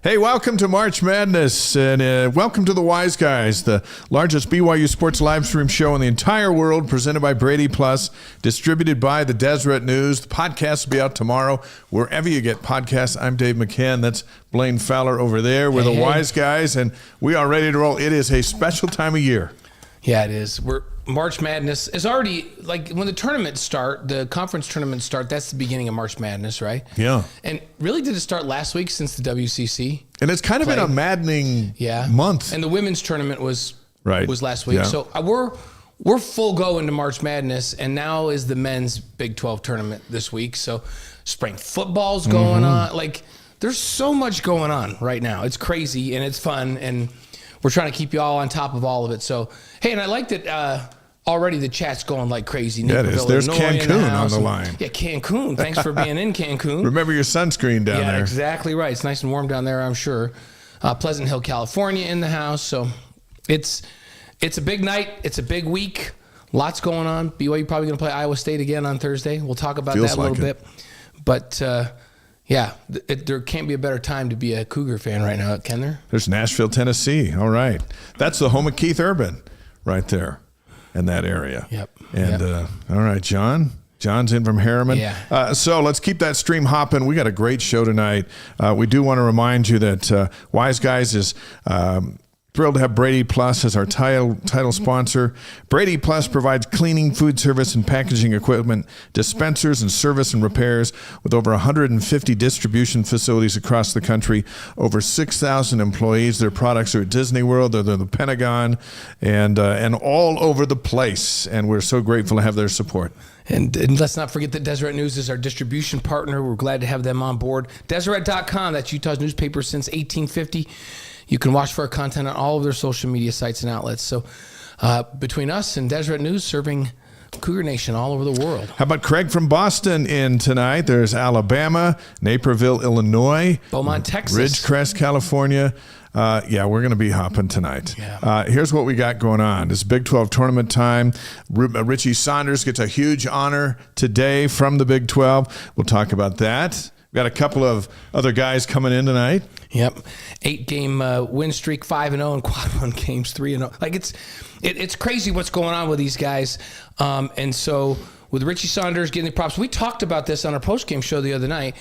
Hey, welcome to March Madness, and welcome to the Wise Guys, the largest BYU sports live stream show in the entire world, presented by Brady Plus, distributed by the Deseret News. The podcast will be out tomorrow, wherever you get podcasts. I'm Dave McCann. That's Blaine Fowler over there. We're the Wise Guys, and we are ready to roll. It is a special time of year. Yeah, it is. March Madness is already, like, when the tournaments start, the conference tournaments start, that's the beginning of March Madness, right? Yeah. And really, did it start last week since the WCC? And it's kind of been a maddening month. And the women's tournament was last week. Yeah. So we're full go into March Madness, and now is the men's Big 12 tournament this week. So spring football's going on. Like, there's so much going on right now. It's crazy, and it's fun, and we're trying to keep you all on top of all of it. So, hey, and I like that already the chat's going like crazy. Yeah, it is. There's Cancun on the line. Yeah, Cancun. Thanks for being in Cancun. Remember your sunscreen down there. Yeah, exactly right. It's nice and warm down there, I'm sure. Pleasant Hill, California in the house. So it's a big night. It's a big week. Lots going on. BYU probably going to play Iowa State again on Thursday. We'll talk about that a little bit. But, yeah, there can't be a better time to be a Cougar fan right now, can there? There's Nashville, Tennessee. All right. That's the home of Keith Urban right there in that area. Yep. And, all right, John. John's in from Harriman. Yeah. So let's keep that stream hopping. We got a great show tonight. We do want to remind you that Wise Guys is thrilled to have Brady Plus as our title sponsor. Brady Plus provides cleaning, food service, and packaging equipment, dispensers, and service and repairs with over 150 distribution facilities across the country, over 6,000 employees. Their products are at Disney World, they're the Pentagon, and all over the place. And we're so grateful to have their support. And let's not forget that Deseret News is our distribution partner. We're glad to have them on board. Deseret.com, that's Utah's newspaper since 1850. You can watch for our content on all of their social media sites and outlets. So between us and Deseret News, serving Cougar Nation all over the world. How about Craig from Boston in tonight? There's Alabama, Naperville, Illinois, Beaumont, Texas, Ridgecrest, California. We're going to be hopping tonight. Yeah. Here's what we got going on. It's Big 12 tournament time. Richie Saunders gets a huge honor today from the Big 12. We'll talk about that. We've got a couple of other guys coming in tonight. Yep. 8-game win streak, 5-0, and quad one games, 3-0. Like, it's crazy what's going on with these guys. And so with Richie Saunders getting the props, we talked about this on our post-game show the other night.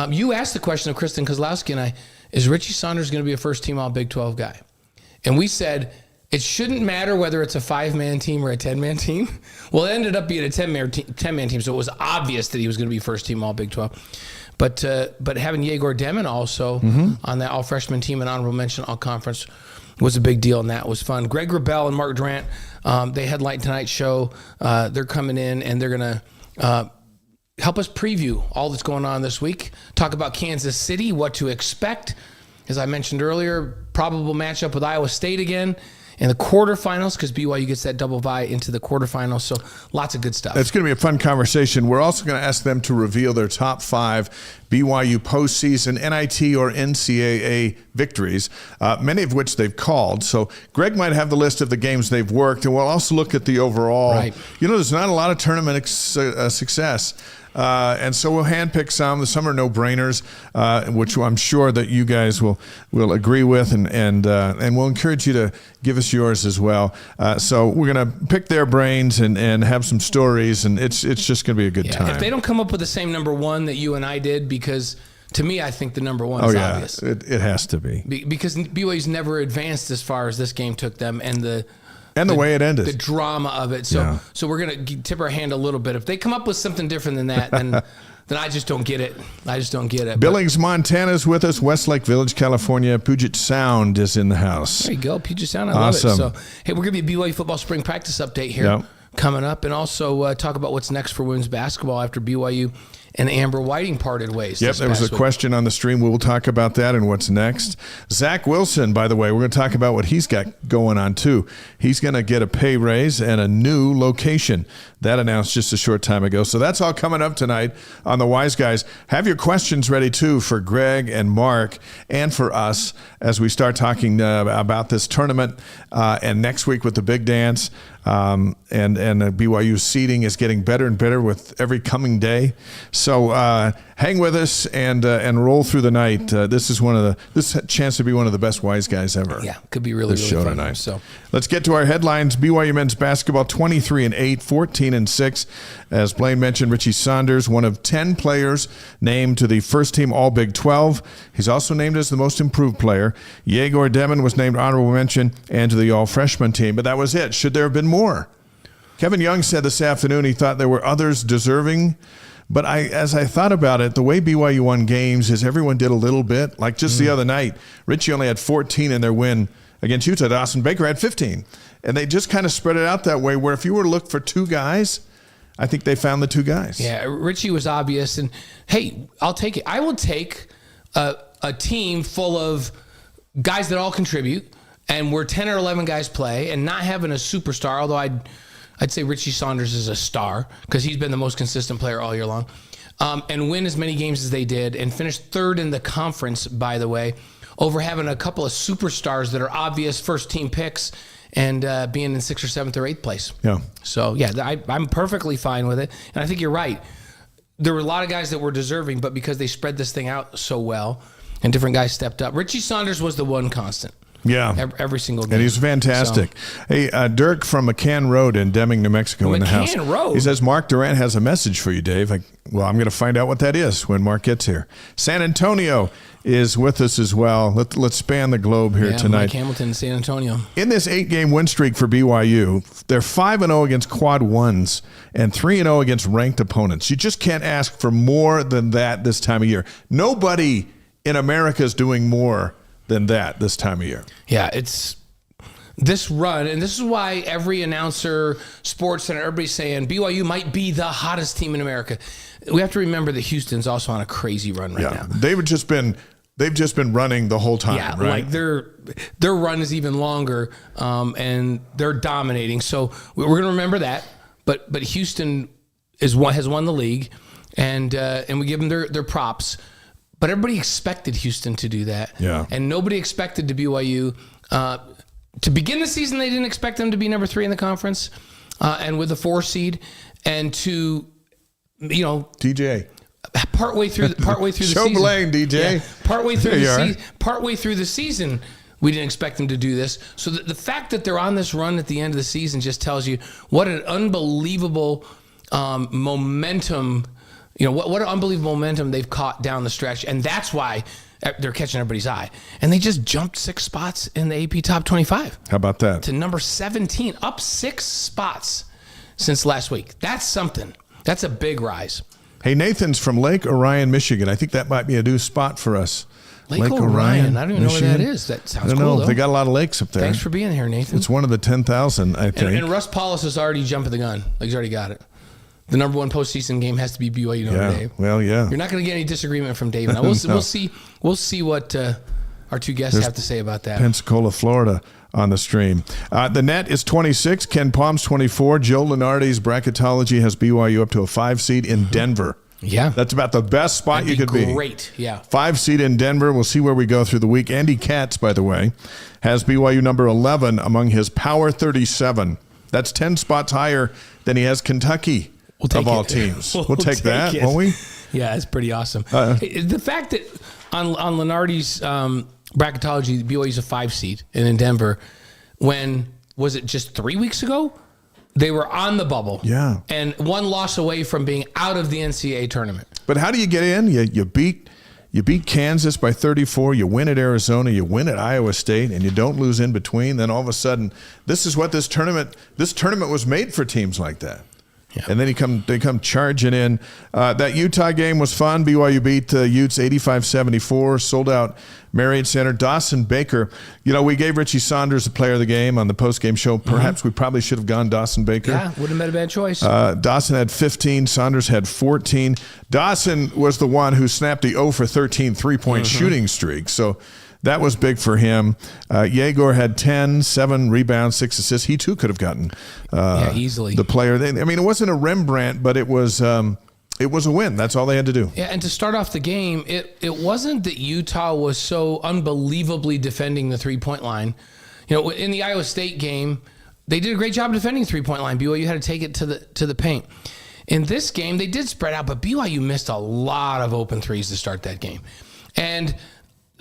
You asked the question of Kristen Kozlowski and I, is Richie Saunders going to be a first-team All-Big 12 guy? And we said it shouldn't matter whether it's a 5-man team or a 10-man team. Well, it ended up being a 10-man team, so it was obvious that he was going to be first-team All-Big 12. But having Yegor Demin also on that all-freshman team and honorable mention all-conference was a big deal, and that was fun. Greg Wrubell and Mark Durrant, they headline tonight's show. They're coming in, and they're going to help us preview all that's going on this week, talk about Kansas City, what to expect. As I mentioned earlier, probable matchup with Iowa State again in the quarterfinals, because BYU gets that double bye into the quarterfinals. So lots of good stuff. It's going to be a fun conversation. We're also going to ask them to reveal their top 5 BYU postseason NIT or NCAA victories, many of which they've called. So Greg might have the list of the games they've worked, and we'll also look at the overall. Right. There's not a lot of tournament success. And so we'll handpick some. Some are no-brainers, which I'm sure that you guys will agree with, and we'll encourage you to give us yours as well. So we're going to pick their brains and have some stories, and it's just going to be a good time. If they don't come up with the same number one that you and I did, because to me, I think the number one is obvious. It has to be. Because BYU's never advanced as far as this game took them, and the way it ended. The drama of it. So we're going to tip our hand a little bit. If they come up with something different than that, then I just don't get it. Billings, Montana's with us. Westlake Village, California. Puget Sound is in the house. There you go. Puget Sound. I love it. So, hey, we're going to be a BYU football spring practice update here coming up, and also talk about what's next for women's basketball after BYU and Amber Whiting parted ways. Yep, there was a question on the stream. We'll talk about that and what's next. Zach Wilson, by the way, we're going to talk about what he's got going on too. He's going to get a pay raise and a new location. That announced just a short time ago. So that's all coming up tonight on the Wise Guys. Have your questions ready too for Greg and Mark and for us as we start talking about this tournament and next week with the big dance. And BYU seeding is getting better and better with every coming day. So hang with us and roll through the night. This has a chance to be one of the best Wise Guys ever. Yeah, could be really show fun tonight. So let's get to our headlines. BYU men's basketball 23-8, 14-6. As Blaine mentioned, Richie Saunders, one of 10 players named to the first team All Big 12. He's also named as the most improved player. Yegor Demon was named honorable mention and to the All Freshman team, but that was it. Should there have been more? Kevin Young said this afternoon he thought there were others deserving. But as I thought about it, the way BYU won games is everyone did a little bit. Like just the other night, Richie only had 14 in their win against Utah. Dawson Baker had 15. And they just kind of spread it out that way, where if you were to look for two guys, I think they found the two guys. Yeah, Richie was obvious. And, hey, I'll take it. I will take a team full of guys that all contribute and where 10 or 11 guys play and not having a superstar, although I'd say Richie Saunders is a star because he's been the most consistent player all year long, and win as many games as they did and finish third in the conference, by the way, over having a couple of superstars that are obvious first-team picks and being in 6th or 7th or 8th place. Yeah. So, yeah, I'm perfectly fine with it. And I think you're right. There were a lot of guys that were deserving, but because they spread this thing out so well and different guys stepped up, Richie Saunders was the one constant. Yeah. Every single game. And he's fantastic. So, hey, Dirk from McCann Road in Deming, New Mexico in the house. McCann Road? He says, Mark Durrant has a message for you, Dave. Well, I'm going to find out what that is when Mark gets here. San Antonio is with us as well. Let's span the globe here tonight. Mike Hamilton, San Antonio. In this 8-game win streak for BYU, they're 5-0 against quad ones and 3-0 against ranked opponents. You just can't ask for more than that this time of year. Nobody in America is doing more than that this time of year. Yeah, it's this run, and this is why every announcer, sports center, everybody's saying BYU might be the hottest team in America. We have to remember that Houston's also on a crazy run right now. They've just been running the whole time. Yeah, right? like their run is even longer, and they're dominating. So we're going to remember that. But Houston has won the league, and we give them their props. But everybody expected Houston to do that. Yeah. And nobody expected BYU to begin the season. They didn't expect them to be number 3 in the conference and with a 4 seed, and to, DJ. Partway through the Show season. Blaine, DJ. Yeah, partway through the season, we didn't expect them to do this. So the fact that they're on this run at the end of the season just tells you what an unbelievable momentum. What an unbelievable momentum they've caught down the stretch. And that's why they're catching everybody's eye. And they just jumped 6 spots in the AP Top 25. How about that? To number 17, up 6 spots since last week. That's something. That's a big rise. Hey, Nathan's from Lake Orion, Michigan. I think that might be a new spot for us. Lake Orion. I don't even know where that is. That sounds cool, though. They got a lot of lakes up there. Thanks for being here, Nathan. It's one of the 10,000, I think. And Russ Paulus is already jumping the gun. Like, he's already got it. The number 1 postseason game has to be BYU Notre Dame. Well, yeah. You're not going to get any disagreement from Dave. Now, we'll see what our two guests have to say about that. Pensacola, Florida on the stream. The net is 26. Ken Palm's 24. Joe Lenardi's bracketology has BYU up to a 5 seed in Denver. Yeah. That's about the best spot you could be. Great, yeah. 5 seed in Denver. We'll see where we go through the week. Andy Katz, by the way, has BYU number 11 among his Power 37. That's 10 spots higher than he has Kentucky. Of all teams. We'll take that, won't we? Yeah, it's pretty awesome. The fact that on Lenardi's bracketology, BYU's a 5 seed and in Denver, when, was it just 3 weeks ago? They were on the bubble. Yeah. And 1 loss away from being out of the NCAA tournament. But how do you get in? You beat Kansas by 34, you win at Arizona, you win at Iowa State, and you don't lose in between. Then all of a sudden, this is what this tournament was made for teams like that. Yeah. And then they come charging in. That Utah game was fun. BYU beat Utes 85-74, sold out Marriott Center. Dawson Baker, we gave Richie Saunders the player of the game on the postgame show. Perhaps we probably should have gone Dawson Baker. Yeah, wouldn't have been a bad choice. Dawson had 15. Saunders had 14. Dawson was the one who snapped the 0 for 13 three-point shooting streak. So that was big for him. Yegor had 10, 7 rebounds, 6 assists. He too could have gotten easily the player. It wasn't a Rembrandt, but it was a win. That's all they had to do. Yeah, and to start off the game, it wasn't that Utah was so unbelievably defending the 3-point line. In the Iowa State game, they did a great job defending the 3-point line. BYU had to take it to the paint. In this game, they did spread out, but BYU missed a lot of open threes to start that game. And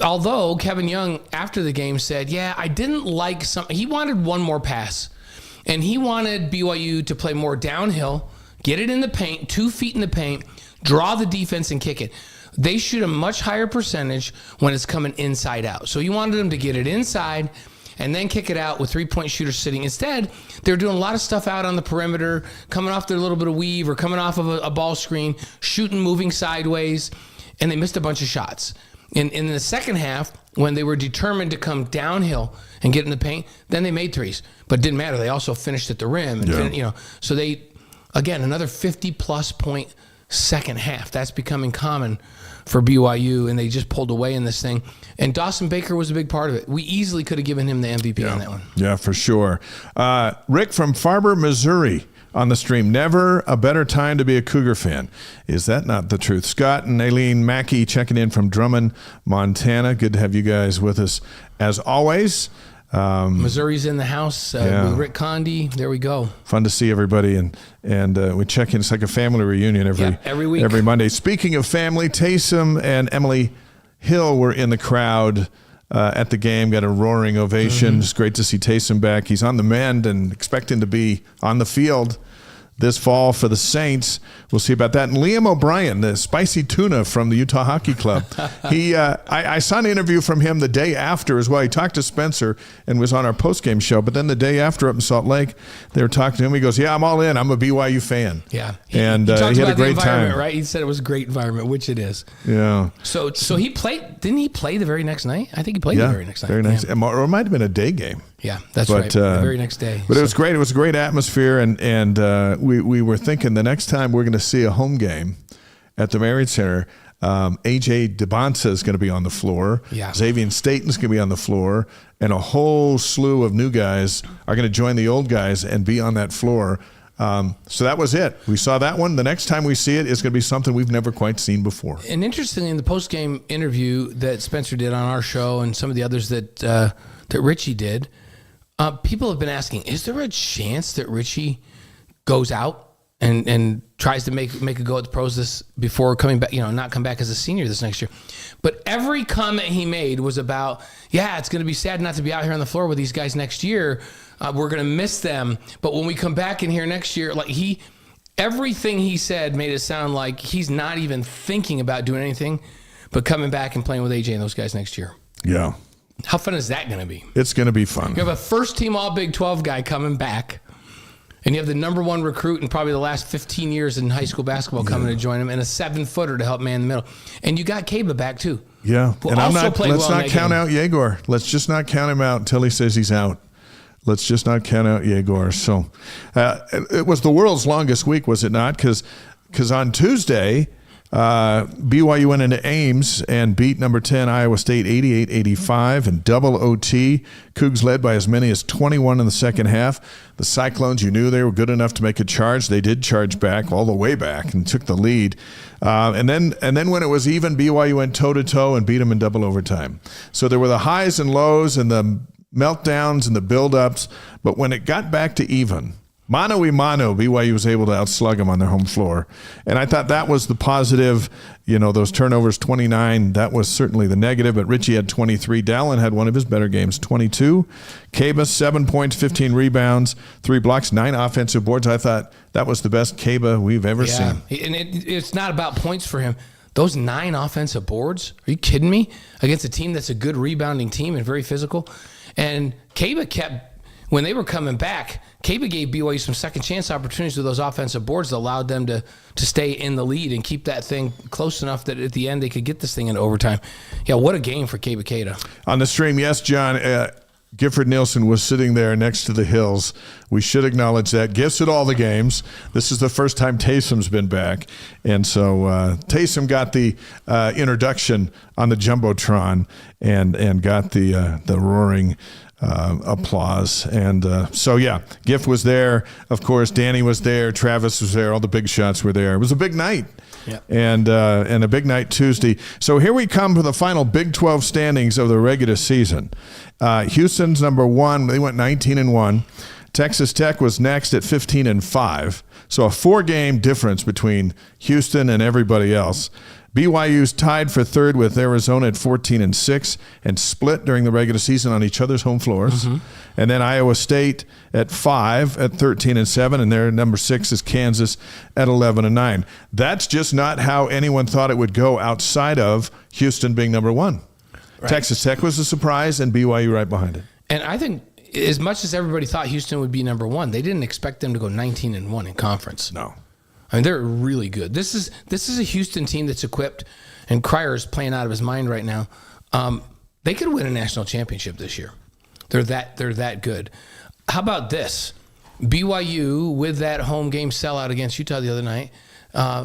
although Kevin Young, after the game, said, yeah, I didn't like he wanted one more pass. And he wanted BYU to play more downhill, get it in the paint, 2 feet in the paint, draw the defense and kick it. They shoot a much higher percentage when it's coming inside out. So you wanted them to get it inside and then kick it out with three-point shooters sitting. Instead, they're doing a lot of stuff out on the perimeter, coming off their little bit of weave or coming off of a ball screen, shooting, moving sideways, and they missed a bunch of shots. In the second half, when they were determined to come downhill and get in the paint, then they made threes. But it didn't matter. They also finished at the rim. And so they, again, another 50-plus point second half. That's becoming common for BYU, and they just pulled away in this thing. And Dawson Baker was a big part of it. We easily could have given him the MVP on that one. Yeah, for sure. Rick from Farber, Missouri on the stream. Never a better time to be a Cougar fan. Is that not the truth? Scott and Aileen Mackey checking in from Drummond, Montana. Good to have you guys with us as always. Missouri's in the house with Rick Condi. There we go. Fun to see everybody, and we check in. It's like a family reunion every week, every Monday. Speaking of family, Taysom and Emily Hill were in the crowd at the game. Got a roaring ovation. Mm-hmm. It's great to see Taysom back. He's on the mend and expecting to be on the field this fall for the Saints. We'll see about that. And Liam O'Brien, the spicy tuna from the Utah Hockey Club. I saw an interview from him the day after as well. He talked to Spencer and was on our postgame show. But then the day after up in Salt Lake, they were talking to him. He goes, yeah, I'm all in. I'm a BYU fan. Yeah. He had a great time. Right? He said it was a great environment, which it is. Yeah. So he played. Didn't he play the very next night? I think he played the very next night. Very nice. Yeah. Or it might have been a day game. Yeah, that's right. The very next day. But it was great. It was a great atmosphere, and we were thinking the next time we're going to see a home game at the Marriott Center, A.J. DeBonta is going to be on the floor. Yeah. Xavier Staten's going to be on the floor, and a whole slew of new guys are going to join the old guys and be on that floor. So that was it. We saw that one. The next time we see it, it's going to be something we've never quite seen before. And interestingly, in the post-game interview that Spencer did on our show and some of the others that Richie did, people have been asking, is there a chance that Richie goes out and tries to make a go at the pros before coming back, not come back as a senior this next year? But every comment he made was about, it's going to be sad not to be out here on the floor with these guys next year. We're going to miss them. But when we come back in here next year, everything he said made it sound like he's not even thinking about doing anything but coming back and playing with AJ and those guys next year. Yeah. How fun is that going to be? It's going to be fun. You have a first-team All-Big 12 guy coming back, and you have the number one recruit in probably the last 15 years in high school basketball coming to join him, and a 7-footer to help man the middle. And you got Keba back, too. Yeah. And let's not count out Yegor. Let's just not count him out until he says he's out. Let's just not count out Yegor. So it was the world's longest week, was it not? Because on Tuesday, BYU went into Ames and beat number 10 Iowa State 88-85 in double OT. Cougs led by as many as 21 in the second half. The Cyclones, you knew they were good enough to make a charge. They did charge back all the way back and took the lead. And then when it was even, BYU went toe-to-toe and beat them in double overtime. So there were the highs and lows and the meltdowns and the build-ups. But when it got back to even, mano-a-mano, BYU was able to outslug them on their home floor. And I thought that was the positive. Those turnovers, 29, that was certainly the negative. But Richie had 23. Dallin had one of his better games, 22. Keba, 7 points, 15 rebounds, 3 blocks, 9 offensive boards. I thought that was the best Keba we've ever seen. And it's not about points for him. Those 9 offensive boards, are you kidding me? Against a team that's a good rebounding team and very physical. And Keba when they were coming back, Keba gave BYU some second chance opportunities with those offensive boards that allowed them to stay in the lead and keep that thing close enough that at the end they could get this thing into overtime. Yeah, what a game for Keba Keita. On the stream, yes, John, Gifford Nielsen was sitting there next to the Hills. We should acknowledge that. Gifts at all the games. This is the first time Taysom's been back. And so Taysom got the introduction on the Jumbotron and got the roaring applause. And Giff was there. Of course, Danny was there. Travis was there. All the big shots were there. It was a big night. Yeah. And a big night Tuesday. So here we come for the final Big 12 standings of the regular season. Houston's number 1. They went 19-1. Texas Tech was next at 15-5. So a 4-game difference between Houston and everybody else. BYU's tied for third with Arizona at 14-6 and split during the regular season on each other's home floors. And then Iowa State at 5 at 13-7, and their number 6 is Kansas at 11-9. That's just not how anyone thought it would go outside of Houston being number 1. Right. Texas Tech was a surprise, and BYU right behind it. And I think as much as everybody thought Houston would be number 1, they didn't expect them to go 19-1 in conference. No. I mean, they're really good. This is a Houston team that's equipped, and Cryer's playing out of his mind right now. They could win a national championship this year. They're that good. How about this? BYU, with that home game sellout against Utah the other night,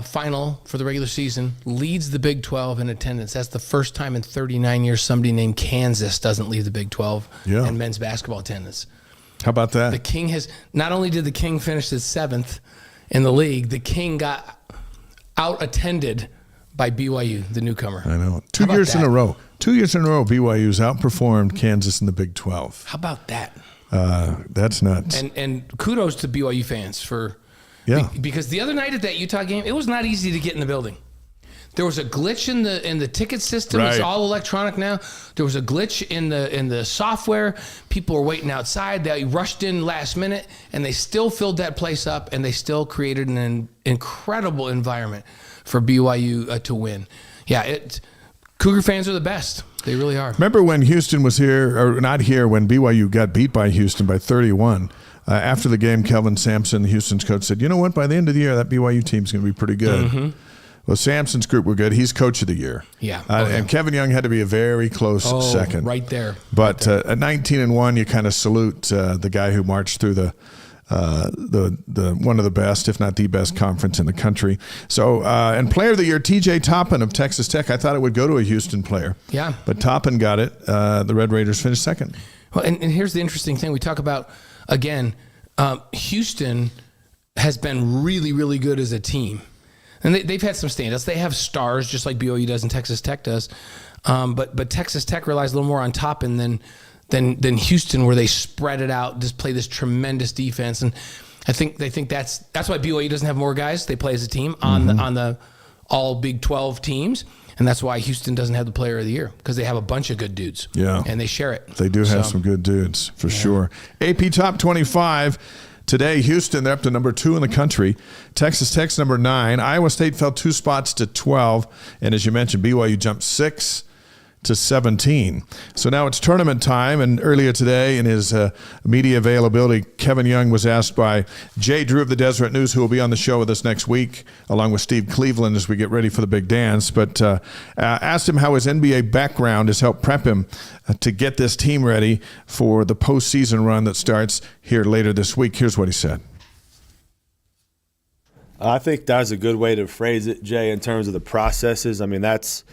final for the regular season, leads the Big 12 in attendance. That's the first time in 39 years somebody named Kansas doesn't leave the Big 12 in men's basketball attendance. How about that? The King has not only did the King finish as 7th in the league, the King got out-attended by BYU, the newcomer. I know. 2 years in a row. 2 years in a row, BYU's outperformed Kansas in the Big 12. How about that? That's nuts. And kudos to BYU fans for because the other night at that Utah game, it was not easy to get in the building. There was a glitch in the ticket system. Right. It's all electronic now. There was a glitch in the software. People were waiting outside. They rushed in last minute, and they still filled that place up, and they still created an incredible environment for BYU to win. Yeah, Cougar fans are the best. They really are. Remember when Houston was here, or not here, when BYU got beat by Houston by 31? After the game, Kelvin Sampson, Houston's coach, said, you know what, by the end of the year, that BYU team's going to be pretty good. Mm-hmm. Well, Sampson's group were good. He's coach of the year. Yeah. And Kevin Young had to be a very close second. Right there. But at 19-1, you kind of salute the guy who marched through the one of the best, if not the best, conference in the country. So, and player of the year, TJ Toppin of Texas Tech. I thought it would go to a Houston player. Yeah. But Toppin got it. The Red Raiders finished second. Well, and here's the interesting thing. We talk about, again, Houston has been really, really good as a team. And they've had some standouts. They have stars, just like BYU does and Texas Tech does. But Texas Tech relies a little more on Toppin than Houston, where they spread it out, just play this tremendous defense. And I think they think that's why BYU doesn't have more guys. They play as a team on the all Big 12 teams. And that's why Houston doesn't have the player of the year, because they have a bunch of good dudes. Yeah. And they share it. They do have some good dudes, for sure. AP Top 25. Today, Houston, they're up to number 2 in the country. Texas Tech's number 9. Iowa State fell 2 spots to 12. And as you mentioned, BYU jumped 6 to 17. So now it's tournament time. And earlier today, in his media availability, Kevin Young was asked by Jay Drew of the Deseret News, who will be on the show with us next week, along with Steve Cleveland as we get ready for the big dance. But asked him how his NBA background has helped prep him to get this team ready for the postseason run that starts here later this week. Here's what he said. I think that's a good way to phrase it, Jay, in terms of the processes. I mean, that's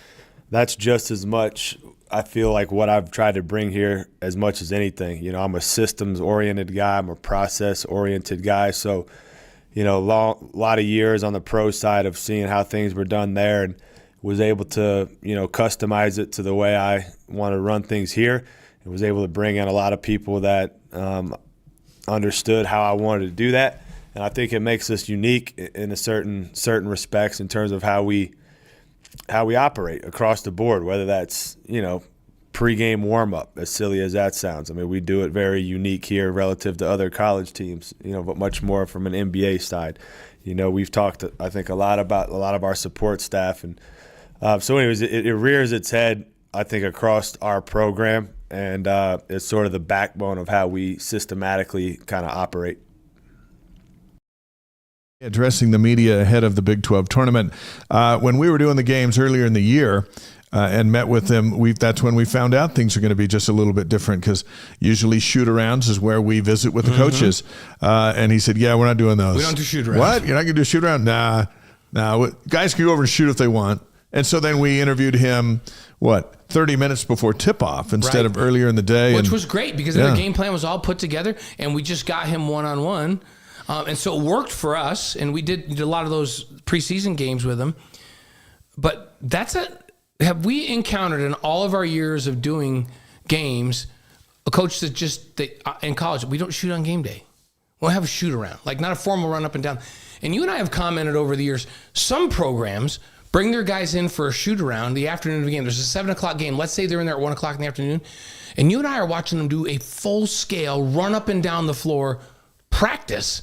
just as much, I feel like, what I've tried to bring here as much as anything. You know, I'm a systems-oriented guy. I'm a process-oriented guy. So, you know, a lot of years on the pro side of seeing how things were done there, and was able to, you know, customize it to the way I want to run things here, and was able to bring in a lot of people that understood how I wanted to do that. And I think it makes us unique in a certain respects in terms of how we operate across the board, whether that's, you know, pregame warm-up, as silly as that sounds. I mean, we do it very unique here relative to other college teams, you know, but much more from an NBA side. You know, we've talked, I think, a lot about a lot of our support staff. And so anyways, it rears its head, I think, across our program, and it's sort of the backbone of how we systematically kind of operate. Addressing the media ahead of the Big 12 tournament. When we were doing the games earlier in the year and met with them, that's when we found out things are going to be just a little bit different, because usually shoot-arounds is where we visit with the coaches. And he said, yeah, we're not doing those. We don't do shoot-arounds. What? You're not going to do shoot-around? Nah. Guys can go over and shoot if they want. And so then we interviewed him, 30 minutes before tip-off instead of earlier in the day. Which was great, because their game plan was all put together, and we just got him one-on-one. And so it worked for us, and we did a lot of those preseason games with him. But have we encountered in all of our years of doing games a coach that in college, we don't shoot on game day? We'll have a shoot around, like not a formal run up and down. And you and I have commented over the years, some programs bring their guys in for a shoot around the afternoon of the game. There's a 7 o'clock game. Let's say they're in there at 1 o'clock in the afternoon. And you and I are watching them do a full scale run up and down the floor practice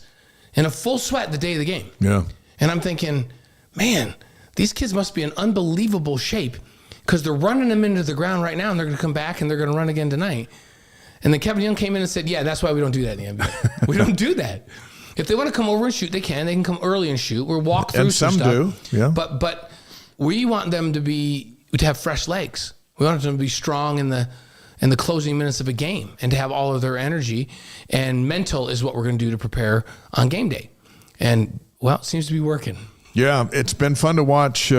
in a full sweat the day of the game. Yeah. And I'm thinking, man, these kids must be in unbelievable shape because they're running them into the ground right now and they're going to come back and they're going to run again tonight. And then Kevin Young came in and said, yeah, that's why we don't do that in the NBA. We don't do that. If they want to come over and shoot, they can. They can come early and shoot. We'll walk through some stuff. And some do, yeah. But we want them to have fresh legs. We want them to be strong in the closing minutes of a game and to have all of their energy. And mental is what we're going to do to prepare on game day. And, well, it seems to be working. Yeah, it's been fun to watch.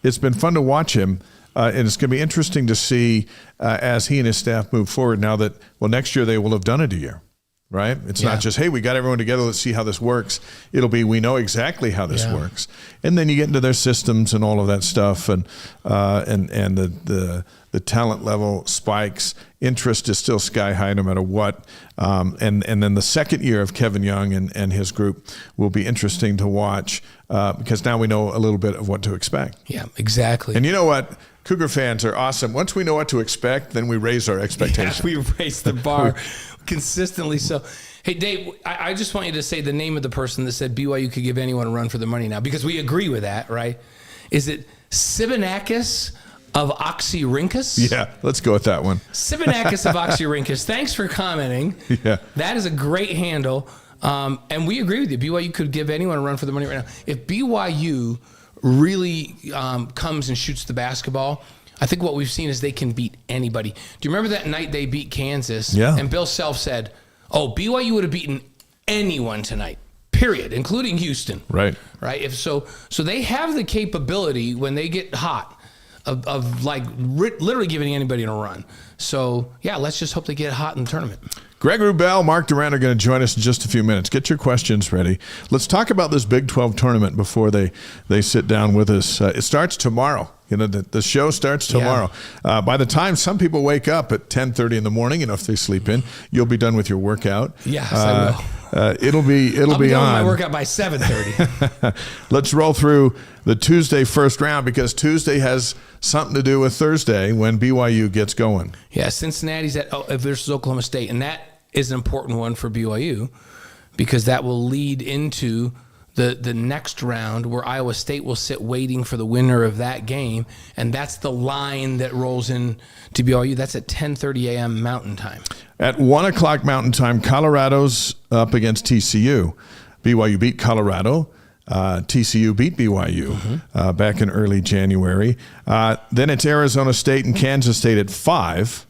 It's been fun to watch him. And it's going to be interesting to see as he and his staff move forward now that, well, next year they will have done it a year, right? It's not just, hey, we got everyone together, let's see how this works. It'll be, we know exactly how this works. And then you get into their systems and all of that stuff and the talent level spikes. Interest is still sky high no matter what. And then the second year of Kevin Young and his group will be interesting to watch because now we know a little bit of what to expect. Yeah, exactly. And you know what? Cougar fans are awesome. Once we know what to expect, then we raise our expectations. Yeah, we raise the bar consistently. So, hey, Dave, I just want you to say the name of the person that said BYU could give anyone a run for their money now, because we agree with that, right? Is it Sibinakis of Oxyrhynchus? Yeah, let's go with that one. Sibinakis of Oxyrhynchus. Thanks for commenting. Yeah. That is a great handle. And we agree with you. BYU could give anyone a run for their money right now. If BYU really comes and shoots the basketball, I think what we've seen is they can beat anybody. Do you remember that night they beat Kansas? Yeah. And Bill Self said, oh, BYU would have beaten anyone tonight, period, including Houston. Right. Right. If so they have the capability when they get hot of like literally giving anybody a run. So, yeah, let's just hope they get hot in the tournament. Greg Wrubell, Mark Durrant are going to join us in just a few minutes. Get your questions ready. Let's talk about this Big 12 tournament before they sit down with us. It starts tomorrow. You know, the show starts tomorrow. Yeah. By the time some people wake up at 10:30 in the morning, you know, if they sleep in, you'll be done with your workout. Yes, I will. It'll be I'll be done on. with my workout by 7:30. Let's roll through the Tuesday first round because Tuesday has something to do with Thursday when BYU gets going. Yeah, Cincinnati's versus Oklahoma State, and that is an important one for BYU because that will lead into the next round where Iowa State will sit waiting for the winner of that game, and that's the line that rolls in to BYU. That's at 10:30 a.m. Mountain Time. At 1 o'clock Mountain Time, Colorado's up against TCU. BYU beat Colorado. TCU beat BYU back in early January. Then it's Arizona State and Kansas State at 5.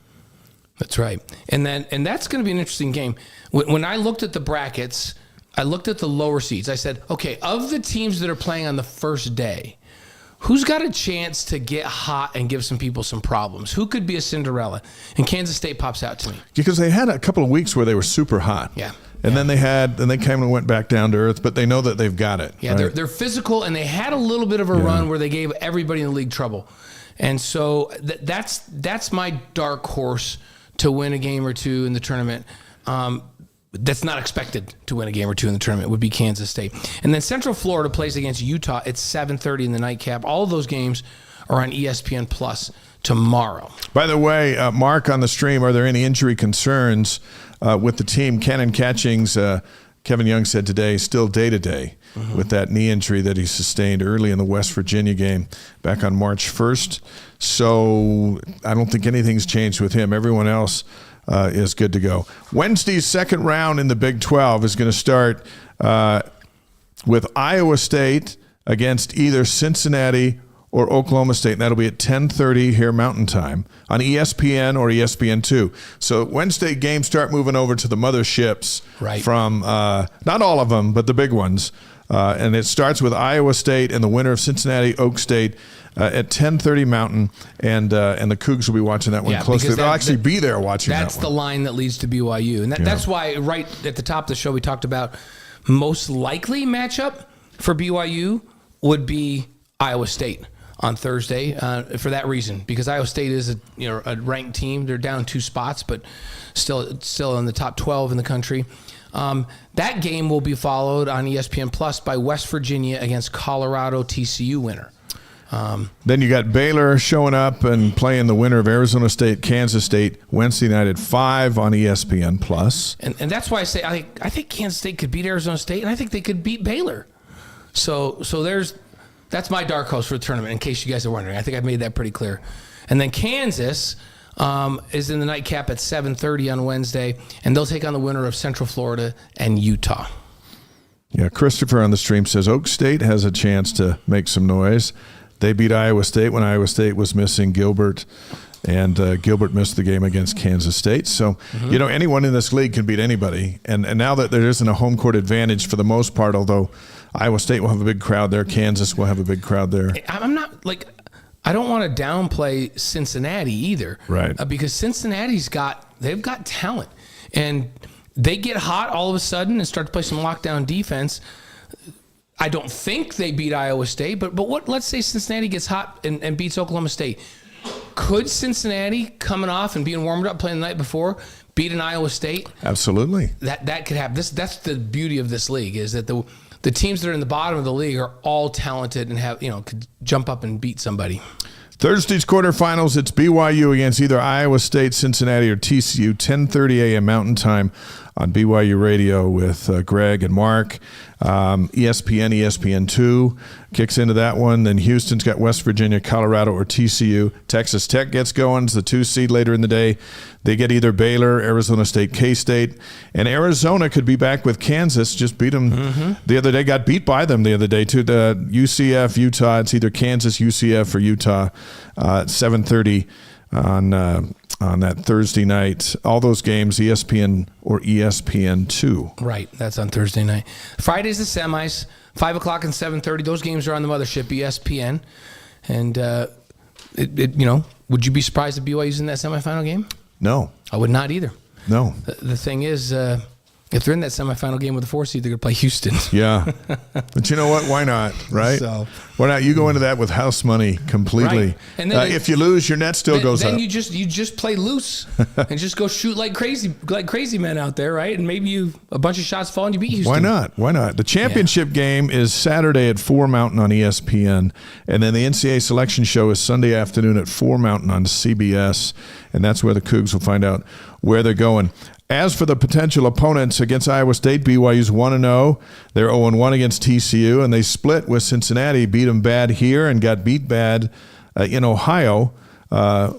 That's right. And that's going to be an interesting game. When I looked at the brackets, I looked at the lower seeds. I said, okay, of the teams that are playing on the first day, who's got a chance to get hot and give some people some problems? Who could be a Cinderella? And Kansas State pops out to me. Because they had a couple of weeks where they were super hot. Yeah. And then they came and went back down to earth, but they know that they've got it. Yeah, right? they're physical, and they had a little bit of a run where they gave everybody in the league trouble. And so that's my dark horse to win a game or two in the tournament. That's not expected to win a game or two in the tournament would be Kansas State. And then Central Florida plays against Utah at 7:30 in the nightcap. All of those games are on ESPN Plus tomorrow. By the way, Mark on the stream, are there any injury concerns with the team? Cannon Catchings, Kevin Young said today, still day-to-day with that knee injury that he sustained early in the West Virginia game back on March 1st. So I don't think anything's changed with him. Everyone else is good to go. Wednesday's second round in the Big 12 is going to start with Iowa State against either Cincinnati or Oklahoma State, and that'll be at 10:30 here Mountain Time on ESPN or ESPN2. So Wednesday games start moving over to the motherships from, not all of them, but the big ones. And it starts with Iowa State and the winner of Cincinnati, Oak State at 10:30 Mountain, and the Cougs will be watching that one closely. They'll actually be there watching that one. That's the line that leads to BYU. And that's why right at the top of the show we talked about most likely matchup for BYU would be Iowa State on Thursday for that reason, because Iowa State is a ranked team. They're down 2 spots, but still in the top 12 in the country. That game will be followed on ESPN Plus by West Virginia against Colorado TCU winner. Then you got Baylor showing up and playing the winner of Arizona State, Kansas State, Wednesday night at 5 on ESPN Plus. And that's why I say I think Kansas State could beat Arizona State, and I think they could beat Baylor. So that's my dark horse for the tournament, in case you guys are wondering. I think I've made that pretty clear. And then Kansas is in the nightcap at 7:30 on Wednesday, and they'll take on the winner of Central Florida and Utah. Yeah, Christopher on the stream says Oak State has a chance to make some noise. They beat Iowa State when Iowa State was missing Gilbert, and Gilbert missed the game against Kansas State. So, anyone in this league can beat anybody. And now that there isn't a home court advantage for the most part, although Iowa State will have a big crowd there, Kansas will have a big crowd there. I'm not I don't want to downplay Cincinnati either, right? Because they've got talent, and they get hot all of a sudden and start to play some lockdown defense. I don't think they beat Iowa State, but let's say Cincinnati gets hot and beats Oklahoma State. Could Cincinnati, coming off and being warmed up playing the night before, beat an Iowa State? Absolutely. That could happen. That's the beauty of this league, is that the teams that are in the bottom of the league are all talented and could jump up and beat somebody. Thursday's quarterfinals, it's BYU against either Iowa State, Cincinnati, or TCU, 10:30 a.m. Mountain Time on BYU Radio with Greg and Mark. ESPN, ESPN2 kicks into that one. Then Houston's got West Virginia, Colorado, or TCU. Texas Tech gets going. It's the 2 seed later in the day. They get either Baylor, Arizona State, K-State. And Arizona could be back with Kansas. Just beat them the other day. Got beat by them the other day, too. The UCF, Utah. It's either Kansas, UCF, or Utah at 7:30 on that Thursday night. All those games, ESPN or ESPN2. Right, that's on Thursday night. Friday's the semis, 5 o'clock and 7:30. Those games are on the mothership, ESPN. And, would you be surprised if BYU's in that semifinal game? No. I would not either. No. The thing is, if they're in that semifinal game with the 4 seed, they're going to play Houston. Yeah. But you know what? Why not, right? So, why not? You go into that with house money completely. Right. And then if you lose, your net still goes up. Then you just play loose and just go shoot like crazy men out there, right? And maybe a bunch of shots fall and you beat Houston. Why not? Why not? The championship game is Saturday at 4 Mountain on ESPN, and then the NCAA selection show is Sunday afternoon at 4 Mountain on CBS, and that's where the Cougs will find out where they're going. As for the potential opponents against Iowa State, BYU's 1-0. They're 0-1 against TCU, and they split with Cincinnati, beat them bad here and got beat bad in Ohio,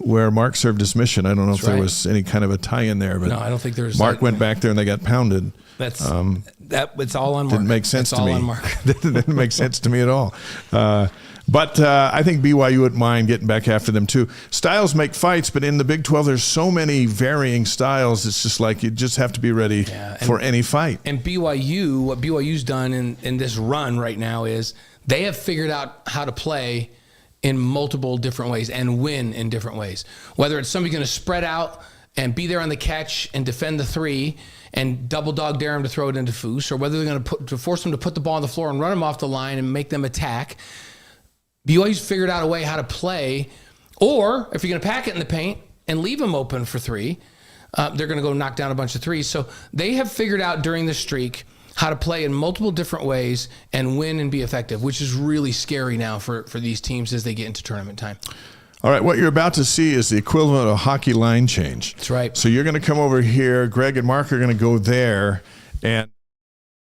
where Mark served his mission. I don't know if there was any kind of a tie-in there, but no, I don't think there was. Mark went back there and they got pounded. It's all on Mark. Didn't make sense to me. All on Mark. Didn't make sense to me at all. But I think BYU wouldn't mind getting back after them too. Styles make fights, but in the Big 12, there's so many varying styles. It's just like you just have to be ready for any fight. And BYU, what BYU's done in this run right now is they have figured out how to play in multiple different ways and win in different ways. Whether it's somebody going to spread out and be there on the catch and defend the 3 and double dog dare them to throw it into Foose, or whether they're going to force them to put the ball on the floor and run them off the line and make them attack. BYU's figured out a way how to play, or if you're going to pack it in the paint and leave them open for 3, they're going to go knock down a bunch of 3s. So they have figured out during the streak how to play in multiple different ways and win and be effective, which is really scary now for these teams as they get into tournament time. All right, what you're about to see is the equivalent of a hockey line change. That's right. So you're going to come over here. Greg and Mark are going to go there, and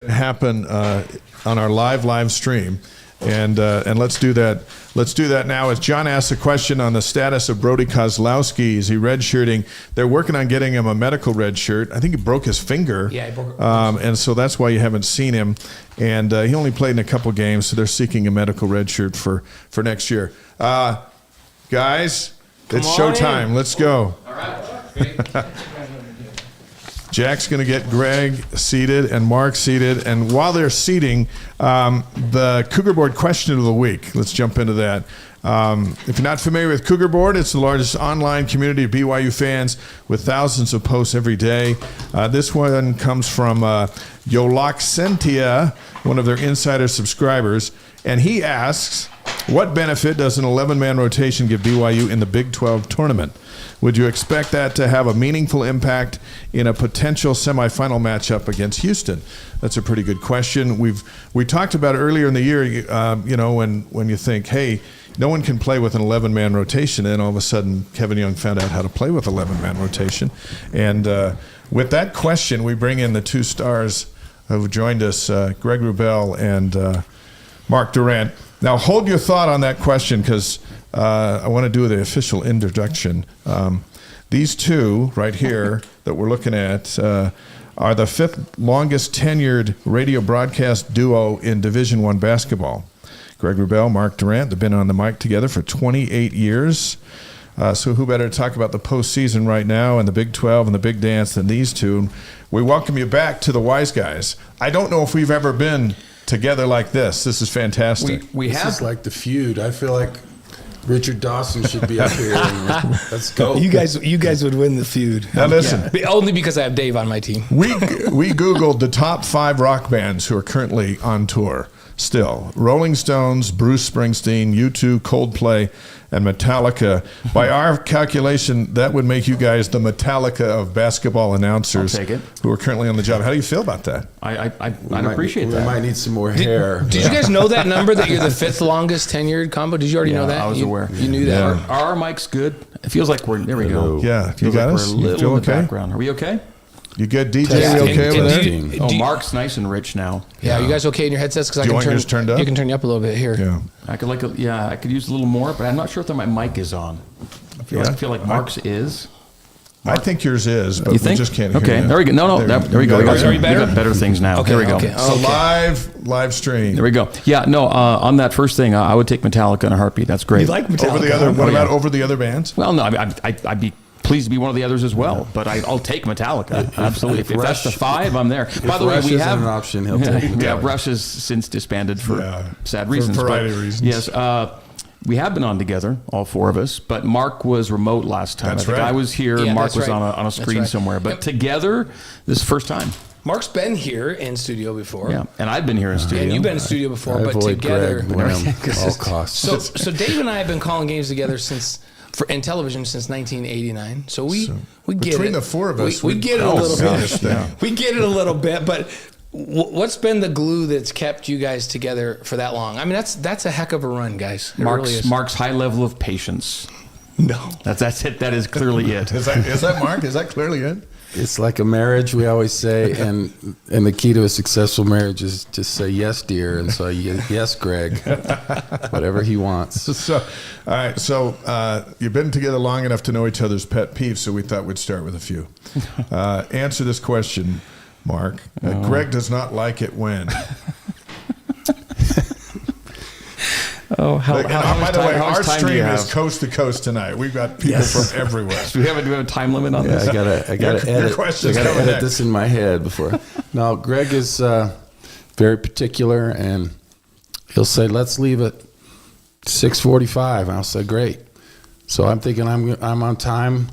happen on our live stream. And let's do that. Let's do that now. As John asked a question on the status of Brody Kozlowski, is he redshirting? They're working on getting him a medical red shirt. I think he broke his finger. Yeah, he broke it. And so that's why you haven't seen him. And he only played in a couple games, so they're seeking a medical red shirt for next year. Guys, it's showtime. Let's go. All right. Jack's going to get Greg seated and Mark seated. And while they're seating, the Cougar Board question of the week. Let's jump into that. If you're not familiar with Cougar Board, it's the largest online community of BYU fans with thousands of posts every day. This one comes from Yolak Sentia, one of their insider subscribers. And he asks, What benefit does an 11-man rotation give BYU in the Big 12 tournament? Would you expect that to have a meaningful impact in a potential semifinal matchup against Houston? That's a pretty good question. We talked about it earlier in the year, when you think, hey, no one can play with an 11-man rotation, and all of a sudden Kevin Young found out how to play with 11-man rotation. And with that question, we bring in the two stars who joined us, Greg Wrubell and Mark Durrant. Now, hold your thought on that question because I want to do the official introduction. These two right here that we're looking at are the fifth longest tenured radio broadcast duo in Division I basketball. Greg Wrubell, Mark Durrant, they've been on the mic together for 28 years. So who better to talk about the postseason right now and the Big 12 and the Big Dance than these two? We welcome you back to the Wise Guys. I don't know if we've ever been together like this. This is fantastic. This is like the feud. I feel like Richard Dawson should be up here. Let's go. You guys would win the feud. Now listen. Yeah. Only because I have Dave on my team. We Googled the top 5 rock bands who are currently on tour still. Rolling Stones, Bruce Springsteen, U2, Coldplay, and Metallica. By our calculation, that would make you guys the Metallica of basketball announcers who are currently on the job. How do you feel about that? I appreciate that. We might need some more hair. Did you guys know that number, that you're the 5th longest tenured combo? Did you already know that? I was aware. You knew that? Yeah. Are our mics good? It feels like we're, there we go. Yeah, you Feels got like us? we're a You little feel in the okay? background. Are we okay? You good, DJ? Yeah. You okay And over there? do you- Mark's nice and rich now. Yeah, you guys okay in your headsets? Because I Do you can want turn yours turned up? You can turn you up a little bit here. Yeah. I could use a little more, but I'm not sure if my mic is on. I feel like Mark's is. I think yours is, but You think? we just can't hear Okay, you. there we go. No, there we go. You got Are you better? We got better things now. Okay, there we go. okay. So live stream. There we go. Yeah, no, on that first thing, I would take Metallica in a heartbeat. That's great. You like Metallica? Over the other, what yeah. about over the other bands? Well, no, I'd be pleased to be one of the others as well, but I'll take Metallica. Absolutely. If that's the 5, I'm there. By the way, Rush we isn't have an option. He'll take it. Yeah, Rush has since disbanded for sad reasons. For a variety of reasons. Yes, we have been on together, all 4 of us, but Mark was remote last time. That's I think right. I was here, Yeah, Mark that's was right. on a screen right. somewhere, but together, this is the first time. Mark's been here in studio before. Yeah, and I've been here in studio. And you've been in studio before, I but avoid together. Greg Lamb at all costs. So Dave and I have been calling games together in television since 1989. So we get between it. the 4 of us, we get it a oh, little gosh, bit. yeah. We get it a little bit, but what's been the glue that's kept you guys together for that long? I mean, that's a heck of a run, guys. It really is. Mark's high level of patience. No. That's it. That is clearly it. Is that Mark? Is that clearly it? It's like a marriage, we always say, and the key to a successful marriage is just say yes, dear, and so yes, Greg, whatever he wants. So, all right. So you've been together long enough to know each other's pet peeves, so we thought we'd start with a few. Answer this question, Mark. Greg does not like it when. Oh, By the way, our stream is coast to coast tonight. We've got people from everywhere. Do we have a time limit on this? I gotta edit this in my head before. No, Greg is very particular, and he'll say, "Let's leave at 6:45," and I'll say, "Great." So I'm thinking I'm on time,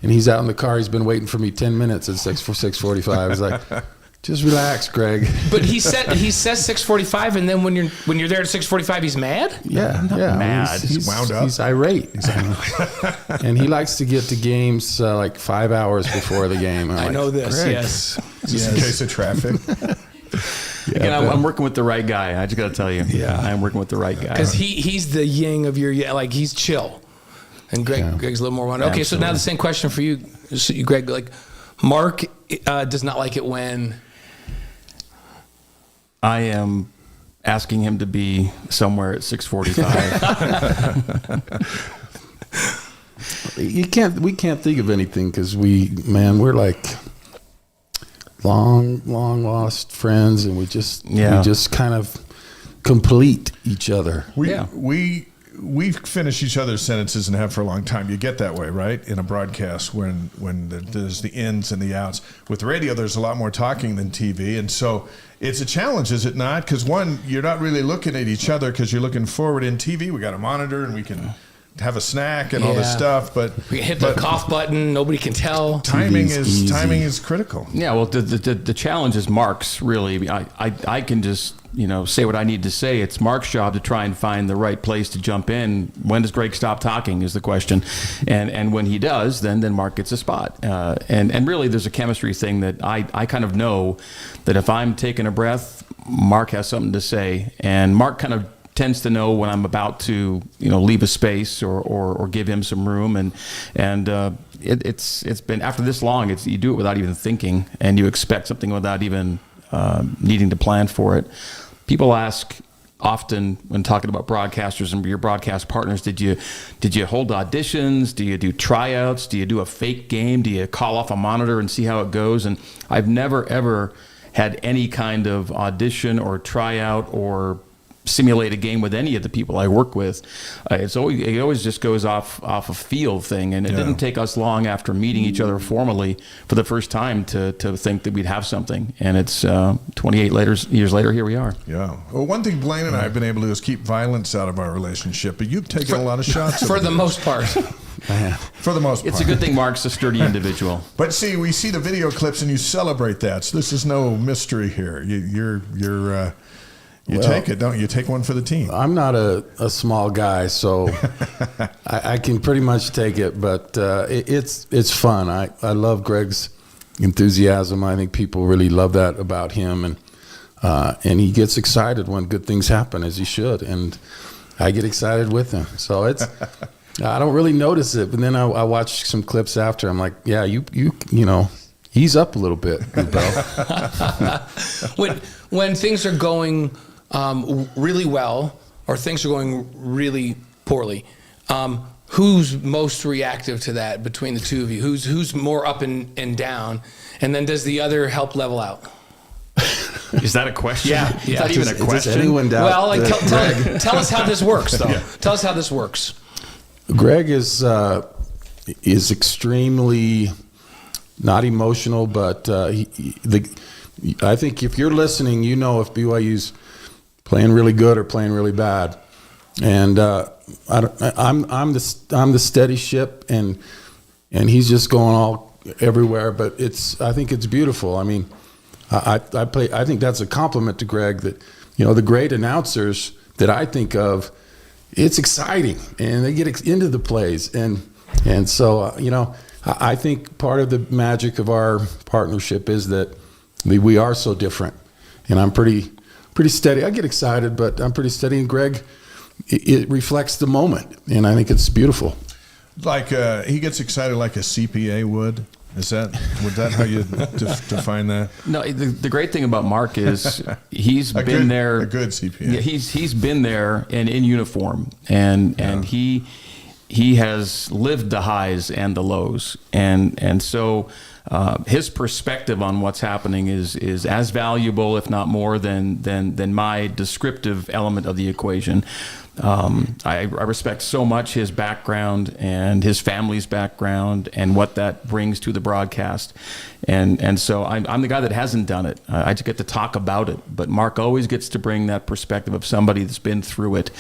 and he's out in the car. He's been waiting for me 10 minutes at 6:45. He's like, "Just relax, Greg." But he says 6:45, and then when you're there at 6:45, he's mad. Yeah, mad. He's wound up. He's irate, and he likes to get to games like 5 hours before the game. I know this. Greg. Yes. Just in case of traffic. Again, I'm working with the right guy. I just got to tell you. Yeah, I'm working with the right guy. Because he's the yin of your, like, he's chill, and Greg's a little more wound. Okay, so now the same question for you, Greg. Like, Mark does not like it when I am asking him to be somewhere at 6:45. We can't think of anything because we're like long lost friends, and we just kind of complete each other. We finish each other's sentences and have for a long time. You get that way, right? In a broadcast when there's the ins and the outs. With radio, there's a lot more talking than TV, and so it's a challenge, is it not? Because one, you're not really looking at each other because you're looking forward. In TV, we got a monitor and we can have a snack and all this stuff, but we hit the cough button, nobody can tell. Timing is critical. Yeah, well, the challenge is Mark's really. I can just say what I need to say. It's Mark's job to try and find the right place to jump in. When does Greg stop talking is the question. And when he does, then Mark gets a spot. And really there's a chemistry thing that I kind of know that if I'm taking a breath, Mark has something to say. And Mark kind of tends to know when I'm about to, leave a space or give him some room. And it's been, after this long, you do it without even thinking, and you expect something without even needing to plan for it. People ask often when talking about broadcasters and your broadcast partners, did you hold auditions? Do you do tryouts? Do you do a fake game? Do you call off a monitor and see how it goes? And I've never, ever had any kind of audition or tryout or simulate a game with any of the people I work with. It always just goes off a feel thing, and it didn't take us long after meeting each other formally for the first time to think that we'd have something. And it's 28 years later, here we are. Yeah. Well, one thing Blaine and I have been able to do is keep violence out of our relationship, but you've taken a lot of shots for the most part. For the most part. It's a good thing Mark's a sturdy individual. But see, we see the video clips and you celebrate that. So this is no mystery here. You take it, don't you? You take one for the team. I'm not a small guy, so I can pretty much take it. But it's fun. I love Greg's enthusiasm. I think people really love that about him, and he gets excited when good things happen, as he should. And I get excited with him. So it's I don't really notice it, but then I watch some clips after. I'm like, yeah, you know, he's up a little bit, Wrubell. When things are going really well or things are going really poorly, who's most reactive to that between the two of you? Who's more up and down? And then does the other help level out? Is that a question? Yeah. Is that even a question? Does anyone doubt well, tell us how this works, though. Yeah. Tell us how this works. Greg is extremely not emotional, but I think if you're listening, you know if BYU's playing really good or playing really bad. And I'm the steady ship, and he's just going all everywhere. But I think it's beautiful. I mean, I think that's a compliment to Greg that, you know, the great announcers that I think of, it's exciting and they get into the plays. And so, you know, I think part of the magic of our partnership is that we are so different, and I'm pretty steady. I get excited, but I'm pretty steady. And Greg, it reflects the moment, and I think it's beautiful. Like he gets excited like a CPA would. Would that how you define that? No, the great thing about Mark is he's been there. A good CPA. Yeah, he's been there and in uniform, and he has lived the highs and the lows, and so his perspective on what's happening is as valuable, if not more, than my descriptive element of the equation. I respect so much his background and his family's background and what that brings to the broadcast. And so I'm the guy that hasn't done it. I just get to talk about it. But Mark always gets to bring that perspective of somebody that's been through it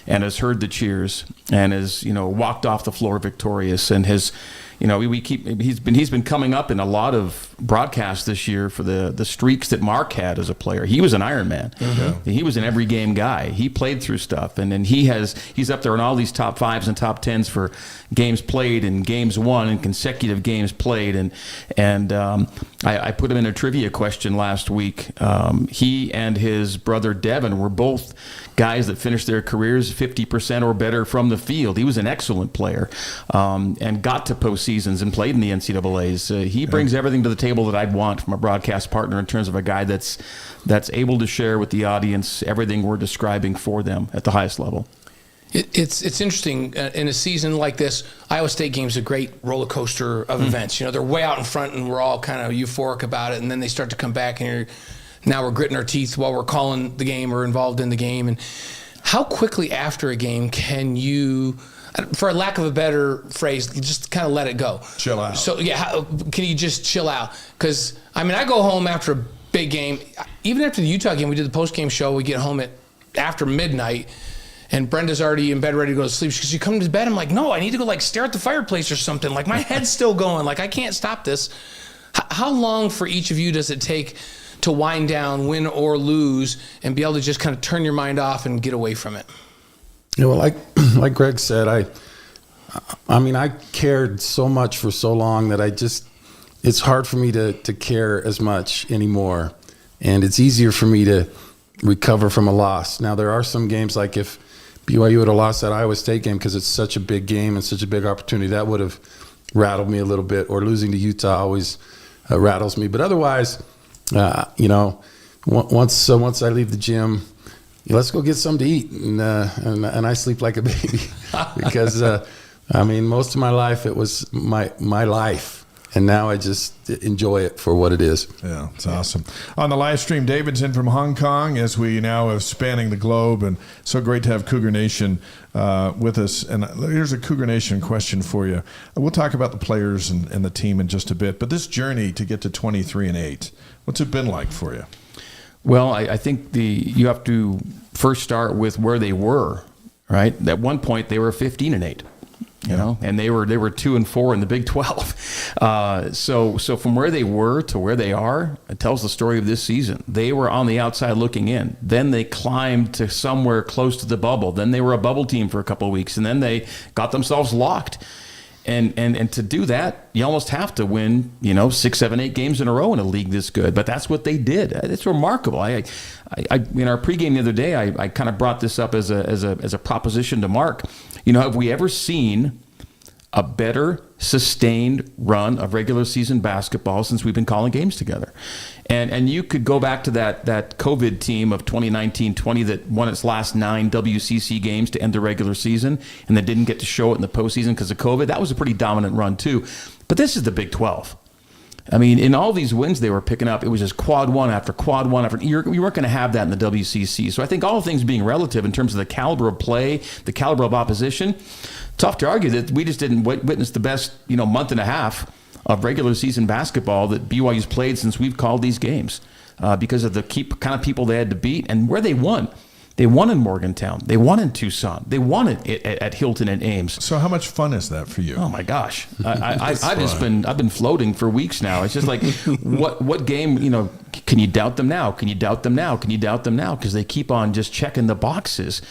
and has heard the cheers and has, you know, walked off the floor victorious and has, you know, he's been coming up in a lot of broadcasts this year for the streaks that Mark had as a player. He was an Iron Man. Mm-hmm. He was an every game guy. He played through stuff, and then he's up there in all these top 5s and top 10s for games played and games won and consecutive games played. And I put him in a trivia question last week. He and his brother Devin were both guys that finished their careers 50% or better from the field. He was an excellent player and got to postseasons and played in the NCAAs. He brings everything to the table that I'd want from a broadcast partner in terms of a guy that's able to share with the audience everything we're describing for them at the highest level. It's interesting in a season like this. Iowa State game's a great roller coaster of events. You know, they're way out in front and we're all kind of euphoric about it, and then they start to come back and now we're gritting our teeth while we're calling the game or involved in the game. And how quickly after a game can you, for a lack of a better phrase, just kind of let it go? Chill out. So, yeah, can you just chill out? Because, I mean, I go home after a big game. Even after the Utah game, we did the post-game show. We get home after midnight, and Brenda's already in bed ready to go to sleep. She goes, you come to bed? I'm like, no, I need to go, like, stare at the fireplace or something. Like, my head's still going. Like, I can't stop this. How long for each of you does it take to wind down, win or lose, and be able to just kind of turn your mind off and get away from it? You know, like Greg said, I mean, I cared so much for so long that it's hard for me to care as much anymore. And it's easier for me to recover from a loss. Now, there are some games, like if BYU would have lost that Iowa State game because it's such a big game and such a big opportunity, that would have rattled me a little bit. Or losing to Utah always rattles me. But otherwise, you know, once I leave the gym, let's go get something to eat. And I sleep like a baby because, I mean, most of my life it was my life. And now I just enjoy it for what it is. Yeah, it's awesome. On the live stream, David's in from Hong Kong as we now are spanning the globe. And so great to have Cougar Nation with us. And here's a Cougar Nation question for you. We'll talk about the players and the team in just a bit. But this journey to get to 23-8, what's it been like for you? Well, I think you have to first start with where they were, right? At one point, they were 15-8. You know, and they were 2-4 in the Big 12. So from where they were to where they are, it tells the story of this season. They were on the outside looking in. Then they climbed to somewhere close to the bubble. Then they were a bubble team for a couple of weeks, and then they got themselves locked. And to do that, you almost have to win, 6, 7, 8 games in a row in a league this good. But that's what they did. It's remarkable. I in our pregame the other day, I kind of brought this up as a proposition to Mark. Have we ever seen a better sustained run of regular season basketball since we've been calling games together? And you could go back to that COVID team of 2019-20 that won its last 9 WCC games to end the regular season and that didn't get to show it in the postseason because of COVID. That was a pretty dominant run too. But this is the Big 12. I mean, in all these wins they were picking up, it was just quad one after quad one after. You weren't going to have that in the WCC. So I think all things being relative in terms of the caliber of play, the caliber of opposition, tough to argue that we just didn't witness the best, month and a half of regular season basketball that BYU's played since we've called these games because of the kind of people they had to beat and where they won. They won in Morgantown. They won in Tucson. They won it at Hilton and Ames. So how much fun is that for you? Oh my gosh, I've been floating for weeks now. It's just like what game can you doubt them now? Can you doubt them now? Can you doubt them now? Because they keep on just checking the boxes.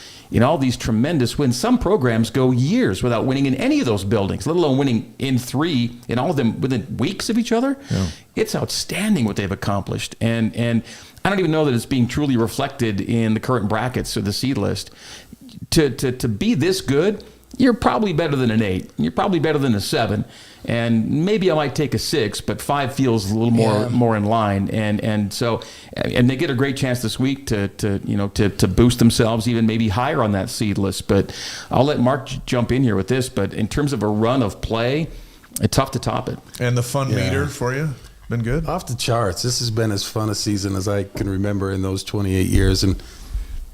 All these tremendous wins. Some programs go years without winning in any of those buildings, let alone winning in 3 in all of them within weeks of each other. Yeah. It's outstanding what they've accomplished, and I don't even know that it's being truly reflected in the current brackets or the seed list. To be this good, you're probably better than an 8. You're probably better than a 7. And maybe I might take a 6, but 5 feels a little more in line. And so they get a great chance this week to boost themselves even maybe higher on that seed list. But I'll let Mark jump in here with this. But in terms of a run of play, it's tough to top it. And the fun meter for you? Been good? Off the charts. This has been as fun a season as I can remember in those 28 years. And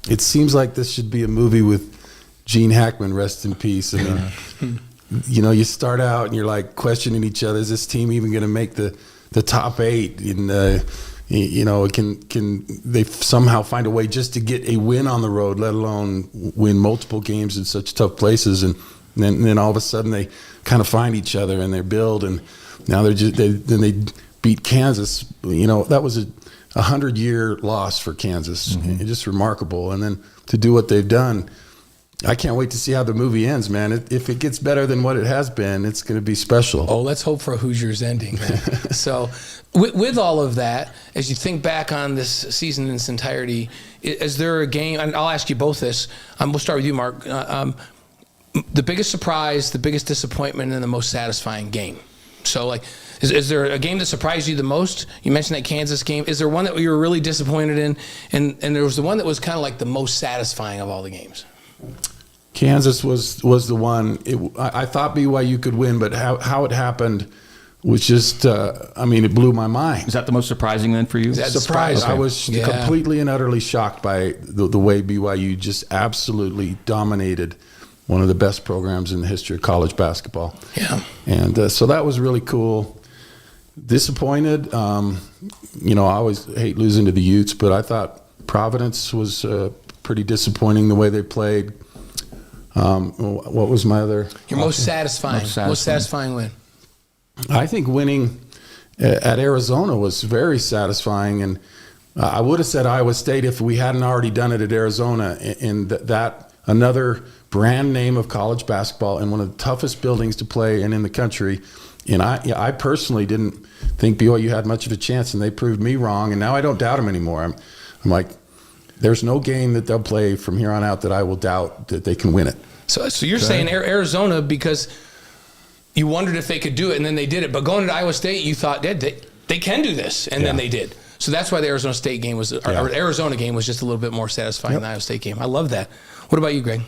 it seems like this should be a movie with Gene Hackman, rest in peace. I mean, you start out and you're like questioning each other. Is this team even going to make the top 8? And, can they somehow find a way just to get a win on the road, let alone win multiple games in such tough places? And then all of a sudden they kind of find each other and they build. And now they beat Kansas. That was a 100-year loss for Kansas. Mm-hmm. It's just remarkable. And then to do what they've done, I can't wait to see how the movie ends, man. If it gets better than what it has been, it's going to be special. Oh, let's hope for a Hoosiers ending. So with all of that, as you think back on this season in its entirety, is there a game, and I'll ask you both this. We'll start with you, Mark. The biggest surprise, the biggest disappointment, and the most satisfying game. So, is there a game that surprised you the most? You mentioned that Kansas game. Is there one that you were really disappointed in? And there was the one that was kind of like the most satisfying of all the games. Kansas was the one. I thought BYU could win, but how it happened was just, it blew my mind. Is that the most surprising then for you? Surprised. Okay. I was completely and utterly shocked by the way BYU just absolutely dominated one of the best programs in the history of college basketball. Yeah. And so that was really cool. Disappointed. I always hate losing to the Utes, but I thought Providence was pretty disappointing the way they played. What was my other? Your most satisfying win. I think winning at Arizona was very satisfying, and I would have said Iowa State if we hadn't already done it at Arizona, and that another brand name of college basketball and one of the toughest buildings to play in the country. And I personally didn't think BYU had much of a chance, and they proved me wrong. And now I don't doubt them anymore. I'm like, there's no game that they'll play from here on out that I will doubt that they can win it. So you're saying Arizona because you wondered if they could do it, and then they did it. But going to Iowa State, you thought they can do this, and then they did. So that's why the Arizona State game was, or the Arizona game was just a little bit more satisfying than the Iowa State game. I love that. What about you, Greg?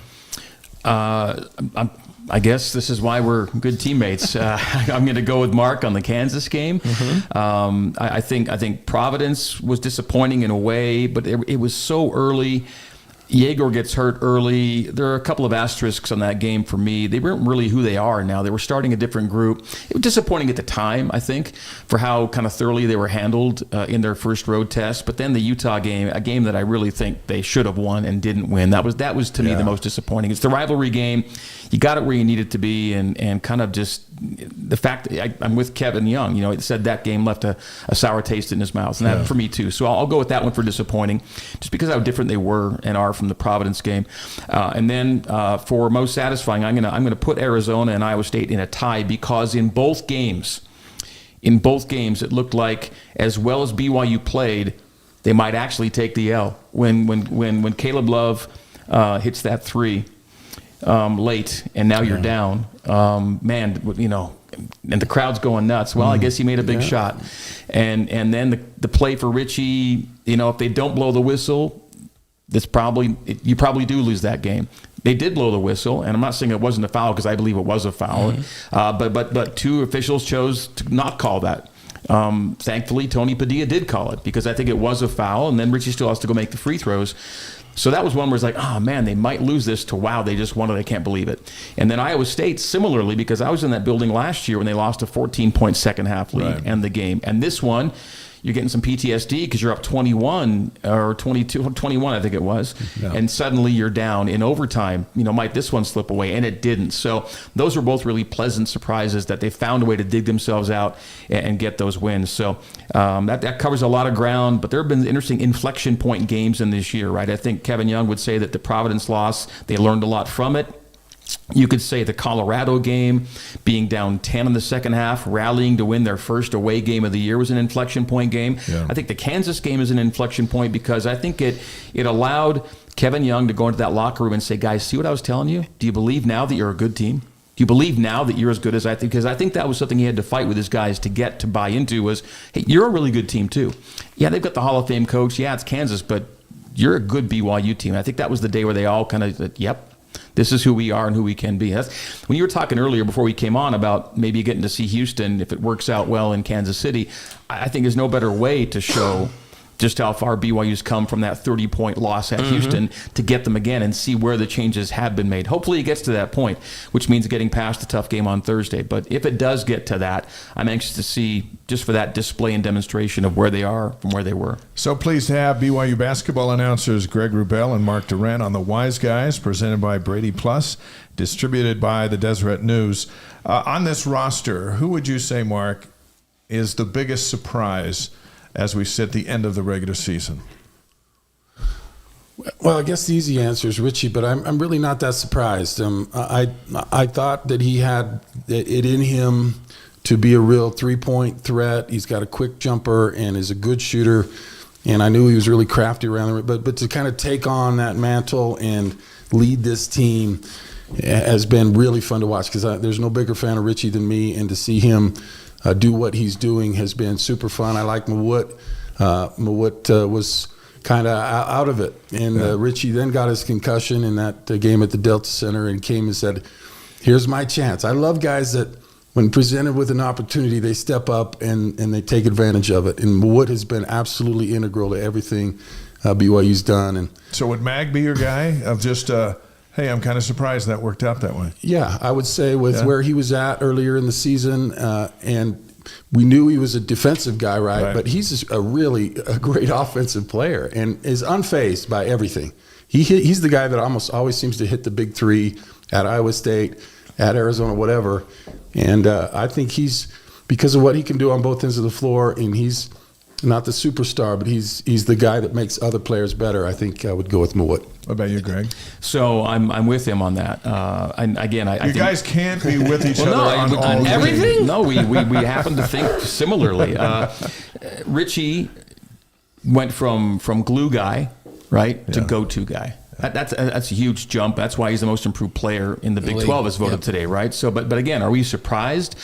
I guess this is why we're good teammates. I'm going to go with Mark on the Kansas game. Mm-hmm. I think Providence was disappointing in a way, but it was so early. Yegor gets hurt early. There are a couple of asterisks on that game for me. They weren't really who they are now. They were starting a different group. It was disappointing at the time, I think, for how kind of thoroughly they were handled in their first road test. But then the Utah game, a game that I really think they should have won and didn't win. That was to me the most disappointing. It's the rivalry game. You got it where you needed to be, and kind of just the fact that I'm with Kevin Young. You know, it said that game left a sour taste in his mouth, and that for me too. So I'll go with that one for disappointing, just because how different they were and are from the Providence game. And then for most satisfying, I'm gonna put Arizona and Iowa State in a tie, because in both games it looked like, as well as BYU played, they might actually take the L. When Caleb Love hits that three late, and now you're down, man, you know, and the crowd's going nuts. Well, I guess he made a big shot, and then the play for Richie, you know, if they don't blow the whistle, you probably do lose that game. They did blow the whistle, and I'm not saying it wasn't a foul, because I believe it was a foul. But two officials chose to not call that. Thankfully, Tony Padilla did call it, because I think it was a foul, and then Richie still has to go make the free throws. So that was one where it's like, oh man, they might lose this, to wow, they just won it, I can't believe it. And then Iowa State, similarly, because I was in that building last year when they lost a 14-point second half lead and the game. And this one, you're getting some PTSD because you're up 21 or 21, I think it was, and suddenly you're down in overtime. You know, might this one slip away? And it didn't. So those were both really pleasant surprises that they found a way to dig themselves out and get those wins. So that covers a lot of ground, but there have been interesting inflection point games in this year, right? I think Kevin Young would say that the Providence loss, they learned a lot from it. You could say the Colorado game, being down 10 in the second half, rallying to win their first away game of the year, was an inflection point game. Yeah. I think the Kansas game is an inflection point, because I think it allowed Kevin Young to go into that locker room and say, guys, see what I was telling you? Do you believe now that you're a good team? Do you believe now that you're as good as I think? Because I think that was something he had to fight with his guys to get to buy into, was, hey, you're a really good team too. Yeah, they've got the Hall of Fame coach. Yeah, it's Kansas, but you're a good BYU team. I think that was the day where they all kind of said, yep, this is who we are and who we can be. That's, when you were talking earlier before we came on about maybe getting to see Houston if it works out well in Kansas City, I think there's no better way to show just how far BYU's come from that 30-point loss at Houston to get them again and see where the changes have been made. Hopefully it gets to that point, which means getting past the tough game on Thursday. But if it does get to that, I'm anxious to see, just for that display and demonstration of where they are from where they were. So pleased to have BYU basketball announcers Greg Wrubell and Mark Durrant on the Wise Guys, presented by Brady Plus, distributed by the Deseret News. On this roster, who would you say, Mark, is the biggest surprise as we sit the end of the regular season? Well, I guess the easy answer is Richie, but I'm really not that surprised. I thought that he had it in him to be a real three-point threat. He's got a quick jumper and is a good shooter, and I knew he was really crafty around the rim. But to kind of take on that mantle and lead this team has been really fun to watch, because there's no bigger fan of Richie than me, and to see him do what he's doing has been super fun. I like Mawut. Mawut was kind of out of it, and Richie then got his concussion in that game at the Delta Center and came and said, here's my chance. I love guys that when presented with an opportunity, they step up and they take advantage of it. And Mawut has been absolutely integral to everything BYU's done. And so would Mag be your guy of just hey, I'm kind of surprised that worked out that way? Yeah, I would say with where he was at earlier in the season, and we knew he was a defensive guy, right? But he's a great offensive player and is unfazed by everything. He's the guy that almost always seems to hit the big three at Iowa State, at Arizona, whatever. And I think he's, because of what he can do on both ends of the floor, and he's not the superstar, but he's the guy that makes other players better. I think I would go with Mawut. What about you, Greg? So I'm with him on that. And again, I you think, guys can't be with each other on all everything. No, we happen to think similarly. Richie went from glue guy, right, to go-to guy. That's a huge jump. That's why he's the most improved player in the Big 12 as voted today, right? So, but again, are we surprised?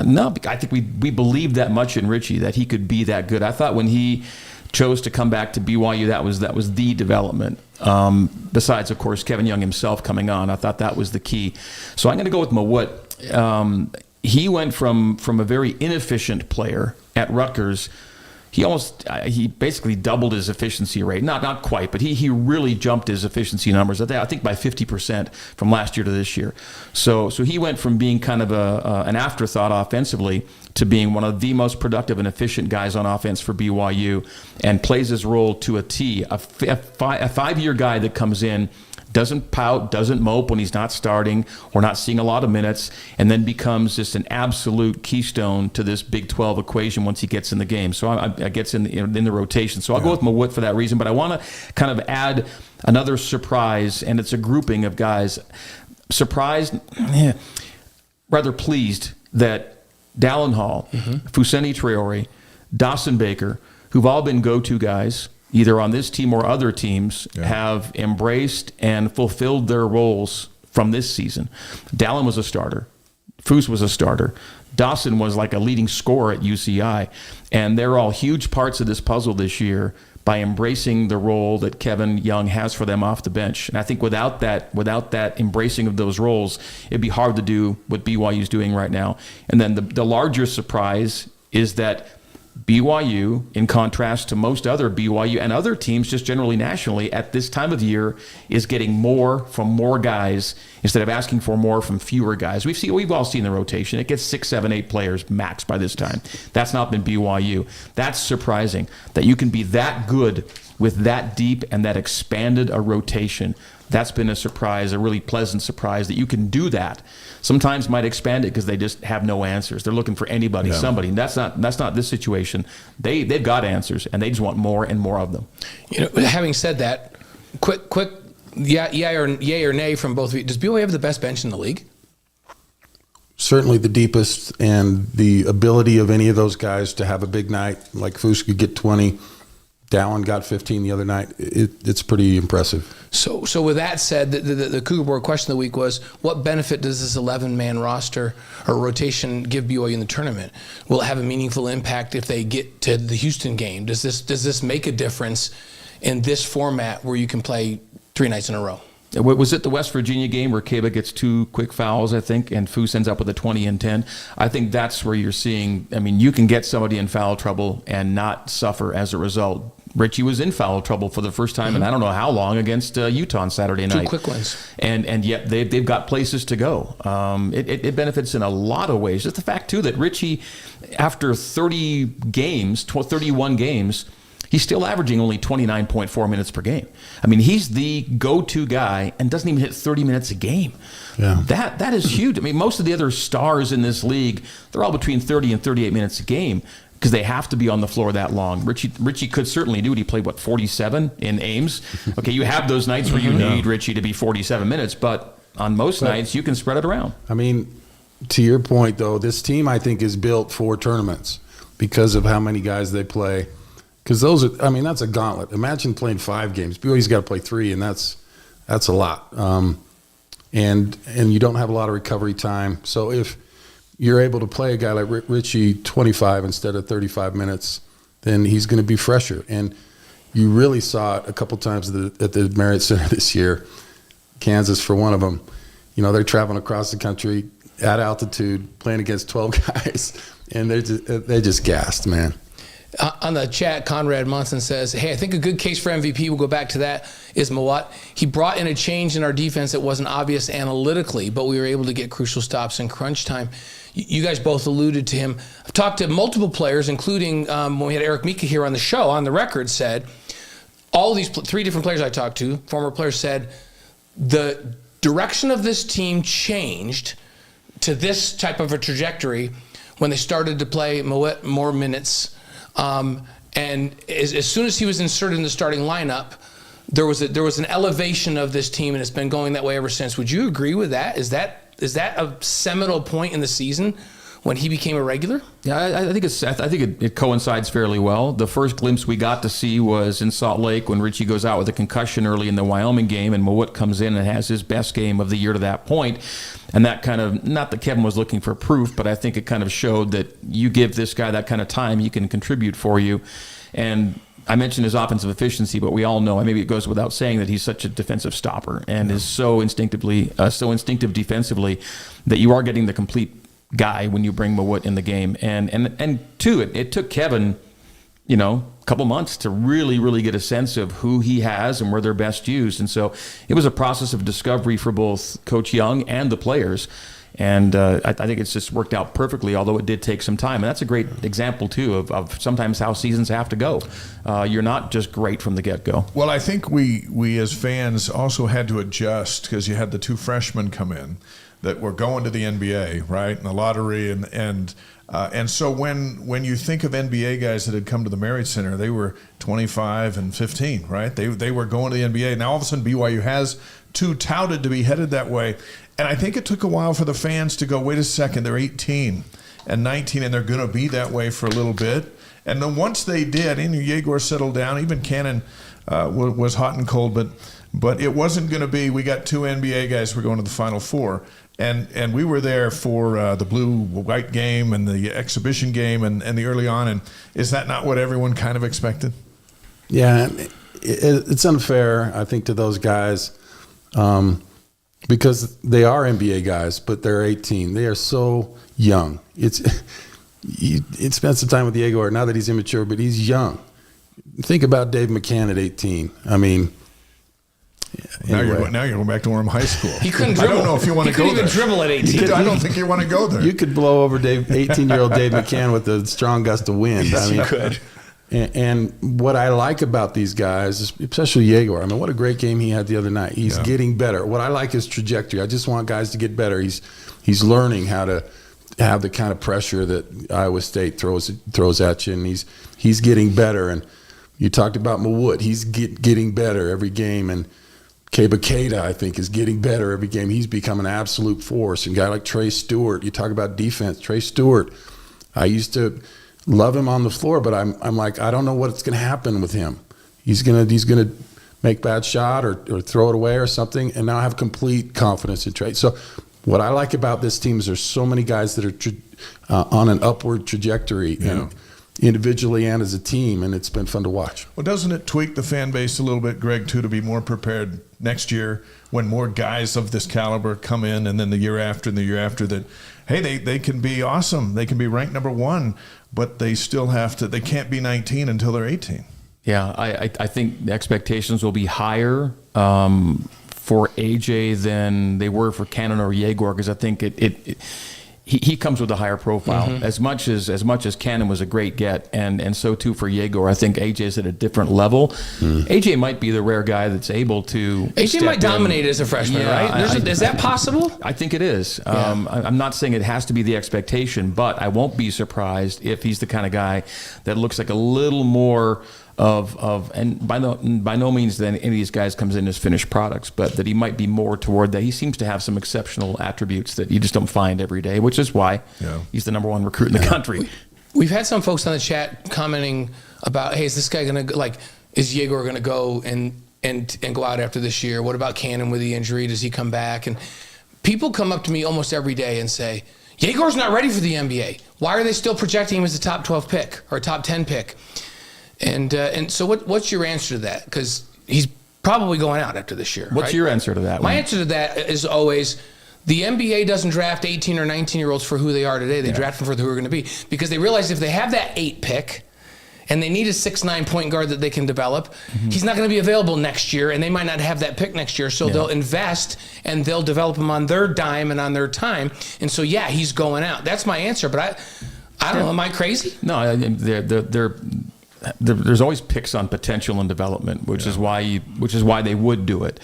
No, I think we believed that much in Richie that he could be that good. I thought when he chose to come back to BYU, that was the development. Besides, of course, Kevin Young himself coming on, I thought that was the key. So I'm going to go with Mawut. He went from a very inefficient player at Rutgers. He basically doubled his efficiency rate. Not quite, but he really jumped his efficiency numbers. I think by 50% from last year to this year. So he went from being kind of an afterthought offensively to being one of the most productive and efficient guys on offense for BYU, and plays his role to a T. A 5-year guy that comes in, doesn't pout, doesn't mope when he's not starting or not seeing a lot of minutes, and then becomes just an absolute keystone to this Big 12 equation once he gets in the game. So I gets in the rotation. So I'll go with Mawut for that reason. But I want to kind of add another surprise, and it's a grouping of guys. Surprised, rather pleased that Dallin Hall, Fousseyni Traore, Dawson Baker, who've all been go-to guys, either on this team or other teams, have embraced and fulfilled their roles from this season. Dallin was a starter. Foose was a starter. Dawson was like a leading scorer at UCI. And they're all huge parts of this puzzle this year by embracing the role that Kevin Young has for them off the bench. And I think without that embracing of those roles, it'd be hard to do what BYU's doing right now. And then the larger surprise is that BYU, in contrast to most other BYU and other teams just generally nationally at this time of the year, is getting more from more guys instead of asking for more from fewer guys. We've all seen the rotation. It gets 6, 7, 8 players max by this time. That's not been BYU. That's surprising that you can be that good with that deep and that expanded a rotation. That's been a surprise, a really pleasant surprise that you can do that. Sometimes might expand it because they just have no answers. They're looking for anybody, somebody. And that's not this situation. They've got answers, and they just want more and more of them. Having said that, quick, yay or nay from both of you. Does BYU have the best bench in the league? Certainly the deepest, and the ability of any of those guys to have a big night, like Foose could get 20. Dallin got 15 the other night. It's pretty impressive. So with that said, the Cougar Board question of the week was, what benefit does this 11-man roster or rotation give BYU in the tournament? Will it have a meaningful impact if they get to the Houston game? Does this make a difference in this format where you can play 3 nights in a row? Was it the West Virginia game where Keba gets 2 quick fouls, I think, and Foose ends up with a 20 and 10? I think that's where you're seeing, you can get somebody in foul trouble and not suffer as a result. Richie was in foul trouble for the first time in I don't know how long against Utah on Saturday night. 2 quick ones. And yet they've got places to go. It benefits in a lot of ways. Just the fact, too, that Richie, after 31 games, he's still averaging only 29.4 minutes per game. He's the go-to guy and doesn't even hit 30 minutes a game. Yeah. That is huge. Most of the other stars in this league, they're all between 30 and 38 minutes a game because they have to be on the floor that long. Richie could certainly do it. He played, 47 in Ames? Okay, you have those nights where you need Richie to be 47 minutes, but on most nights you can spread it around. To your point, though, this team, I think, is built for tournaments because of how many guys they play. Because those are, that's a gauntlet. Imagine playing 5 games. BYU's got to play 3, and that's a lot. And you don't have a lot of recovery time. So if you're able to play a guy like Richie 25 instead of 35 minutes, then he's going to be fresher. And you really saw it a couple times at the Marriott Center this year, Kansas for one of them. They're traveling across the country at altitude, playing against 12 guys, and they're just gassed, man. On the chat, Conrad Munson says, hey, I think a good case for MVP, we'll go back to that, is Mawut. He brought in a change in our defense that wasn't obvious analytically, but we were able to get crucial stops in crunch time. You guys both alluded to him. I've talked to multiple players, including when we had Eric Mika here on the show, on the record, said, all these 3 different players I talked to, former players, said the direction of this team changed to this type of a trajectory when they started to play Mawut more minutes. And as soon as he was inserted in the starting lineup, there was an elevation of this team, and it's been going that way ever since. Would you agree with that? Is that a seminal point in the season when he became a regular? Yeah, I think it coincides fairly well. The first glimpse we got to see was in Salt Lake when Richie goes out with a concussion early in the Wyoming game, and Mawut comes in and has his best game of the year to that point. And that kind of, not that Kevin was looking for proof, but I think it kind of showed that you give this guy that kind of time, he can contribute for you. And I mentioned his offensive efficiency, but we all know, maybe it goes without saying, that he's such a defensive stopper and is so instinctive defensively that you are getting the complete guy when you bring Mawut in the game. And two, it took Kevin, a couple months to really get a sense of who he has and where they're best used. And so it was a process of discovery for both Coach Young and the players. And I think it's just worked out perfectly, although it did take some time. And that's a great example, too, of sometimes how seasons have to go. You're not just great from the get-go. Well, I think we as fans also had to adjust because you had the 2 freshmen come in that were going to the NBA, right, in the lottery. And so when you think of NBA guys that had come to the Marriott Center, they were 25 and 15, right? They were going to the NBA. Now all of a sudden BYU has 2 touted to be headed that way. And I think it took a while for the fans to go, wait a second, they're 18 and 19, and they're going to be that way for a little bit. And then once they did, Yegor settled down. Even Cannon was hot and cold, but it wasn't going to be, we got 2 NBA guys, we're going to the Final Four. And we were there for the blue-white game and the exhibition game and the early on. And is that not what everyone kind of expected? Yeah, it's unfair, I think, to those guys. Because they are NBA guys, but they're 18. They are so young. You spent some time with Yegor, now that he's immature, but he's young. Think about Dave McCann at 18. I mean, anyway. Now you're going back to Orem High School. He couldn't dribble. I don't know if you want to go there. He couldn't even dribble at 18. I don't think you want to go there. You could blow over 18-year-old Dave McCann with a strong gust of wind. Yes, you could. And what I like about these guys, especially Yegor, what a great game he had the other night. He's getting better. What I like is trajectory. I just want guys to get better. He's learning how to have the kind of pressure that Iowa State throws at you, and he's getting better. And you talked about Mawut. He's getting better every game. And Keba Keita, I think, is getting better every game. He's become an absolute force. And a guy like Trey Stewart, you talk about defense. Trey Stewart, I used to love him on the floor, but I'm like, I don't know what's going to happen with him. He's gonna make bad shot or throw it away or something, and now I have complete confidence in Trey. So what I like about this team is there's so many guys that are on an upward trajectory, and individually and as a team, and it's been fun to watch. Well, doesn't it tweak the fan base a little bit, Greg, too, to be more prepared next year when more guys of this caliber come in, and then the year after and the year after that, hey, they can be awesome. They can be ranked number 1, but they still they can't be 19 until they're 18. Yeah, I think the expectations will be higher for AJ than they were for Cannon or Yegor, because I think he comes with a higher profile. Mm-hmm. As much as Cannon was a great get, and so too for Yegor. I think AJ is at a different level. AJ might be the rare guy that's able to. AJ might dominate as a freshman, right? Is that possible? I think it is. I'm not saying it has to be the expectation, but I won't be surprised if he's the kind of guy that looks like a little more and by no means that any of these guys comes in as finished products, but that he might be more toward that. He seems to have some exceptional attributes that you just don't find every day, which is why he's the number 1 recruit in the country. We've had some folks on the chat commenting about, hey, is this guy going to, is Yegor going to go and go out after this year? What about Cannon with the injury? Does he come back? And people come up to me almost every day and say, Yegor's not ready for the NBA. Why are they still projecting him as a top 12 pick or a top 10 pick? And so what's your answer to that? Because he's probably going out after this year. What's your answer to that? My answer to that is always the NBA doesn't draft 18 or 19-year-olds for who they are today. They draft them for who they're going to be, because they realize if they have that 8 pick and they need a 6'9" point guard that they can develop, he's not going to be available next year, and they might not have that pick next year. So they'll invest and they'll develop him on their dime and on their time. And so, he's going out. That's my answer. But I don't know. Am I crazy? No, there's always picks on potential and development, which is why they would do it.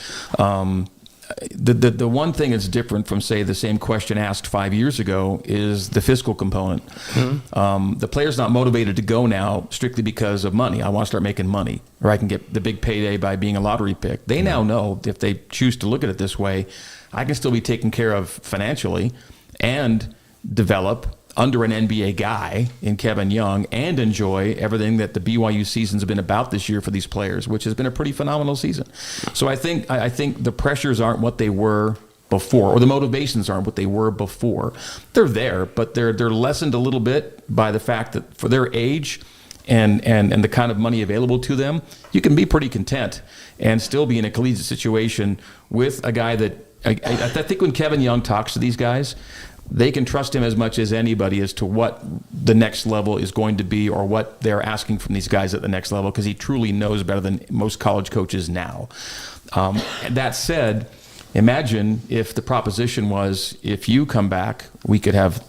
the one thing that's different from, say, the same question asked 5 years ago is the fiscal component. The player's not motivated to go now strictly because of money. I want to start making money, or I can get the big payday by being a lottery pick. They now know, if they choose to look at it this way, I can still be taken care of financially and develop under an NBA guy in Kevin Young and enjoy everything that the BYU season's been about this year for these players, which has been a pretty phenomenal season. So I think the pressures aren't what they were before, or the motivations aren't what they were before. They're there, but they're lessened a little bit by the fact that for their age and the kind of money available to them, you can be pretty content and still be in a collegiate situation with a guy that I think when Kevin Young talks to these guys, they can trust him as much as anybody as to what the next level is going to be, or what they're asking from these guys at the next level, because he truly knows better than most college coaches now. That said, imagine if the proposition was, if you come back, we could have,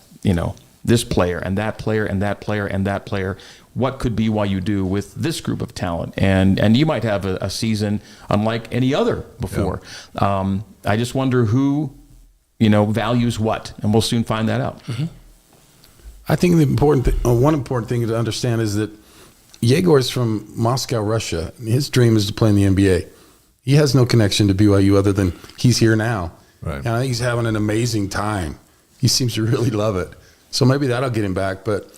this player and that player and that player and that player. What could BYU do with this group of talent? And you might have a season unlike any other before. Yeah. I just wonder who values what, and we'll soon find that out. Mm-hmm. I think one important thing to understand is that Yegor's from Moscow, Russia. His dream is to play in the NBA. He has no connection to BYU other than he's here now. Right. And I think he's having an amazing time. He seems to really love it. So maybe that'll get him back. But,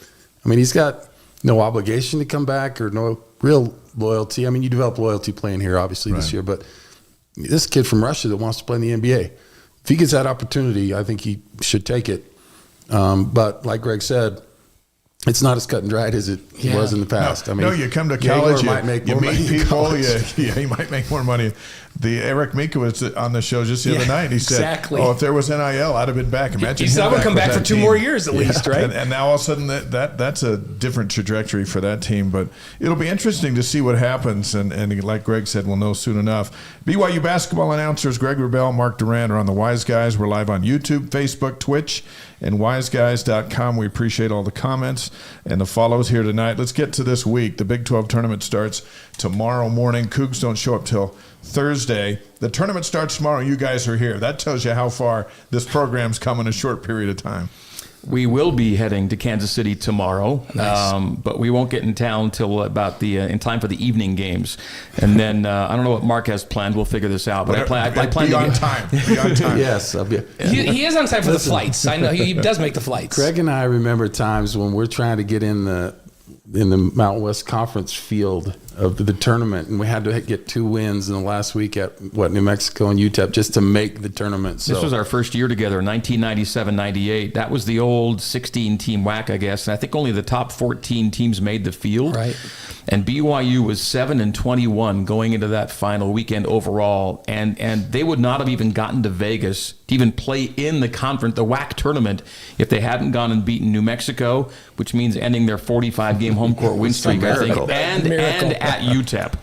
he's got no obligation to come back or no real loyalty. You develop loyalty playing here, obviously, this year. But this kid from Russia that wants to play in the NBA, if he gets that opportunity, I think he should take it. But like Greg said, it's not as cut and dried as it was in the past. No, you come to college, you meet people, you might make more money. Eric Mika was on the show just the other night. He said, if there was NIL, I'd have been back. Imagine I would come back for 2 more years at least, right? And now all of a sudden that's a different trajectory for that team. But it'll be interesting to see what happens. And like Greg said, we'll know soon enough. BYU basketball announcers Greg Wrubell, Mark Durrant are on the Wise Guys. We're live on YouTube, Facebook, Twitch, and wiseguys.com. We appreciate all the comments and the follows here tonight. Let's get to this week. The Big 12 tournament starts tomorrow morning. Cougs don't show up till Thursday. The tournament starts tomorrow. You guys are here. That tells you how far this program's come in a short period of time. We will be heading to Kansas City tomorrow, nice. But we won't get in town till about in time for the evening games. And then I don't know what Mark has planned. We'll figure this out. But I plan be to on time. Be on time. Yes, I'll be. He is on time for the flights. I know he does make the flights. Greg and I remember times when we're trying to get in the Mountain West Conference field of the tournament, and we had to get 2 wins in the last week at New Mexico and UTEP just to make the tournament. This was our first year together, 1997-98. That was the old 16-team WAC, I guess, and I think only the top 14 teams made the field. Right. And BYU was 7-21 going into that final weekend overall, and they would not have even gotten to Vegas to even play in the WAC tournament, if they hadn't gone and beaten New Mexico, which means ending their 45-game home court win streak, I think, and at UTEP.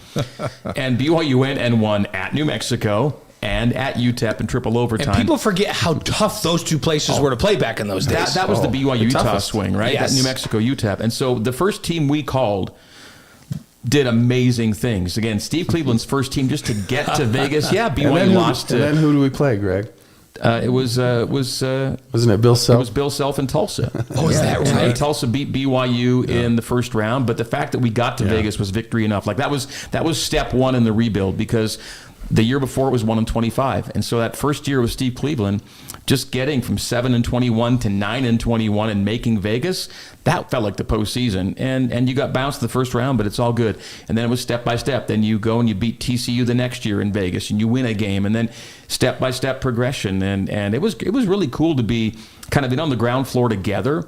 And BYU went and won at New Mexico and at UTEP in triple overtime. And people forget how tough those two places were to play back in those days. That was the BYU Utah swing, right? Yes. That New Mexico UTEP. And so the first team we called did amazing things. Again, Steve Cleveland's first team just to get to Vegas. Yeah, BYU lost. And then who do we play, Greg? Wasn't it Bill Self? It was Bill Self and Tulsa. Oh, is that right? And Tulsa beat BYU in the first round, but the fact that we got to Vegas was victory enough. Like that was step one in the rebuild, because the year before it was 1-25, and so that first year with Steve Cleveland, just getting from 7-21 to 9-21 and making Vegas, that felt like the postseason. And you got bounced in the first round, but it's all good. And then it was step by step. Then you go and you beat TCU the next year in Vegas, and you win a game, and then step by step progression. And it was really cool to be kind of on the ground floor together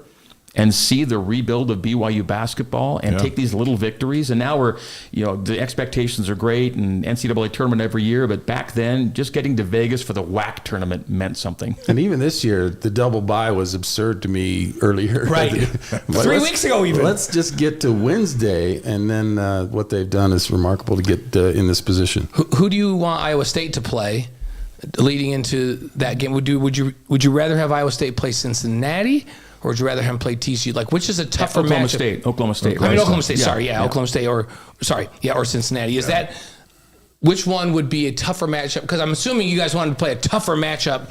and see the rebuild of BYU basketball and take these little victories. And now we're, the expectations are great, and NCAA tournament every year. But back then, just getting to Vegas for the WAC tournament meant something. And even this year, the double bye was absurd to me earlier. Right. 3 weeks ago even. Let's just get to Wednesday, and then what they've done is remarkable to get in this position. Who do you want Iowa State to play leading into that game? Would you rather have Iowa State play Cincinnati, or would you rather have him play TCU? Like, which is a tougher matchup? Oklahoma State. I mean, Oklahoma State. Sorry, Oklahoma State, or Cincinnati. Is that which one would be a tougher matchup? Because I'm assuming you guys wanted to play a tougher matchup.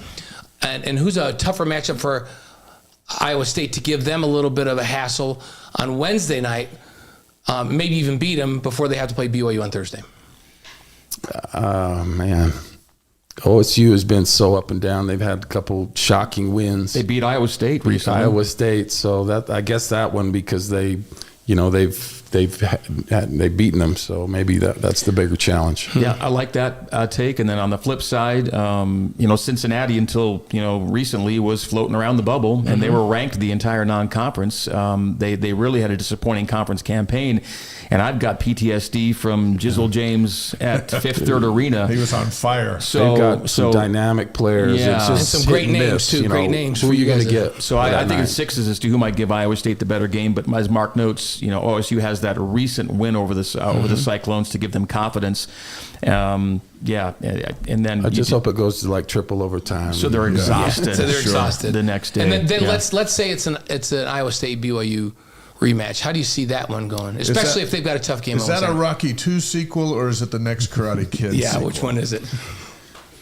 And who's a tougher matchup for Iowa State to give them a little bit of a hassle on Wednesday night, maybe even beat them before they have to play BYU on Thursday? Man. OSU has been so up and down. They've had a couple shocking wins. They beat Iowa State recently. Iowa State, so that I guess that one because they've beaten them, so maybe that's the bigger challenge. Yeah, I like that take. And then on the flip side, Cincinnati until recently was floating around the bubble, and they were ranked the entire non-conference. They really had a disappointing conference campaign, and I've got PTSD from Jizzle James at Fifth Third Arena. He was on fire. So they've got some dynamic players. Yeah. It's just and some great names too. Great names. Who are you going to get? So I think it's sixes as to who might give Iowa State the better game. But as Mark notes, OSU has that recent win over the Cyclones to give them confidence. And then I just hope it goes to like triple overtime. So they're exhausted. So they're exhausted the next day. And then let's say it's an Iowa State BYU rematch. How do you see that one going? Especially if they've got a tough game. Is that a Rocky 2 sequel or is it the next Karate Kid? Yeah, sequel? which one is it?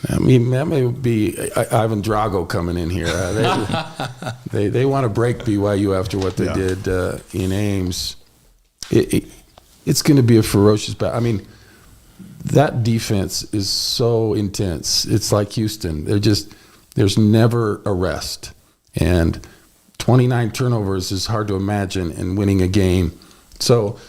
I mean, that may be Ivan Drago coming in here. They want to break BYU after what they did in Ames. It's going to be a ferocious battle. I mean, that defense is so intense. It's like Houston. There's never a rest. And 29 turnovers is hard to imagine in winning a game. So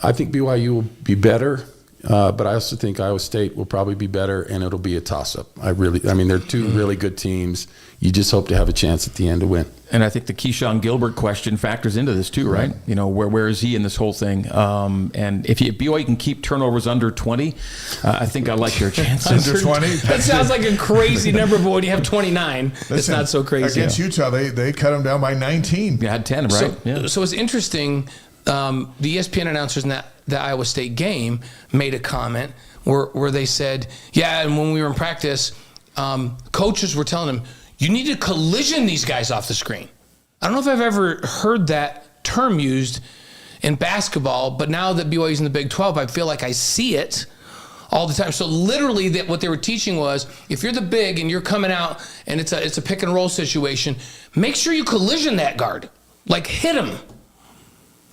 I think BYU will be better. But I also think Iowa State will probably be better, and it'll be a toss-up. They're two really good teams. You just hope to have a chance at the end to win. And I think the Keyshawn Gilbert question factors into this too, right? Where is he in this whole thing? And if BYU can keep turnovers under 20, I think I like their chances. Under 20? That sounds like a crazy number, but when you have 29, it's not so crazy. Against Utah, they cut them down by 19. You had 10, right? So it's interesting. The ESPN announcers in the Iowa State game made a comment where they said, and when we were in practice, coaches were telling them, you need to collision these guys off the screen. I don't know if I've ever heard that term used in basketball, but now that BYU's in the Big 12, I feel like I see it all the time. So literally what they were teaching was, if you're the big and you're coming out and it's a pick and roll situation, make sure you collision that guard. Like hit him.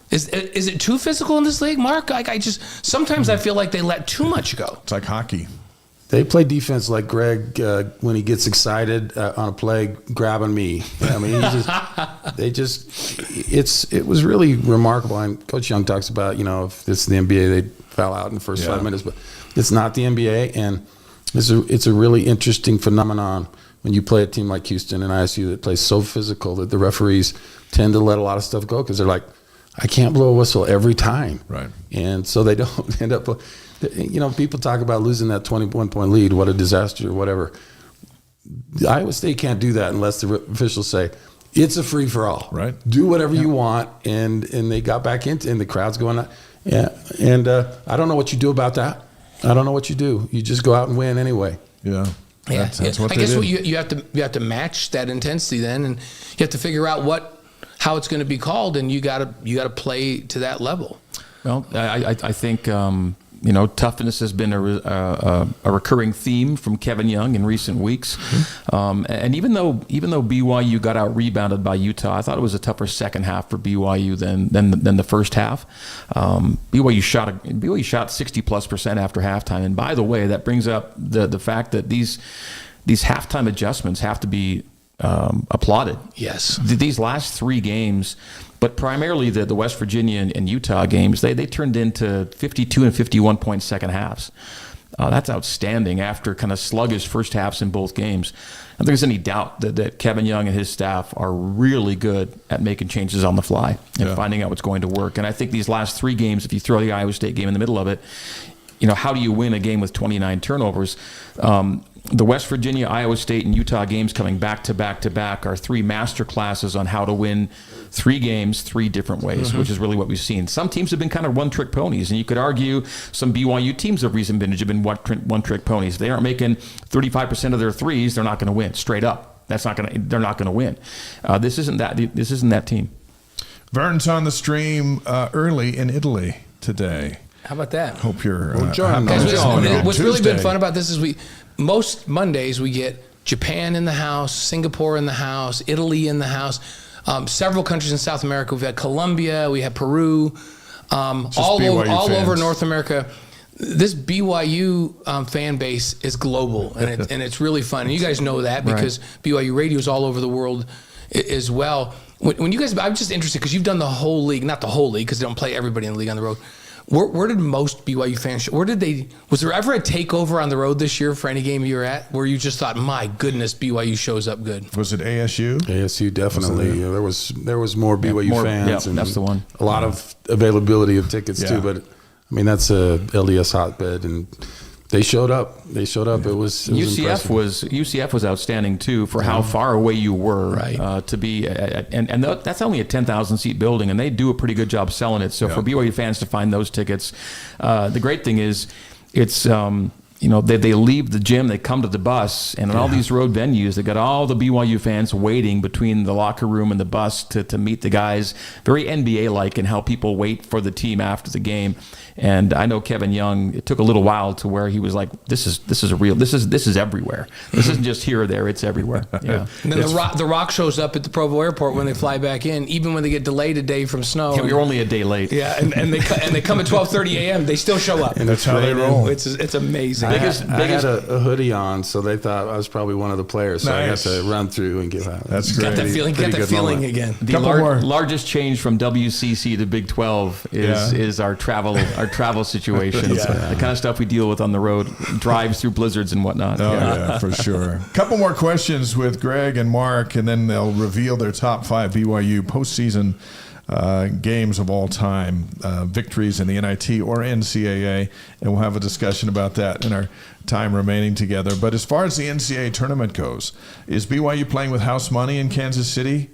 Is it too physical in this league, Mark? Sometimes I feel like they let too much go. It's like hockey. They play defense like Greg when he gets excited on a play, grabbing me. I mean, it was really remarkable. And Coach Young talks about, if it's the NBA, they foul out in the first 5 minutes, but it's not the NBA, and it's a really interesting phenomenon when you play a team like Houston and ISU that plays so physical that the referees tend to let a lot of stuff go because they're like, I can't blow a whistle every time. Right. And so they don't end up, people talk about losing that 21-point lead, what a disaster or whatever. Iowa State can't do that unless the officials say, it's a free-for-all. Right. Do whatever you want. And they got back into, and the crowd's going, yeah. And I don't know what you do about that. I don't know what you do. You just go out and win anyway. Yeah. That's what I they guess did. you have to match that intensity then, and you have to figure out how it's going to be called, and you got to play to that level. Well, I think toughness has been a recurring theme from Kevin Young in recent weeks, and even though BYU got out rebounded by Utah, I thought it was a tougher second half for BYU than the first half. BYU shot 60+% after halftime, and by the way, that brings up the fact that these halftime adjustments have to be applauded. Yes. These last three games, but primarily the West Virginia and Utah games, they turned into 52 and 51-point second halves. That's outstanding after kind of sluggish first halves in both games. I don't think there's any doubt that Kevin Young and his staff are really good at making changes on the fly and finding out what's going to work. And I think these last three games, if you throw the Iowa State game in the middle of it, how do you win a game with 29 turnovers? The West Virginia, Iowa State, and Utah games coming back to back to back are three master classes on how to win three games three different ways, which is really what we've seen. Some teams have been kind of one-trick ponies, and you could argue some BYU teams of recent vintage have been one-trick ponies. If they aren't making 35% of their threes, they're not going to win. Straight up, they're not going to win. This isn't that team. Vern's on the stream early in Italy today. How about that? Hope you're join happy us. to join on What's really been Tuesday. fun about this is most Mondays we get Japan in the house, Singapore in the house, Italy in the house, several countries in South America. We've had Colombia, we had Peru, all BYU over fans. North America. This BYU fan base is global, and it's really fun. And you guys know that because BYU radio is all over the world as well. When you guys, I'm just interested because you've done the whole league, not the whole league because they don't play everybody in the league on the road. Where did most BYU fans? Was there ever a takeover on the road this year for any game you were at where you just thought, my goodness, BYU shows up good? Was it ASU? ASU definitely. There was more BYU fans. Yeah, that's the one. A lot of availability of tickets Yeah. too. But I mean, that's a LDS hotbed, and they showed up. It was UCF impressive. UCF was outstanding too for how far away you were Right. to be, and that's only a 10,000 seat building, and they do a pretty good job selling it. So for BYU fans to find those tickets, the great thing is it's they leave the gym, they come to the bus, and in all these road venues, they got all the BYU fans waiting between the locker room and the bus to meet the guys. Very NBA like in how people wait for the team after the game. And I know Kevin Young, it took a little while to where he was like, this is everywhere. This isn't just here or there, it's everywhere. Yeah. And then the Rock shows up at the Provo airport when they fly back in, even when they get delayed a day from snow. You're only a day late. Yeah, and they come at 12:30 a.m. They still show up. And That's how they roll. It's amazing. I had a hoodie on, so they thought I was probably one of the players. So Nice. I got to run through and give out. That's Got great. that feeling. Pretty Get that good feeling moment. again. The Couple more. largest change from WCC to Big 12 is our travel situation. The kind of stuff we deal with on the road, drives through blizzards and whatnot. Oh, yeah, for sure. Couple more questions with Greg and Mark, and then they'll reveal their top 5 BYU postseason games of all time, victories in the NIT or NCAA, and we'll have a discussion about that in our time remaining together. But as far as the NCAA tournament goes, is BYU playing with house money in Kansas City?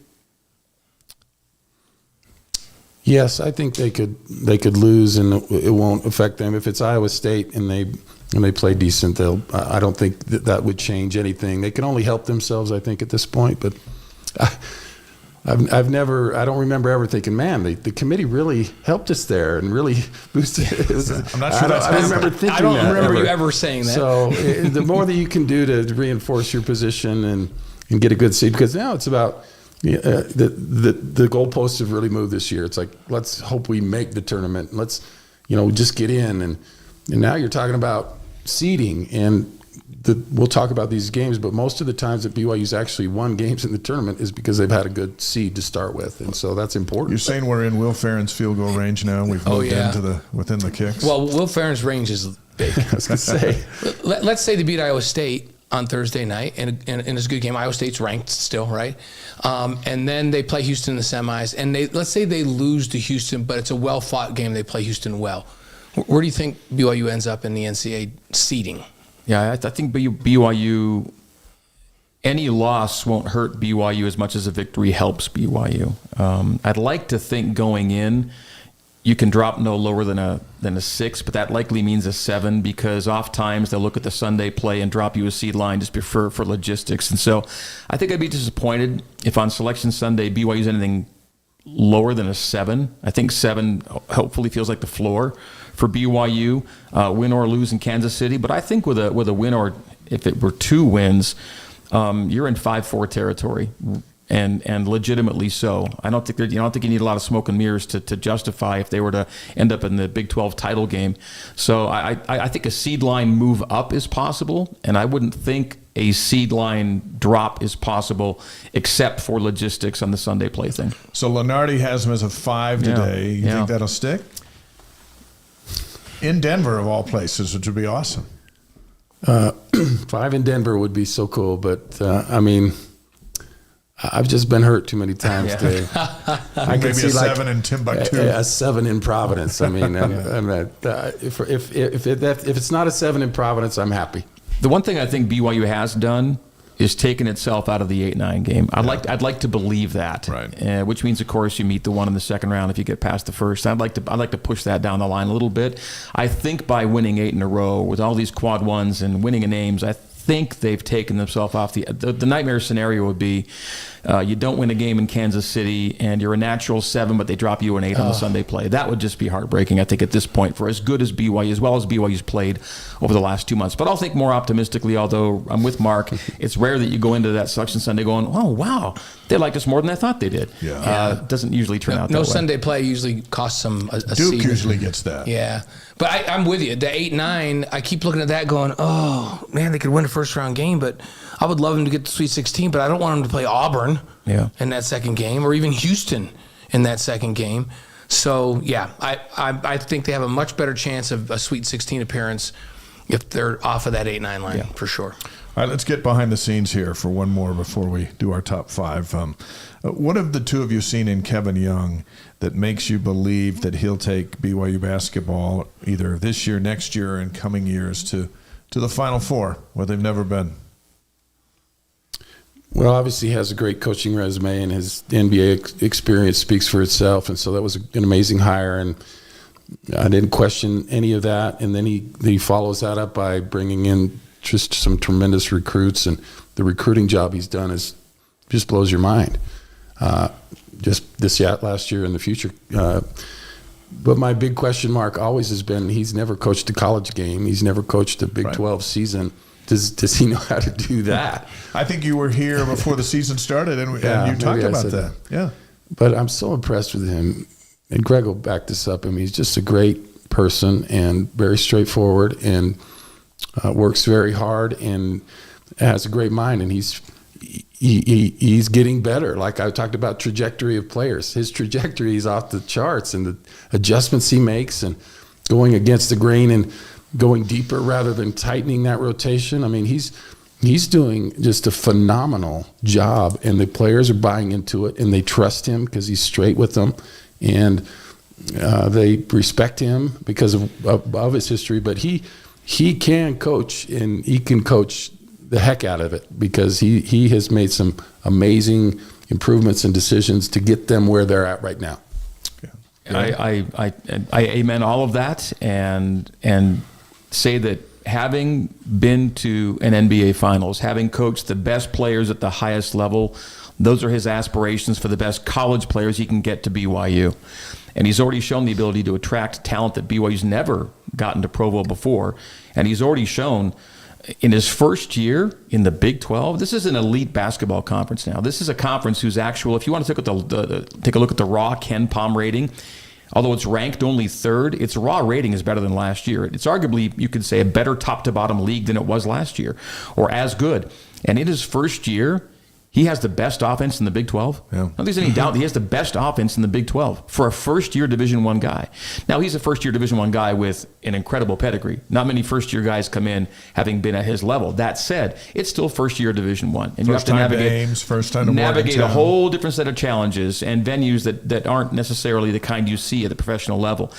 Yes, I think they could lose and it won't affect them. If it's Iowa State and they play decent, I don't think that would change anything. They can only help themselves, I think, at this point. But I don't remember ever thinking, man, the committee really helped us there and really boosted us. I'm not sure I remember thinking I don't that remember ever. you ever saying that. So the more that you can do to reinforce your position and get a good seed, because now it's about the goalposts have really moved this year. It's like, let's hope we make the tournament. Let's just get in, and now you're talking about seeding, and we'll talk about these games, but most of the times that BYU's actually won games in the tournament is because they've had a good seed to start with, and so that's important. You're saying we're in Will Farron's field goal range now? We've moved into within the kicks? Well, Will Farron's range is big. I was going to say. Let's say they beat Iowa State on Thursday night, and it's a good game. Iowa State's ranked still, right? And then they play Houston in the semis, and let's say they lose to Houston, but it's a well-fought game. They play Houston well. Where do you think BYU ends up in the NCAA seeding? Yeah, I think BYU, any loss won't hurt BYU as much as a victory helps BYU. I'd like to think going in, you can drop no lower than a 6, but that likely means a 7 because oft times they'll look at the Sunday play and drop you a seed line just for logistics. And so I think I'd be disappointed if on Selection Sunday BYU's anything lower than a 7. I think 7 hopefully feels like the floor for BYU, win or lose in Kansas City. But I think with a win, or if it were 2 wins, you're in 5-4 territory. And legitimately so. I don't think you need a lot of smoke and mirrors to justify if they were to end up in the Big 12 title game. So I think a seed line move up is possible, and I wouldn't think a seed line drop is possible except for logistics on the Sunday play thing. So Lenardi has him as a 5 today. You think that'll stick? In Denver, of all places, which would be awesome. 5 in Denver would be so cool, but I mean, I've just been hurt too many times to. I Maybe can see a 7 in Timbuktu. a 7 in Providence. I mean, if it's not a 7 in Providence, I'm happy. The one thing I think BYU has done is taken itself out of the 8-9 game. I'd like to believe that, right. Which means, of course, you meet the one in the second round if you get past the first. I'd like to push that down the line a little bit. I think by winning 8 in a row with all these quad ones and winning in names, I think they've taken themselves off the nightmare scenario would be you don't win a game in Kansas City and you're a natural 7, but they drop you an 8 on the Sunday play. That would just be heartbreaking, I think, at this point for as good as BYU, as well as BYU's played over the last 2 months. But I'll think more optimistically, although I'm with Mark. It's rare that you go into that selection Sunday going, oh, wow, they liked us more than I thought they did. It doesn't usually turn out that way. No Sunday play usually costs them a Duke seed. usually gets that. Yeah. But I'm with you. The 8-9, I keep looking at that going, oh, man, they could win a first-round game, but I would love them to get to Sweet 16, but I don't want them to play Auburn in that second game or even Houston in that second game. So, yeah, I think they have a much better chance of a Sweet 16 appearance if they're off of that 8-9 line, for sure. All right, let's get behind the scenes here for one more before we do our top 5. What have the two of you seen in Kevin Young that makes you believe that he'll take BYU basketball either this year, next year, and coming years to the Final Four, where they've never been? Well, obviously he has a great coaching resume, and his NBA experience speaks for itself, and so that was an amazing hire, and I didn't question any of that. And then he follows that up by bringing in just some tremendous recruits, and the recruiting job he's done just blows your mind. Just this last year and the future. But my big question mark always has been he's never coached a college game. He's never coached a Big 12 season. Does he know how to do that? I think you were here before the season started, and you talked about that. Yeah. But I'm so impressed with him. And Greg will back this up. I mean, he's just a great person and very straightforward and works very hard and has a great mind. And he's getting better. Like I talked about trajectory of players. His trajectory is off the charts, and the adjustments he makes and going against the grain and going deeper rather than tightening that rotation. I mean, he's doing just a phenomenal job, and the players are buying into it, and they trust him because he's straight with them, and they respect him because of his history. But he can coach, and he can coach the heck out of it because he has made some amazing improvements and decisions to get them where they're at right now. I amen all of that and say that having been to an NBA Finals, having coached the best players at the highest level, those are his aspirations for the best college players he can get to BYU. And he's already shown the ability to attract talent that BYU's never gotten to Provo before. And he's already shown in his first year in the Big 12, this is an elite basketball conference now. This is a conference whose actual, if you want to take a look at the raw Ken Pom rating, although it's ranked only 3rd, its raw rating is better than last year. It's arguably, you could say, a better top-to-bottom league than it was last year, or as good. And in his first year, he has the best offense in the Big 12. Yeah. Now, there's any doubt he has the best offense in the Big 12 for a first-year Division I guy. Now, he's a first-year Division I guy with an incredible pedigree. Not many first-year guys come in having been at his level. That said, it's still first-year Division I. And you have to navigate a whole different set of challenges and venues that aren't necessarily the kind you see at the professional level.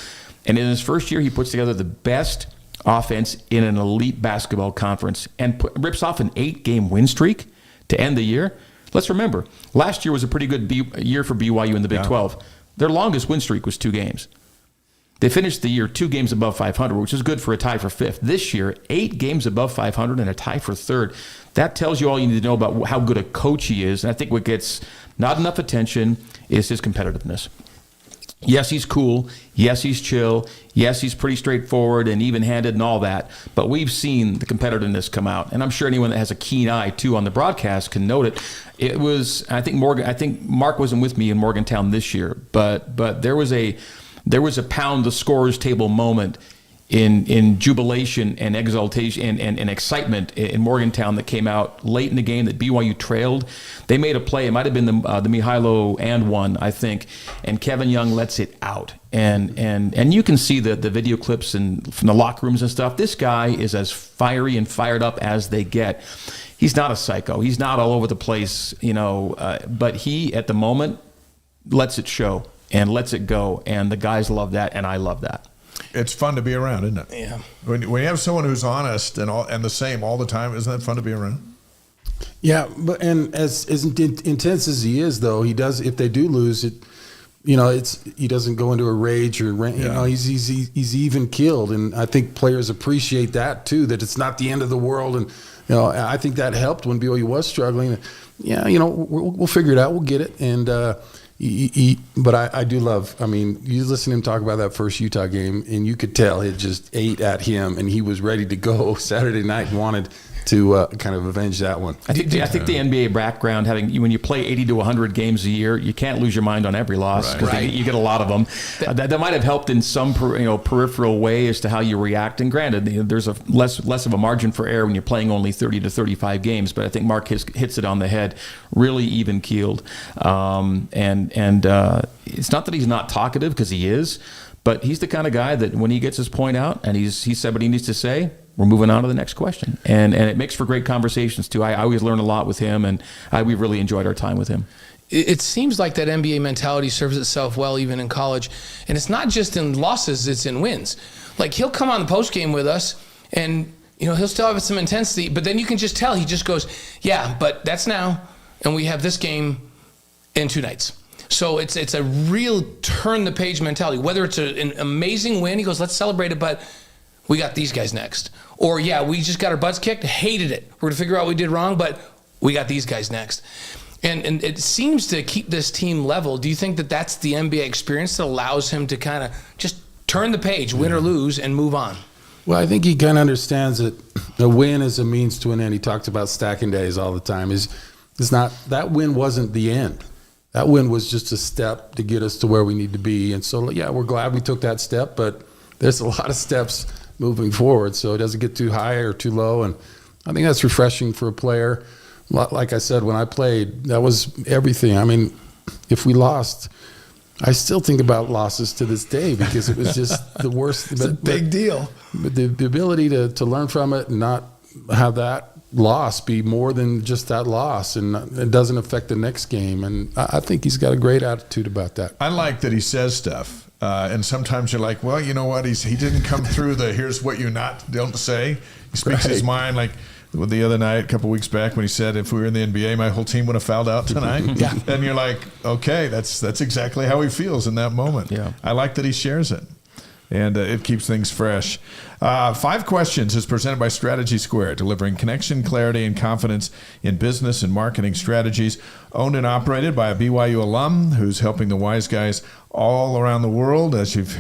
And in his first year, he puts together the best offense in an elite basketball conference and rips off an 8-game win streak to end the year. Let's remember, last year was a pretty good year for BYU in the Big 12. Their longest win streak was 2 games. They finished the year 2 games above 500, which is good for a tie for 5th. This year, 8 games above 500 and a tie for 3rd. That tells you all you need to know about how good a coach he is. And I think what gets not enough attention is his competitiveness. Yes, he's cool. Yes, he's chill. Yes, he's pretty straightforward and even-handed and all that. But we've seen the competitiveness come out, and I'm sure anyone that has a keen eye too on the broadcast can note it. It was, I think Mark wasn't with me in Morgantown this year, but there was a pound the scorer's table moment in jubilation and exaltation and excitement in Morgantown that came out late in the game that BYU trailed. They made a play. It might have been the Mihailo and one, I think, and Kevin Young lets it out. And you can see the video clips from the locker rooms and stuff. This guy is as fiery and fired up as they get. He's not a psycho. He's not all over the place, but he, at the moment, lets it show and lets it go. And the guys love that, and I love that. It's fun to be around, isn't it? Yeah. When you have someone who's honest and the same all the time, isn't that fun to be around? Yeah, but and as intense as he is, though, he does. If they do lose it, he doesn't go into a rage or he's even keeled, and I think players appreciate that too. That it's not the end of the world, and I think that helped when BYU was struggling. Yeah, we'll figure it out. We'll get it. And but I do love. I mean, you listen to him talk about that first Utah game, and you could tell it just ate at him, and he was ready to go Saturday night and wanted to kind of avenge that one. I think the NBA background, when you play 80 to 100 games a year, you can't lose your mind on every loss because you get a lot of them. That might have helped in some peripheral way as to how you react. And granted, there's a less of a margin for error when you're playing only 30 to 35 games. But I think Mark hits it on the head, really even keeled. And it's not that he's not talkative, because he is, but he's the kind of guy that when he gets his point out and he said what he needs to say, we're moving on to the next question. And it makes for great conversations, too. I always learn a lot with him, and we've really enjoyed our time with him. It seems like that NBA mentality serves itself well even in college. And it's not just in losses, it's in wins. Like, he'll come on the post game with us, and he'll still have some intensity, but then you can just tell he just goes, yeah, but that's now, and we have this game in 2 nights. So it's a real turn-the-page mentality. Whether it's an amazing win, he goes, let's celebrate it, but we got these guys next. Or, yeah, we just got our butts kicked, hated it. We're going to figure out what we did wrong, but we got these guys next. And it seems to keep this team level. Do you think that that's the NBA experience that allows him to kind of just turn the page, win or lose, and move on? Well, I think he kind of understands that a win is a means to an end. He talks about stacking days all the time. It's not, that win wasn't the end. That win was just a step to get us to where we need to be. And so, yeah, we're glad we took that step, but there's a lot of steps moving forward, so it doesn't get too high or too low. And I think that's refreshing for a player. Like I said, when I played, that was everything. I mean, if we lost, I still think about losses to this day because it was just the worst. It's a big deal. But the ability to learn from it and not have that loss be more than just that loss, and it doesn't affect the next game. And I think he's got a great attitude about that. I like that he says stuff. And sometimes you're like, well, you know what? He didn't come through here's what you don't say. He speaks his mind. Like the other night, a couple weeks back, when he said, if we were in the NBA, my whole team would have fouled out tonight. Yeah. And you're like, okay, that's exactly how he feels in that moment. Yeah. I like that he shares it. And it keeps things fresh. 5 Questions is presented by Strategy Square, delivering connection, clarity, and confidence in business and marketing strategies. Owned and operated by a BYU alum who's helping the wise guys all around the world, as you've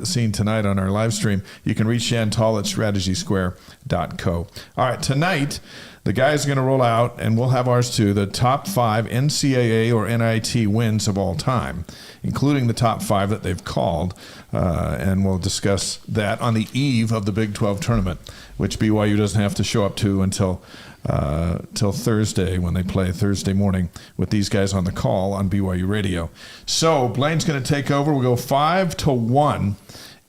seen tonight on our live stream. You can reach Chantal at strategysquare.co. All right, tonight, the guys are going to roll out, and we'll have ours too, the top 5 NCAA or NIT wins of all time, including the top 5 that they've called. And we'll discuss that on the eve of the Big 12 tournament, which BYU doesn't have to show up to until Thursday, when they play Thursday morning with these guys on the call on BYU Radio. So Blaine's going to take over. We'll go 5-1.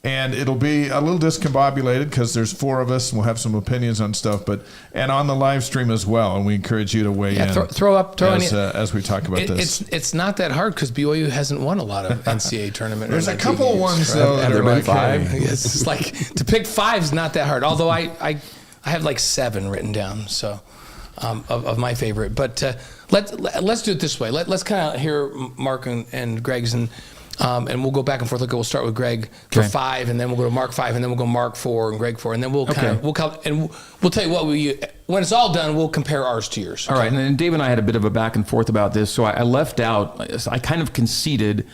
And it'll be a little discombobulated because there's 4 of us, and we'll have some opinions on stuff, and on the live stream as well. And we encourage you to weigh in. Throw as we talk about this. It's not that hard because BYU hasn't won a lot of NCAA tournament. There's a couple of ones though that are like 5. It's like to pick 5 is not that hard. Although I have like 7 written down, so of my favorite. But let's do it this way. Let's kind of hear Mark and Greg's and we'll go back and forth. We'll start with Greg for 5, and then we'll go to Mark 5, and then we'll go Mark 4 and Greg 4, and then we'll tell you what when it's all done, we'll compare ours to yours. All right, and then Dave and I had a bit of a back and forth about this, so I left out. I kind of conceded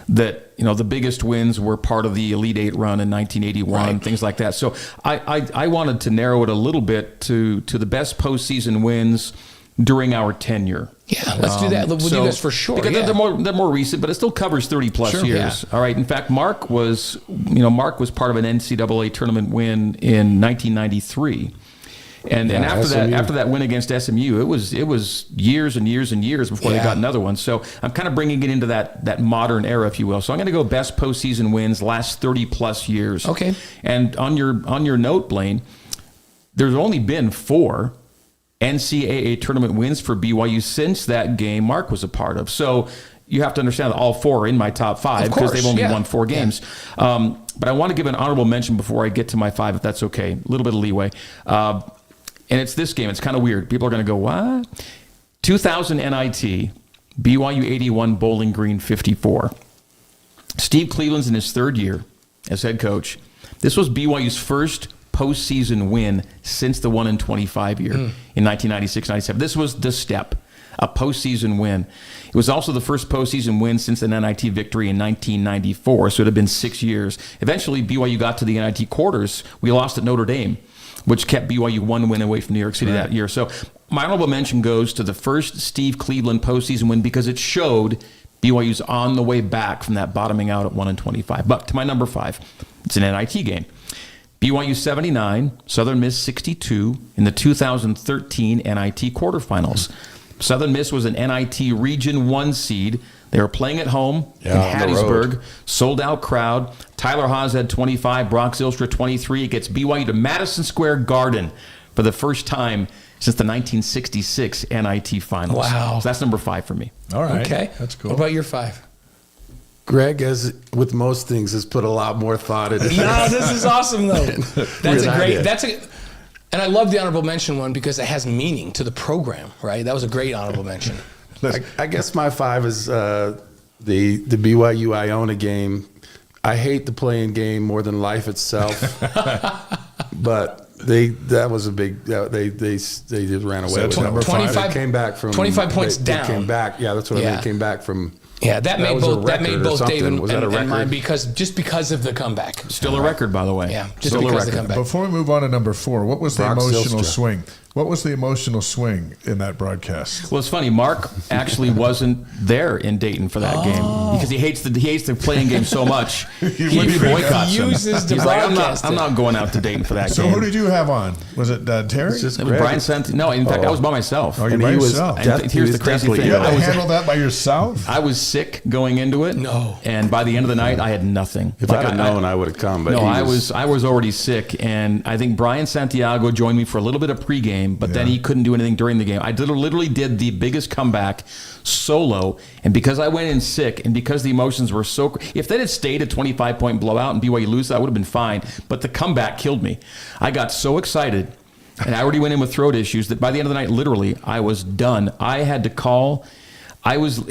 that the biggest wins were part of the Elite 8 run in 1981, things like that. So I wanted to narrow it a little bit to the best postseason wins during our tenure. Yeah, let's do that. We'll do this for sure. Because they're more recent, but it still covers 30 plus years. Yeah. All right. In fact, Mark was part of an NCAA tournament win in 1993. And after that win against SMU, it was years and years and years before they got another one. So I'm kind of bringing it into that modern era, if you will. So I'm going to go best postseason wins last 30 plus years. Okay. And on your note, Blaine, there's only been 4 NCAA tournament wins for BYU since that game Mark was a part of. So you have to understand that all 4 are in my top 5 because they've only won 4 games. Yeah. But I want to give an honorable mention before I get to my 5, if that's okay. A little bit of leeway. And it's this game. It's kind of weird. People are going to go, what? 2000 NIT, BYU 81, Bowling Green 54. Steve Cleveland's in his 3rd year as head coach. This was BYU's first postseason win since the 1-25 year in 1996-97. This was the step, a postseason win. It was also the first postseason win since an NIT victory in 1994, so it had been 6 years. Eventually, BYU got to the NIT quarters. We lost at Notre Dame, which kept BYU one win away from New York City that year. So my honorable mention goes to the first Steve Cleveland postseason win because it showed BYU's on the way back from that bottoming out at 1-25. But to my number 5, it's an NIT game. BYU 79, Southern Miss 62 in the 2013 NIT quarterfinals. Southern Miss was an NIT Region 1 seed. They were playing at home in Hattiesburg, sold-out crowd. Tyler Haas had 25, Brock Zylstra 23. It gets BYU to Madison Square Garden for the first time since the 1966 NIT Finals. Wow. So that's number 5 for me. All right. Okay. That's cool. What about your 5? Greg, as with most things, has put a lot more thought into No, this is awesome, though. That's a great, did. and I love the honorable mention one because it has meaning to the program, right? That was a great honorable mention. I guess my 5 is the BYU Iona game. I hate the playing game more than life itself, but that was a big. They just ran away with it. Number 25 They came back from 25 points they down. Came back. Yeah, that's what I mean. Yeah. They came back from. Yeah, that made was a both record or Dave something. Was that a and mine record? because of the comeback. Still a record, by the way. Yeah, just Still a because of the record. comeback. Before we move on to number 4, what was the Brock emotional Zylstra. swing? What was the emotional swing in that broadcast? Well, it's funny. Mark actually wasn't there in Dayton for that game because he hates the playing game so much. He boycotts them. uses the He's like, broadcast I'm not going out to Dayton for that So game. who did you have on? Was it Terry? It's just It was Greg. Brian sent. No, in fact, I was by myself. Oh, you're And by he was yourself. And here's the crazy thing. You had I to was, handle that by yourself? I was sick going into it. No. And by the end of the night, I had nothing. If I'd have known, I would have come. But No, he I was already sick, and I think Brian Santiago joined me for a little bit of pregame, but then he couldn't do anything during the game. I literally did the biggest comeback solo, and because I went in sick, and because the emotions were so, if that had stayed a 25-point blowout and BYU lose, that would have been fine. But the comeback killed me. I got so excited, and I already went in with throat issues that by the end of the night, literally, I was done. I had to call. I was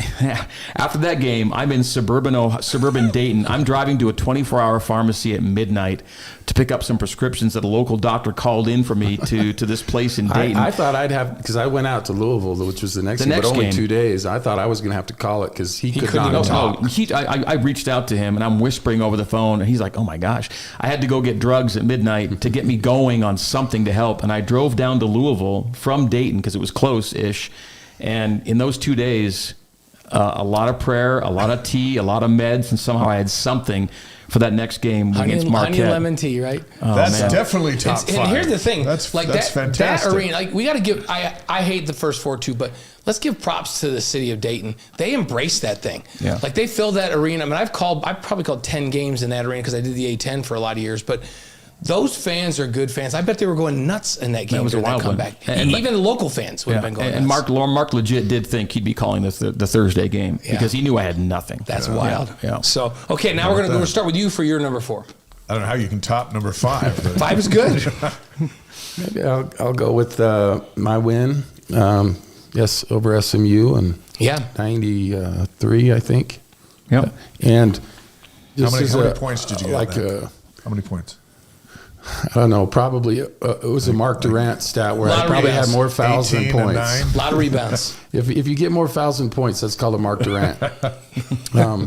after that game. I'm in suburban Dayton. I'm driving to a 24-hour pharmacy at midnight to pick up some prescriptions that a local doctor called in for me to this place in Dayton. I thought I'd have, because I went out to Louisville, which was the next game, but only game. 2 days. I thought I was going to have to call it because he could couldn't not even talk. talk. I reached out to him and I'm whispering over the phone, and he's like, "Oh my gosh!" I had to go get drugs at midnight to get me going on something to help, and I drove down to Louisville from Dayton because it was close-ish. And in those 2 days, a lot of prayer, a lot of tea, a lot of meds, and somehow I had something for that next game against Marquette. Honey and lemon tea, right? That's definitely top 5. And here's the thing, That's like that's that fantastic. arena, like we got to give. I hate the first 4 too, but let's give props to the city of Dayton. They embraced that thing. Yeah. Like they filled that arena. I mean, I've probably called 10 games in that arena because I did the A10 for a lot of years, but. Those fans are good fans. I bet they were going nuts in that game. That was a wild one. comeback. And even the local fans would have been going and nuts. Mark legit did think he'd be calling this the Thursday game because he knew I had nothing. That's wild. Yeah. So, okay, now we're going to start with you for your number 4. I don't know how you can top number 5. But 5 is good. Maybe I'll go with my win. Yes, over SMU and Yeah. 93, I think. Yep. And how this many is points did you get? like How many points? I don't know, probably it was a Mark Durrant stat where Lot I of probably rebounds. had more fouls than 18 and points. 9. A lot of rebounds. If you get more fouls than points, that's called a Mark Durant.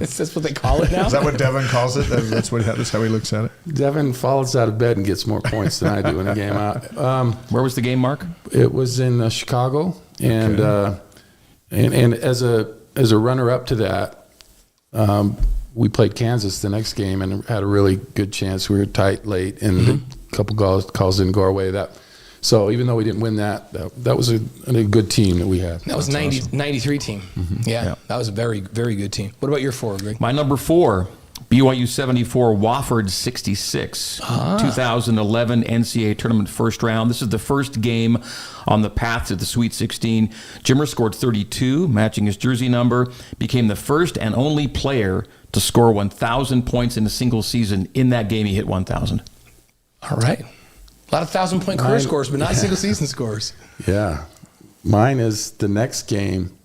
Is this what they call it now? Is that what Devin calls it? That's how he looks at it. Devin falls out of bed and gets more points than I do in a game out. Where was the game, Mark? It was in Chicago, and and as a runner up to that, we played Kansas the next game and had a really good chance. We were tight late, and a couple calls didn't go our way. So even though we didn't win that was a good team that we had. That was 93 team. Yeah, that was a very, very good team. What about your 4, Greg? My number 4, BYU 74, Wofford 66, 2011 NCAA Tournament first round. This is the first game on the path to the Sweet 16. Jimmer scored 32, matching his jersey number, became the first and only player to score 1,000 points in a single season. In that game, he hit 1,000. All right. A lot of 1,000-point career scores, but not single season scores. Yeah. Mine is the next game,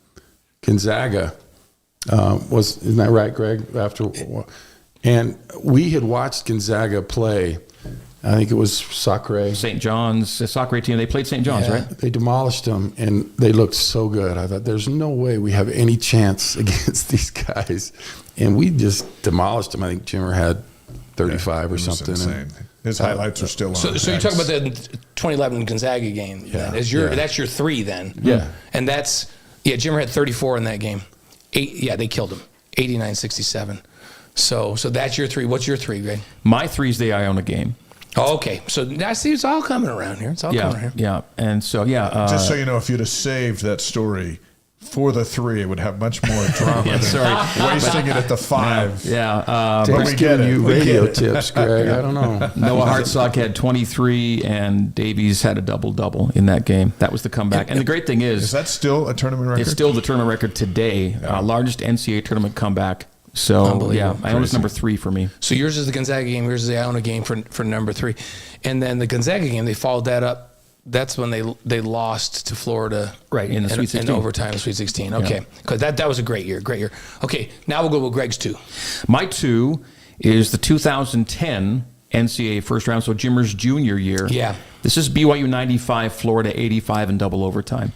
Gonzaga. Isn't that right, Greg? And we had watched Gonzaga play I think it was Sacre. St. John's, the Sacre team. They played St. John's, right? They demolished them, and they looked so good. I thought, there's no way we have any chance against these guys. And we just demolished them. I think Jimmer had 35 or something. Insane. His highlights are still on. So you're talking about the 2011 Gonzaga game. Yeah. That's your 3 then. Yeah. And that's, Jimmer had 34 in that game. They killed him. 89-67. So that's your 3. What's your 3, Greg? My 3 is the Iona game. Oh, okay. So I see it's all coming around here. It's all coming around here. Yeah. And so, just so you know, if you'd have saved that story for the 3, it would have much more drama than wasting it at the 5. But we get it. You radio tips, Greg. I don't know. Noah Hartsock had 23, and Davies had a double-double in that game. That was the comeback. And the great thing is that still a tournament record? It's still the tournament record today. Largest NCAA tournament comeback. So, Iona's number 3 for me. So yours is the Gonzaga game. Yours is the Iona game for number 3. And then the Gonzaga game, they followed that up. That's when they lost to Florida, right, in the Sweet 16, in overtime, the Sweet 16. Okay, because that was a great year. Okay, now we'll go with Greg's 2. My 2 is the 2010 NCAA first round, so Jimmer's junior year. Yeah, this is BYU 95, Florida 85 in double overtime.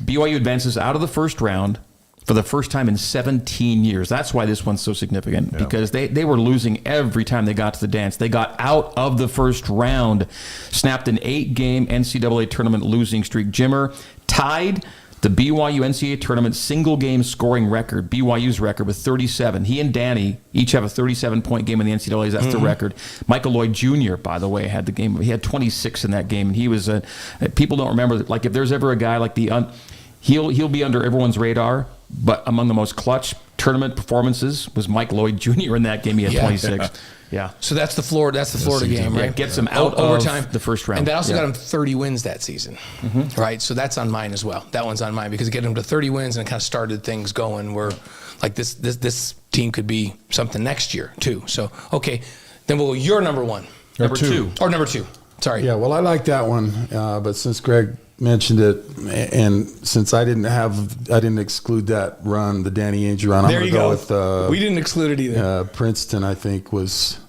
BYU advances out of the first round for the first time in 17 years. That's why this one's so significant, because they were losing every time they got to the dance. They got out of the first round, snapped an 8-game NCAA tournament losing streak. Jimmer tied the BYU NCAA tournament single-game scoring record, BYU's record, with 37. He and Danny each have a 37-point game in the NCAAs. That's the record. Michael Lloyd Jr., by the way, had the game. He had 26 in that game, and he was people don't remember, like, if there's ever a guy like he'll be under everyone's radar, but among the most clutch tournament performances was Mike Lloyd Jr. in that game. He had 26. Yeah. So that's the Florida game, right? Gets him out overtime of the first round. And that also got him 30 wins that season, right? So that's on mine as well. That one's on mine because it got him to 30 wins and it kind of started things going where, like, this team could be something next year too. So okay, then we'll go your number 1, number 2, or number 2. Sorry. Yeah. Well, I like that one, but since Greg mentioned it, and since I didn't exclude that run, the Danny Ainge run, I'm going to go with we didn't exclude it either. Princeton, I think, was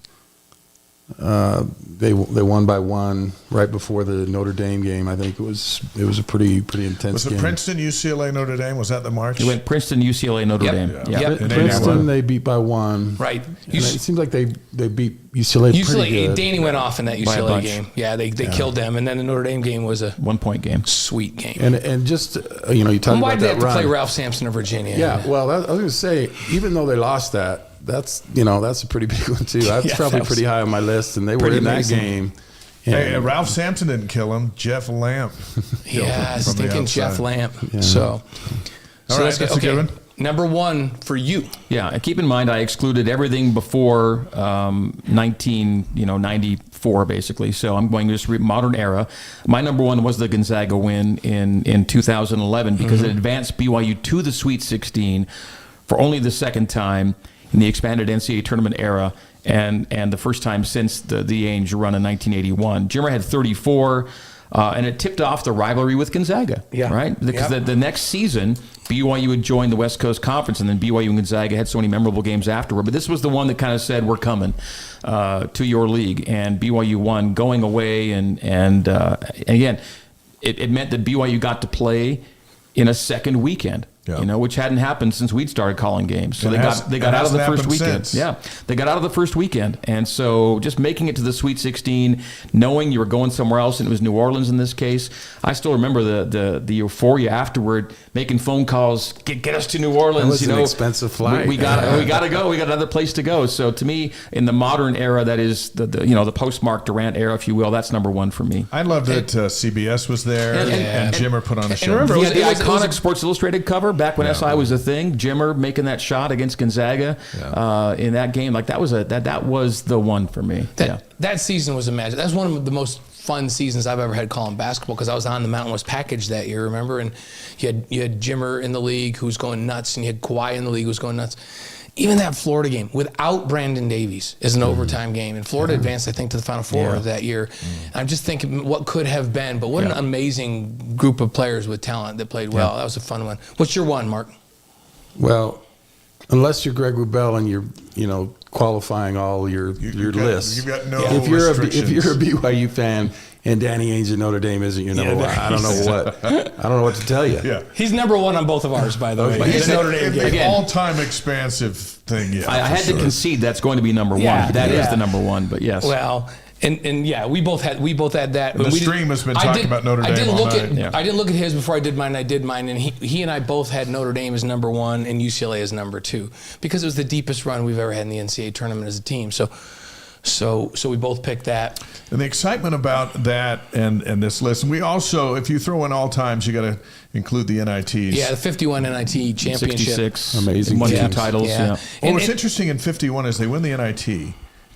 they won by 1 right before the Notre Dame game. I think it was a pretty intense game. Was it Princeton, UCLA, Notre Dame? Was that the March? It went Princeton, UCLA, Notre Dame. Yep. Princeton, they beat by 1. Right. It seems like they beat UCLA pretty good. Danny went off in that UCLA game. Yeah, they killed them. And then the Notre Dame game was a 1-point game. Sweet game. And just, you talk about that run. Why did they have to play Ralph Sampson of Virginia? Yeah, well, I was going to say, even though they lost that, that's a pretty big one too. That's probably pretty high on my list, and they were in that game. Hey, Ralph Sampson didn't kill him. Jeff Lamp. Stinking Jeff Lamp. Yeah. So that's a good one. Number 1 for you. Yeah, and keep in mind I excluded everything before 1994 basically. So I'm going to just read modern era. My number 1 was the Gonzaga win in 2011 because it advanced BYU to the Sweet 16 for only the second time in the expanded NCAA tournament era, and the first time since the Ainge run in 1981. Jimmer had 34, and it tipped off the rivalry with Gonzaga, right? Because the next season, BYU would join the West Coast Conference, and then BYU and Gonzaga had so many memorable games afterward. But this was the one that kind of said, we're coming to your league, and BYU won going away, and again, it meant that BYU got to play in a second weekend. Which hadn't happened since we'd started calling games. So they got out of the first weekend. Since. Yeah, they got out of the first weekend, and so just making it to the Sweet 16, knowing you were going somewhere else, and it was New Orleans in this case. I still remember the euphoria afterward, making phone calls, get us to New Orleans. That was an expensive flight. We got to go. We got another place to go. So to me, in the modern era, that is the postmark Durrant era, if you will. That's number 1 for me. I love that CBS was there and Jimmer put on a show. Remember, it was the iconic Sports Illustrated cover back when SI was a thing. Jimmer making that shot against Gonzaga in that game, like that was the one for me. That season was magic. That's one of the most fun seasons I've ever had calling basketball because I was on the Mountain West package that year, remember? And you had Jimmer in the league who's going nuts, and you had Kawhi in the league who's going nuts. Even that Florida game without Brandon Davies is an overtime game, and Florida advanced, I think, to the Final Four of that year. I'm just thinking what could have been, but what an amazing group of players with talent that played well. That was a fun one. What's your 1, Mark? Well, unless you're Greg Wrubell and you're qualifying all your lists. You've got no if you're restrictions. if you're a BYU fan and Danny Ainge at Notre Dame isn't your number one, I don't know what to tell you. Yeah. He's number one on both of ours, by the way. He's The Notre Dame game. the all-time expansive thing, yeah. I had to concede that's going to be number one. Yeah, That is yeah. the number one, but yes. Well, and yeah, we both had that. And the stream has been talking about Notre Dame all night. I didn't look at his before I did mine. I did mine, and he and I both had Notre Dame as number one and UCLA as number two because it was the deepest run we've ever had in the NCAA tournament as a team. So we both picked that. And the excitement about that and this list, and we also, if you throw in all times, you got to include the NITs. Yeah, the 51 NIT championship. 66. Amazing Won 2 teams. titles, yeah. Well, what's interesting in 51 is they win the NIT,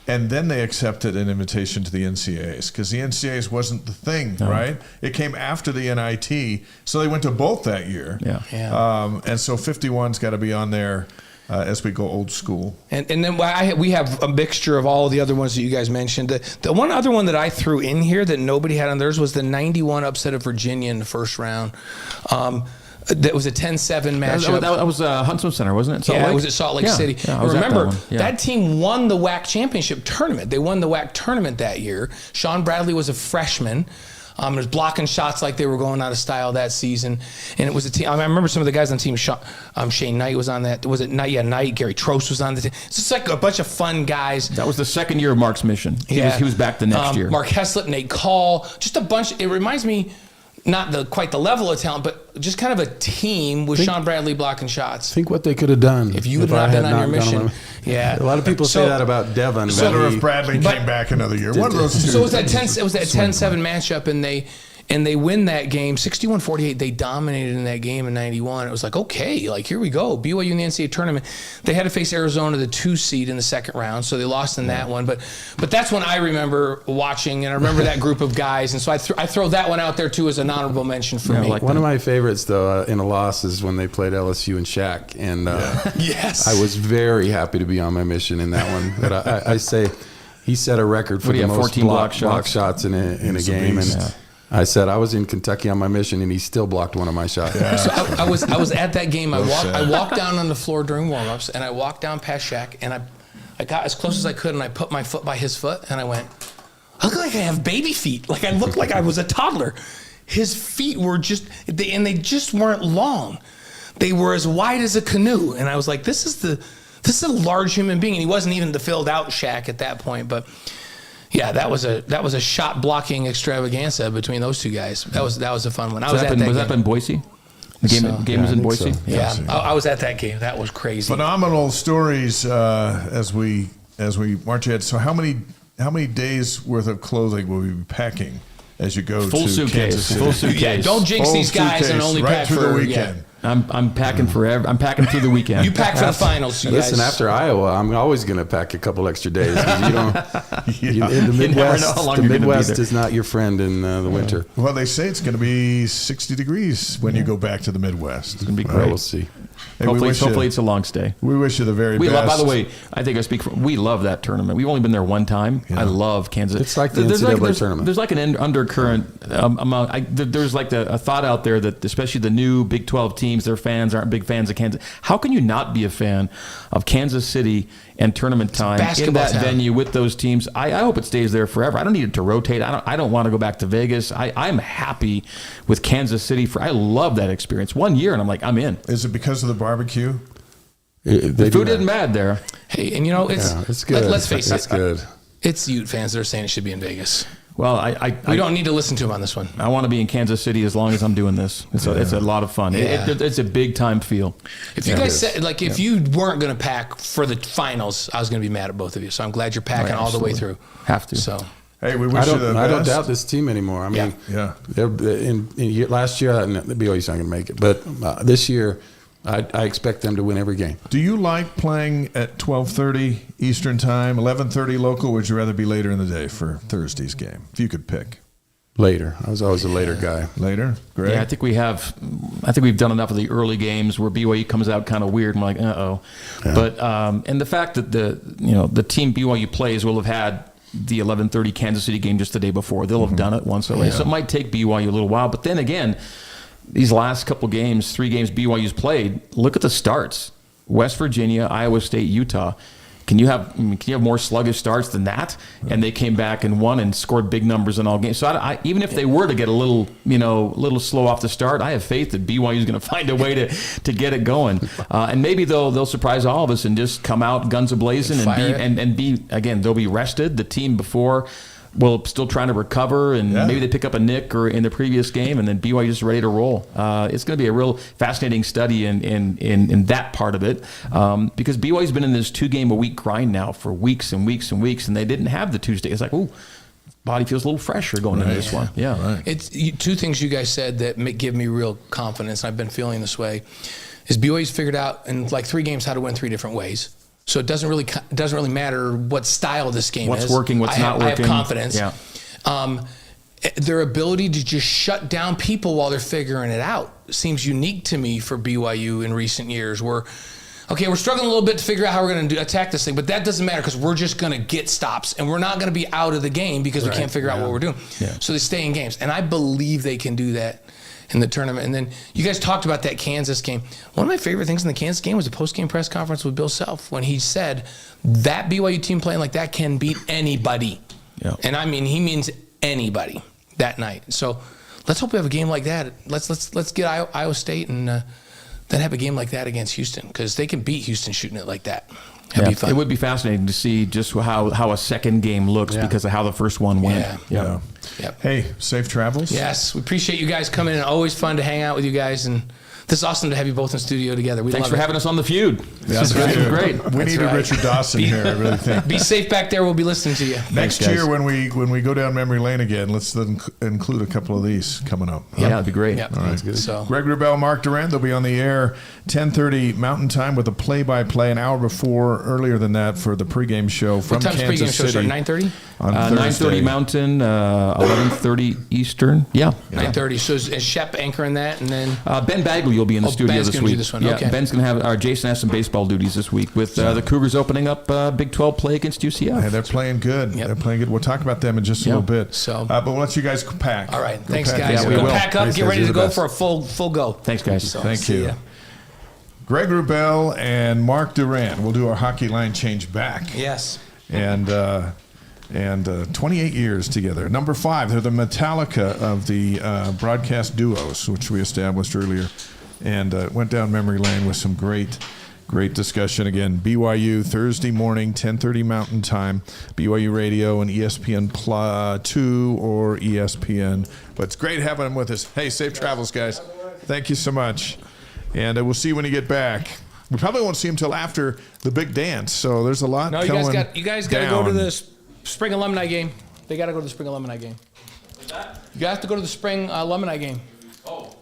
and then they accepted an invitation to the NCAAs because the NCAAs wasn't the thing, right? It came after the NIT, so they went to both that year. Yeah. And so 51's got to be on there as we go old school. And then we have a mixture of all of the other ones that you guys mentioned. The one other one that I threw in here that nobody had on theirs was the 91 upset of Virginia in the first round. That was a 10-7 matchup. That was Huntsman Center, wasn't it? Salt Lake? It was at Salt Lake City. Yeah, I was remember, at that one. that team won the WAC championship tournament. They won the WAC tournament that year. Sean Bradley was a freshman. Was blocking shots like they were going out of style that season, and it was a team. I remember some of the guys on the team. Shane Knight was on that. Was it Knight? Yeah, Knight. Gary Trost was on the team. It's just like a bunch of fun guys. That was the second year of Mark's mission. He was back the next year. Mark Heslett, Nate Call, just a bunch. It reminds me, not quite the level of talent, but just kind of a team with Sean Bradley blocking shots. Think what they could have done if you had not been on your mission. Yeah, a lot of people say that about Devon. Better if Bradley came back another year. One of those two. So it was that 10-7 matchup, and they win that game 61-48. They dominated in that game in 91. It was like, okay, like here we go. BYU in the NCAA tournament. They had to face Arizona, the 2 seed in the second round, so they lost in that one. But that's when I remember watching, and I remember that group of guys. And so I throw that one out there too as an honorable mention for me. One of my favorites though in a loss is when they played LSU and Shaq, and yes, I was very happy to be on my mission in that one. But I say he set a record for the most 14 block shots in a game, and I said I was in Kentucky on my mission, and he still blocked one of my shots. Yeah. So I was at that game. I walked down on the floor during warm-ups, and I walked down past Shaq, and I got as close as I could, and I put my foot by his foot, and I went, I look like I have baby feet. Like I looked like I was a toddler. His feet were they just weren't long. They were as wide as a canoe, and I was like, this is a large human being, and he wasn't even the filled out Shaq at that point, but. Yeah, that was a shot blocking extravaganza between those two guys. That was a fun one. Was that in Boise? The game was in Boise. So. Yeah, I was at that game. That was crazy. Phenomenal stories as we march ahead. So how many days worth of clothing will we be packing as you go full to suitcase. Kansas City? Full suitcase. Yeah, don't jinx full these guys and only right pack through for the weekend. Yeah. I'm packing forever. I'm packing through the weekend. You pack for the finals, you Listen, guys. after Iowa, I'm always going to pack a couple extra days. You don't. In the You never know Midwest, how long the you're gonna be Midwest there. is not your friend in the winter. Well, they say it's going to be 60 degrees when you go back to the Midwest. It's going to be great. We'll see. Hey, Hopefully it's a long stay. We wish you the very We best. love. By the way, I think I speak for. We love that tournament. We've only been there one time. I love Kansas. It's like the NCAA tournament. There's like an undercurrent among. There's like a thought out there that especially the new Big 12 teams, their fans aren't big fans of Kansas. How can you not be a fan of Kansas City and tournament time in that venue with those teams? I hope it stays there forever. I don't need it to rotate. I don't want to go back to Vegas. I'm happy with Kansas City. I love that experience. 1 year, and I'm like, I'm in. Is it because of the barbecue? The food isn't bad there. Hey, and it's good. Let's face it. It's good. It's Ute fans that are saying it should be in Vegas. Well, we don't need to listen to him on this one. I want to be in Kansas City as long as I'm doing this. It's a lot of fun. Yeah. It's a big time feel. If you guys said, like, if you weren't going to pack for the finals, I was going to be mad at both of you. So I'm glad you're packing all the way through. Have to. So. Hey, we wish you the best. I don't doubt this team anymore. I mean, last year, the BYU's not going to make it, but this year, I expect them to win every game. Do you like playing at 12:30 Eastern Time, 11:30 local? Or would you rather be later in the day for Thursday's game, if you could pick? Later. I was always a later guy. Later? Great. Yeah, I think we've done enough of the early games where BYU comes out kind of weird. I'm like, uh-oh. Yeah. But and the fact that the team BYU plays will have had the 11:30 Kansas City game just the day before. They'll have done it once already. So it might take BYU a little while. But then again, these last couple games, 3 games BYU's played, look at the starts. West Virginia, Iowa State, Utah. can you have more sluggish starts than that? And they came back and won and scored big numbers in all games. So I even if they were to get a little slow off the start, I have faith that BYU is going to find a way to get it going. And maybe they'll surprise all of us and just come out guns a-blazing and be again, they'll be rested. The team before will still trying to recover, and maybe they pick up a nick or in the previous game, and then BYU is ready to roll. It's going to be a real fascinating study in that part of it, because BYU's been in this 2-game-a-week grind now for weeks and weeks and weeks, and they didn't have the Tuesday. It's like, ooh, body feels a little fresher going into this one. Yeah, right. It's two things you guys said that give me real confidence. I've been feeling this way. Is BYU's figured out in like 3 games how to win 3 different ways. So it doesn't really matter what style this game is. What's working, what's not working. I have confidence. Yeah. Their ability to just shut down people while they're figuring it out seems unique to me for BYU in recent years. We're struggling a little bit to figure out how we're going to attack this thing, but that doesn't matter because we're just going to get stops, and we're not going to be out of the game because we can't figure out what we're doing. Yeah. So they stay in games, and I believe they can do that in the tournament. And then you guys talked about that Kansas game. One of my favorite things in the Kansas game was the post-game press conference with Bill Self when he said that BYU team playing like that can beat anybody. Yeah. And I mean, he means anybody that night. So let's hope we have a game like that. Let's get Iowa State and then have a game like that against Houston, because they can beat Houston shooting it like that. That'd be fun. It would be fascinating to see just how a second game looks because of how the first one went. Yeah. Yep. Hey, safe travels. Yes, we appreciate you guys coming in. Always fun to hang out with you guys, and this is awesome to have you both in studio together. Thanks for having us on The Feud. This is great. We need a Richard Dawson here, I really think. Be safe back there. We'll be listening to you. Next year when we go down memory lane again, let's include a couple of these coming up. Yeah, that'd be great. Yep. All right. Good. So, Greg Wrubell, Mark Durrant, they'll be on the air 10:30 Mountain Time with a play-by-play an hour earlier than that for the pregame show from Kansas City. What time's pregame show start? 9:30? On Thursday. 9:30 Mountain, 11:30 Eastern. Yeah. 9:30. So is Shep anchoring that, and then Ben Bagley will be in the studio Ben's this gonna week. do this one. Yeah, Okay. Ben's going to have Jason has some baseball duties this week with the Cougars opening up Big 12 play against UCF. Hey, they're playing good. Yep. They're playing good. We'll talk about them in just a little bit. So, but we'll let you guys pack. All right. Go Thanks, pack. guys. Yeah, we Go will. pack up. Thanks, Get guys. ready You're to the go best. for a full go. Thanks, guys. So, Thank see you. ya. Greg Wrubell and Mark Durrant. We'll do our hockey line change back. Yes. And 28 years together. Number 5, they're the Metallica of the broadcast duos, which we established earlier, and went down memory lane with some great discussion. Again, BYU Thursday morning, 10:30 Mountain Time, BYU Radio and ESPN 2 or ESPN. But it's great having them with us. Hey, safe travels, guys. Thank you so much. And we'll see you when you get back. We probably won't see him until after the big dance, so there's a lot No, going you guys got to go to the spring alumni game. They got to go to the spring alumni game. What's that? You guys have to go to the spring alumni game. Oh.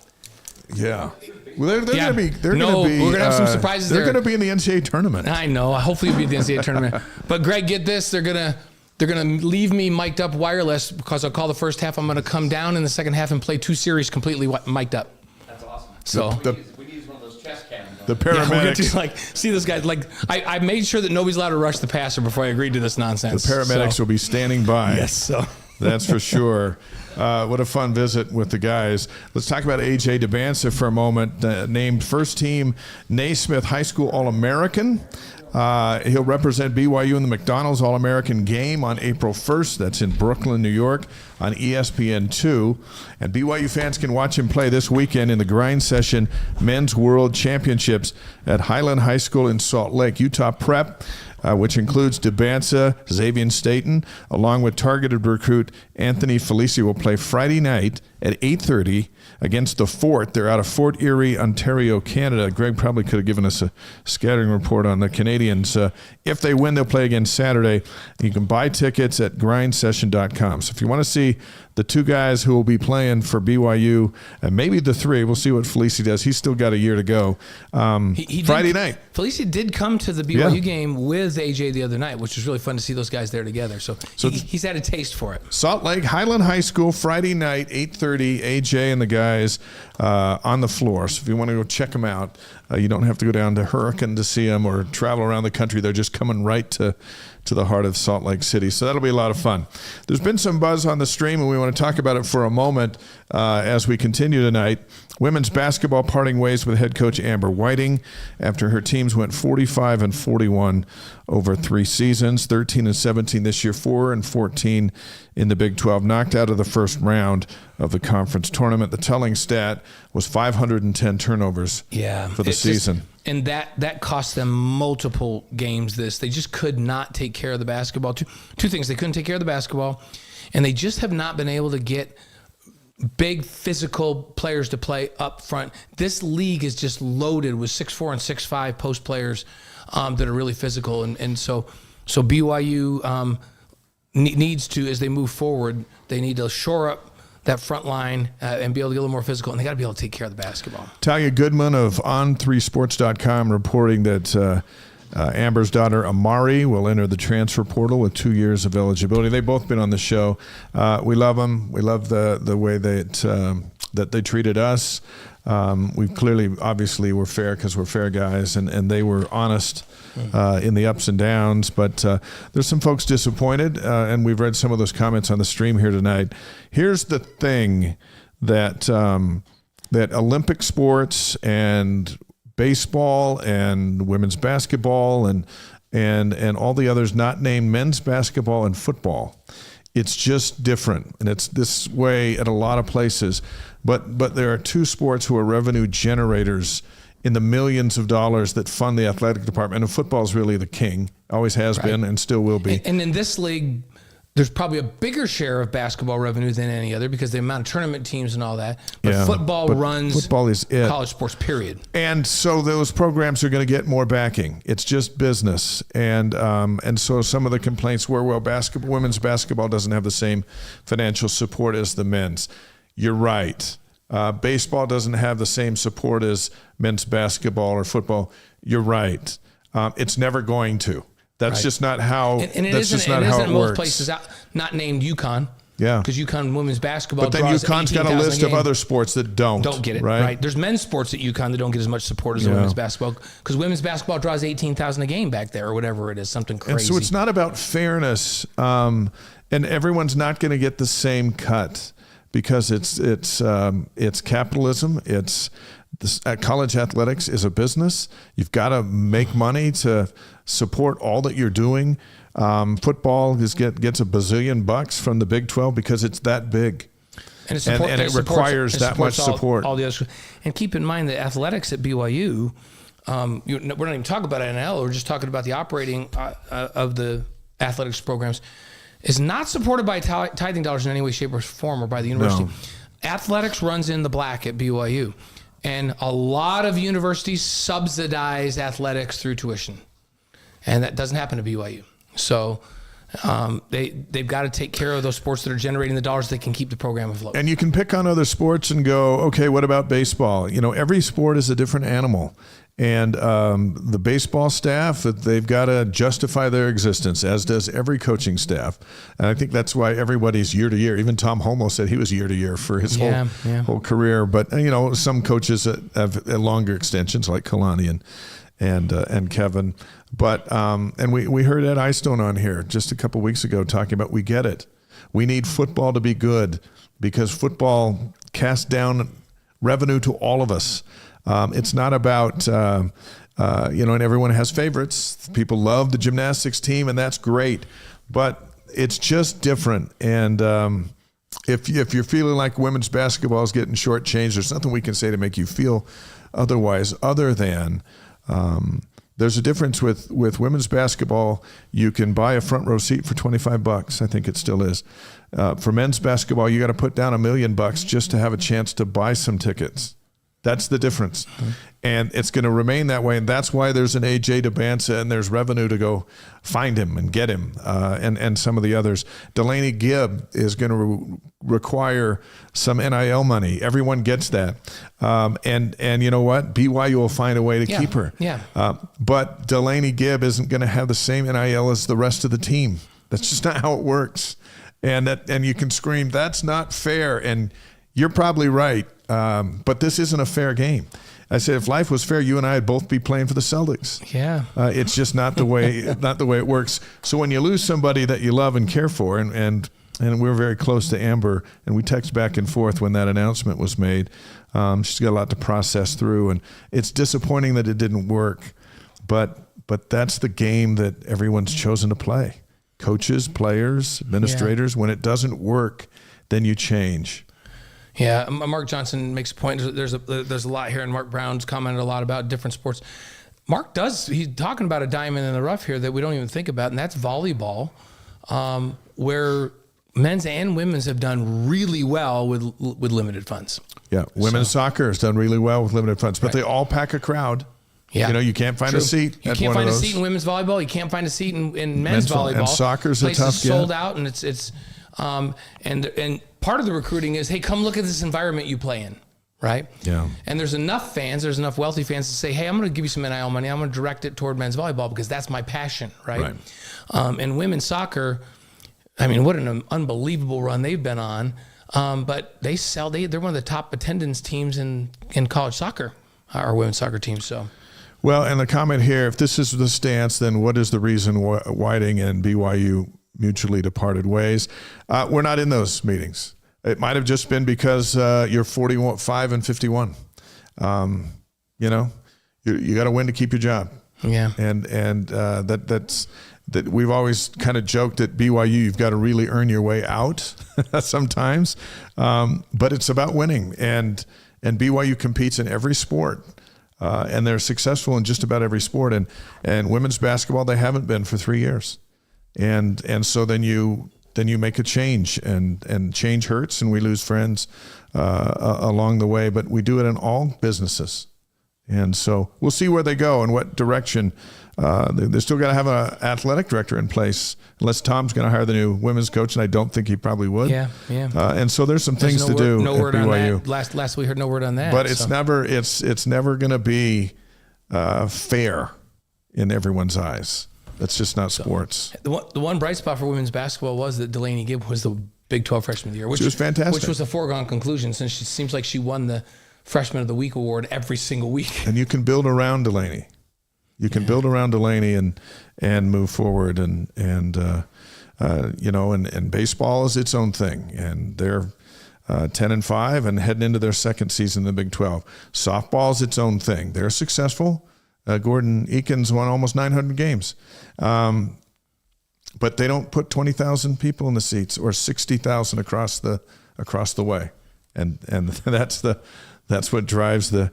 Yeah. Well, they're Yeah. going to be. We're gonna have some surprises They're there. going to be in the NCAA tournament. I know. Hopefully, it'll be the NCAA tournament. But Greg, get this: they're gonna leave me mic'd up wireless because I'll call the first half. I'm gonna come down in the second half and play 2 series completely mic'd up. That's awesome. So We need one of those chest cams. The yeah, we're gonna paramedics. see this guy. I made sure that nobody's allowed to rush the passer before I agreed to this nonsense. The paramedics will be standing by. Yes. So. That's for sure. What a fun visit with the guys. Let's talk about A.J. DeBanza for a moment. Named first team Naismith High School All-American. He'll represent BYU in the McDonald's All-American game on April 1st. That's in Brooklyn, New York on ESPN2. And BYU fans can watch him play this weekend in the Grind Session Men's World Championships at Highland High School in Salt Lake. Utah Prep, which includes DeBanza, Xavier Staten, along with targeted recruit Anthony Felici, will play Friday night at 8:30 against the Fort. They're out of Fort Erie, Ontario, Canada. Greg probably could have given us a scattering report on the Canadians. If they win, they'll play again Saturday. You can buy tickets at grindsession.com. So if you want to see the 2 guys who will be playing for BYU, and maybe the 3, we'll see what Felici does. He's still got a year to go. Friday night. Felicia did come to the BYU game with AJ the other night, which was really fun to see those guys there together. So he's had a taste for it. Salt Lake, Highland High School, Friday night, 8:30, AJ and the guys on the floor. So if you want to go check them out, You don't have to go down to Hurricane to see them or travel around the country. They're just coming right to the heart of Salt Lake City. So that'll be a lot of fun. There's been some buzz on the stream, and we want to talk about it for a moment as we continue tonight. Women's basketball parting ways with head coach Amber Whiting after her teams went 45-41 over 3 seasons, 13-17 this year, 4-14 in the Big 12, knocked out of the first round of the conference tournament. The telling stat was 510 turnovers for the season. And that cost them multiple games. They just could not take care of the basketball. Two things: they couldn't take care of the basketball, and they just have not been able to get big physical players to play up front. This league is just loaded with 6'4" and 6'5" post players that are really physical, and so BYU needs to, as they move forward, they need to shore up that front line and be able to get a little more physical, and they got to be able to take care of the basketball. Talia Goodman of On3Sports.com reporting that Amber's daughter Amari will enter the transfer portal with 2 years of eligibility. They've both been on the show. We love them. We love the way that they treated us. We clearly, obviously, were fair because we're fair guys, and they were honest in the ups and downs. But there's some folks disappointed, and we've read some of those comments on the stream here tonight. Here's the thing that that Olympic sports and baseball and women's basketball and all the others not named men's basketball and football, it's just different, and it's this way at a lot of places. But there are two sports who are revenue generators in the millions of dollars that fund the athletic department, and football is really the king, always has been and still will be. And in this league, there's probably a bigger share of basketball revenue than any other because the amount of tournament teams and all that. But football runs college sports, period. And so those programs are going to get more backing. It's just business. And so some of the complaints were, well, women's basketball doesn't have the same financial support as the men's. You're right. Baseball doesn't have the same support as men's basketball or football. You're right. It's never going to. That's just not how. And it that's isn't, just not how it most works. Places not named UConn. Yeah, because UConn women's basketball. But then UConn's got a list of other sports that don't get it right. There's men's sports at UConn that don't get as much support as women's basketball because women's basketball draws 18,000 a game back there or whatever it is, something crazy. And so it's not about fairness, and everyone's not going to get the same cut because it's capitalism. College athletics is a business. You've got to make money to support all that you're doing. Football gets $1 bazillion from the Big 12 because it's that big, and it requires that much support. All the others, and keep in mind that athletics at BYU, we're not even talking about NIL. We're just talking about the operating of the athletics programs. Is not supported by tithing dollars in any way, shape, or form, or by the university. No. Athletics runs in the black at BYU. And a lot of universities subsidize athletics through tuition. And that doesn't happen to BYU. So they've got to take care of those sports that are generating the dollars that can keep the program afloat. And you can pick on other sports and go, okay, what about baseball? Every sport is a different animal. And the baseball staff, they've got to justify their existence, as does every coaching staff. And I think that's why everybody's year to year. Even Tom Homo said he was year to year for his whole career. But some coaches have longer extensions, like Kalani and Kevin. But and we heard Ed Eystone on here just a couple weeks ago talking about we get it. We need football to be good because football casts down revenue to all of us. It's not about, and everyone has favorites. People love the gymnastics team, and that's great. But it's just different. And if you're feeling like women's basketball is getting shortchanged, there's nothing we can say to make you feel otherwise, other than there's a difference with women's basketball. You can buy a front row seat for $25. I think it still is. For men's basketball, you got to put down $1 million just to have a chance to buy some tickets. That's the difference. Mm-hmm. And it's going to remain that way. And that's why there's an AJ DeBansa and there's revenue to go find him and get him and some of the others. Delaney Gibb is going to require some NIL money. Everyone gets that. And you know what? BYU will find a way to keep her. Yeah. But Delaney Gibb isn't going to have the same NIL as the rest of the team. That's just not how it works. And you can scream, that's not fair. And you're probably right. but this isn't a fair game. I said, if life was fair, you and I would both be playing for the Celtics. Yeah. It's just not the way it works. So when you lose somebody that you love and care for, and we're very close to Amber, and we text back and forth when that announcement was made. She's got a lot to process through, and it's disappointing that it didn't work. But that's the game that everyone's chosen to play. Coaches, players, administrators. When it doesn't work, then you change. Yeah, Mark Johnson makes a point. There's a lot here, and Mark Brown's commented a lot about different sports. He's talking about a diamond in the rough here that we don't even think about, and that's volleyball, where men's and women's have done really well with limited funds. Yeah, women's soccer has done really well with limited funds, but they all pack a crowd. Yeah. You can't find a seat. You can't find a seat in women's volleyball. You can't find a seat in men's volleyball. And soccer's a tough get. Sold out, and it's and part of the recruiting is, hey, come look at this environment you play in, right? Yeah. And there's enough wealthy fans to say, hey, I'm going to give you some NIL money. I'm going to direct it toward men's volleyball because that's my passion, right? And women's soccer, I mean, what an unbelievable run they've been on. But they're one of the top attendance teams in college soccer, our women's soccer team. So. Well, and the comment here, if this is the stance, then what is the reason Whiting and BYU mutually departed ways? We're not in those meetings. It might have just been because you're 45 and 51. You got to win to keep your job. Yeah. And that's we've always kind of joked at BYU, you've got to really earn your way out sometimes. But it's about winning, and BYU competes in every sport. And they're successful in just about every sport. And women's basketball, they haven't been for 3 years. And so then you make a change, and change hurts, and we lose friends along the way. But we do it in all businesses. And so we'll see where they go and what direction. They're still got to have an athletic director in place, unless Tom's going to hire the new women's coach, and I don't think he probably would. Yeah. And so there's some things to do. No word at BYU. on that. Last we heard no word on that. But it's never going to be fair in everyone's eyes. That's just not sports. The one bright spot for women's basketball was that Delaney Gibb was the Big 12 Freshman of the Year, which was fantastic. Which was a foregone conclusion, since she seems like she won the Freshman of the Week award every single week. And you can build around Delaney. You can build around Delaney and move forward, and baseball is its own thing, and they're 10-5 and heading into their second season in the Big 12. Softball is its own thing. They're successful. Gordon Eakins won almost 900 games, but they don't put 20,000 people in the seats or 60,000 across the way, and that's what drives the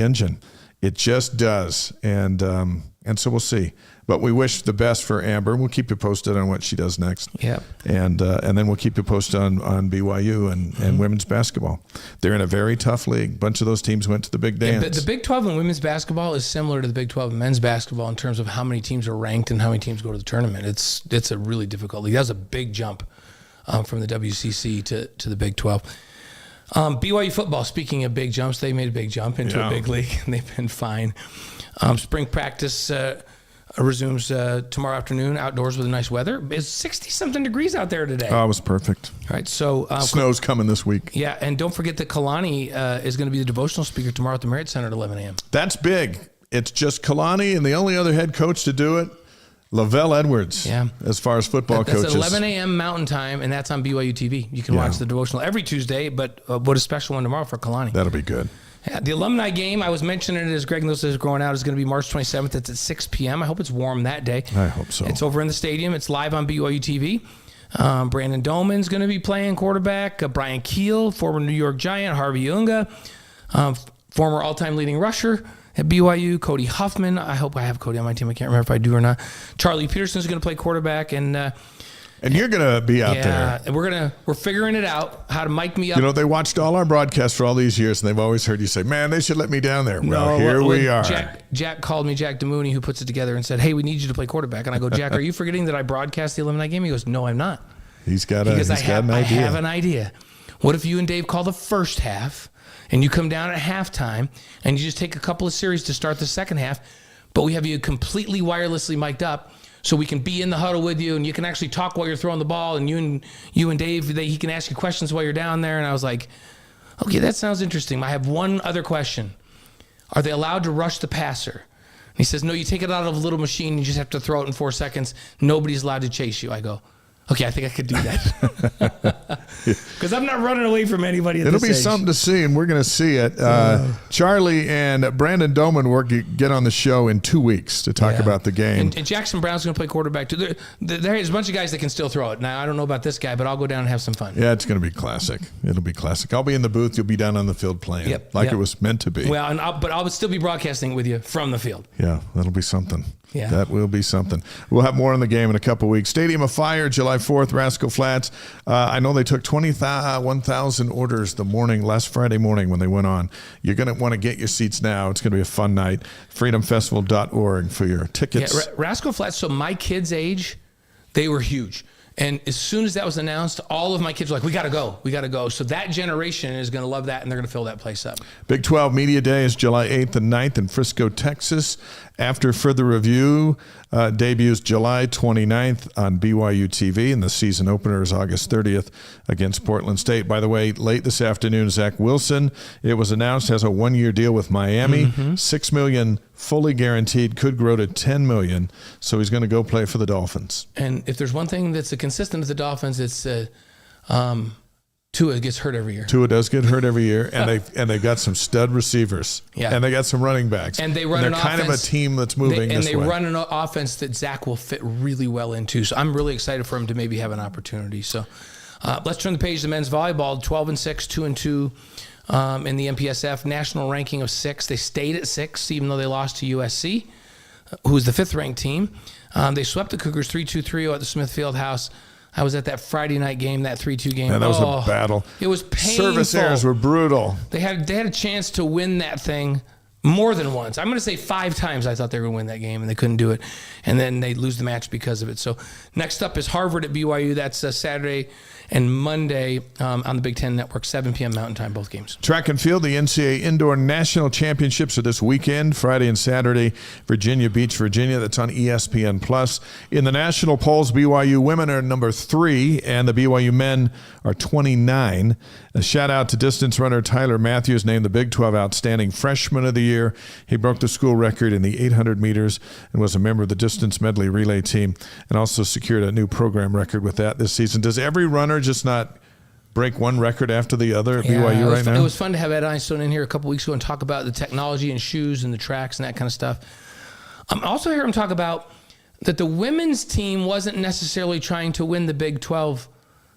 engine. It just does, and so we'll see. But we wish the best for Amber. We'll keep you posted on what she does next. Yeah, and then we'll keep you posted on BYU and women's basketball. They're in a very tough league. A bunch of those teams went to the big dance. Yeah, the Big 12 in women's basketball is similar to the Big 12 in men's basketball in terms of how many teams are ranked and how many teams go to the tournament. It's a really difficult league. That was a big jump from the WCC to the Big 12. BYU football, speaking of big jumps, they made a big jump into a big league, and they've been fine. Spring practice resumes tomorrow afternoon outdoors with nice weather. It's 60-something degrees out there today. Oh, it was perfect. All right, so snow's coming this week. Yeah, and don't forget that Kalani is going to be the devotional speaker tomorrow at the Marriott Center at 11 a.m. That's big. It's just Kalani, and the only other head coach to do it, Lavelle Edwards, as far as football coaches. That's 11 a.m. Mountain Time, and that's on BYU TV. You can watch the devotional every Tuesday, but what a special one tomorrow for Kalani. That'll be good. Yeah, the alumni game, I was mentioning it as Greg knows is growing out, is going to be March 27th. It's at 6 p.m. I hope it's warm that day. I hope so. It's over in the stadium. It's live on BYU TV. Brandon Doman's going to be playing quarterback. Brian Keel, former New York Giant. Harvey Unga, former all-time leading rusher at BYU. Cody Huffman. I hope I have Cody on my team. I can't remember if I do or not. Charlie Peterson's going to play quarterback, and you're going to be out there. And we're figuring it out, how to mic me up. They watched all our broadcasts for all these years, and they've always heard you say, man, they should let me down there. Well, here we are. Jack called me, Jack DeMooney, who puts it together, and said, hey, we need you to play quarterback. And I go, Jack, are you forgetting that I broadcast the alumni game? He goes, no, I'm not. He's got an idea. I have an idea. What if you and Dave call the first half, and you come down at halftime, and you just take a couple of series to start the second half, but we have you completely wirelessly mic'd up, so we can be in the huddle with you, and you can actually talk while you're throwing the ball, and you and Dave, he can ask you questions while you're down there. And I was like, Okay, that sounds interesting. I have one other question. Are they allowed to rush the passer? And he says, no, you take it out of a little machine. You just have to throw it in 4 seconds. Nobody's allowed to chase you. I go, okay, I think I could do that. Because I'm not running away from anybody at It'll this be age. something to see, and we're going to see it. Charlie and Brandon Doman will get on the show in 2 weeks to talk about the game. And Jackson Brown's going to play quarterback, too. There's a bunch of guys that can still throw it. Now, I don't know about this guy, but I'll go down and have some fun. Yeah, it's going to be classic. It'll be classic. I'll be in the booth. You'll be down on the field playing it was meant to be. Well, but I'll still be broadcasting with you from the field. Yeah, that'll be something. Yeah. That will be something. We'll have more on the game in a couple weeks. Stadium of Fire, July 4th, Rascal Flats. I know they took 1,000 orders last Friday morning when they went on. You're going to want to get your seats now. It's going to be a fun night. freedomfestival.org for your tickets. Yeah, Rascal Flats, so my kids' age, they were huge. And as soon as that was announced, all of my kids were like, we got to go. We got to go. So that generation is going to love that, and they're going to fill that place up. Big 12 Media Day is July 8th and 9th in Frisco, Texas. After Further Review debuts July 29th on BYU TV, and the season opener is August 30th against Portland State. By the way, late this afternoon, Zach Wilson, it was announced, has a one-year deal with Miami. $6 million fully guaranteed, could grow to $10 million. So he's going to go play for the Dolphins. And if there's one thing that's a consistent with the Dolphins, it's Tua gets hurt every year. Tua does get hurt every year, and they've got some stud receivers. Yeah. And they got some running backs. And they run they're an kind offense, of a team that's moving this way. And they run an offense that Zach will fit really well into. So I'm really excited for him to maybe have an opportunity. So let's turn the page to men's volleyball. 12-6, 2-2 in the MPSF. National ranking of 6. They stayed at 6, even though they lost to USC, who's the 5th-ranked team. They swept the Cougars 3-2, 3-0 at the Smith Fieldhouse. I was at that Friday night game, that 3-2 game. Yeah, that was a battle. It was painful. Service errors were brutal. They had a chance to win that thing more than once. I'm going to say 5 times I thought they were going to win that game, and they couldn't do it. And then they lose the match because of it. So next up is Harvard at BYU. That's Saturday and Monday on the Big Ten Network, 7 p.m. Mountain Time, both games. Track and field, the NCAA Indoor National Championships are this weekend, Friday and Saturday, Virginia Beach, Virginia. That's on ESPN+. In the national polls, BYU women are number 3, and the BYU men are 29. A shout-out to distance runner Tyler Matthews, named the Big 12 Outstanding Freshman of the Year. He broke the school record in the 800 meters and was a member of the distance medley relay team, and also secured a new program record with that this season. Does every runner just not break one record after the other at BYU right now? It was fun to have Ed Einstein in here a couple weeks ago and talk about the technology and shoes and the tracks and that kind of stuff. I also hear him talk about that the women's team wasn't necessarily trying to win the Big 12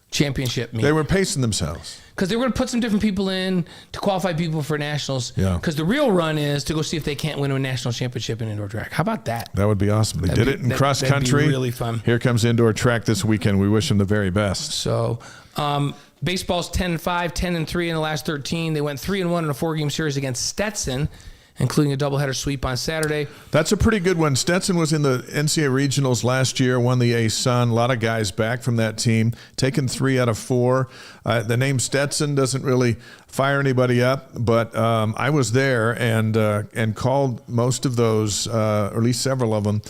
championship meet. They were pacing themselves. Because they were going to put some different people in to qualify people for nationals. Yeah. Because the real run is to go see if they can't win a national championship in indoor track. How about that? That would be awesome. They did it in cross country. That'd be really fun. Here comes indoor track this weekend. We wish them the very best. So, baseball's 10-5, 10-3 in the last 13. They went 3-1 in a 4-game series against Stetson, including a doubleheader sweep on Saturday. That's a pretty good one. Stetson was in the NCAA regionals last year, won the A-Sun. A lot of guys back from that team, taken 3 out of 4. The name Stetson doesn't really fire anybody up, but I was there and called most of those, or at least several of them.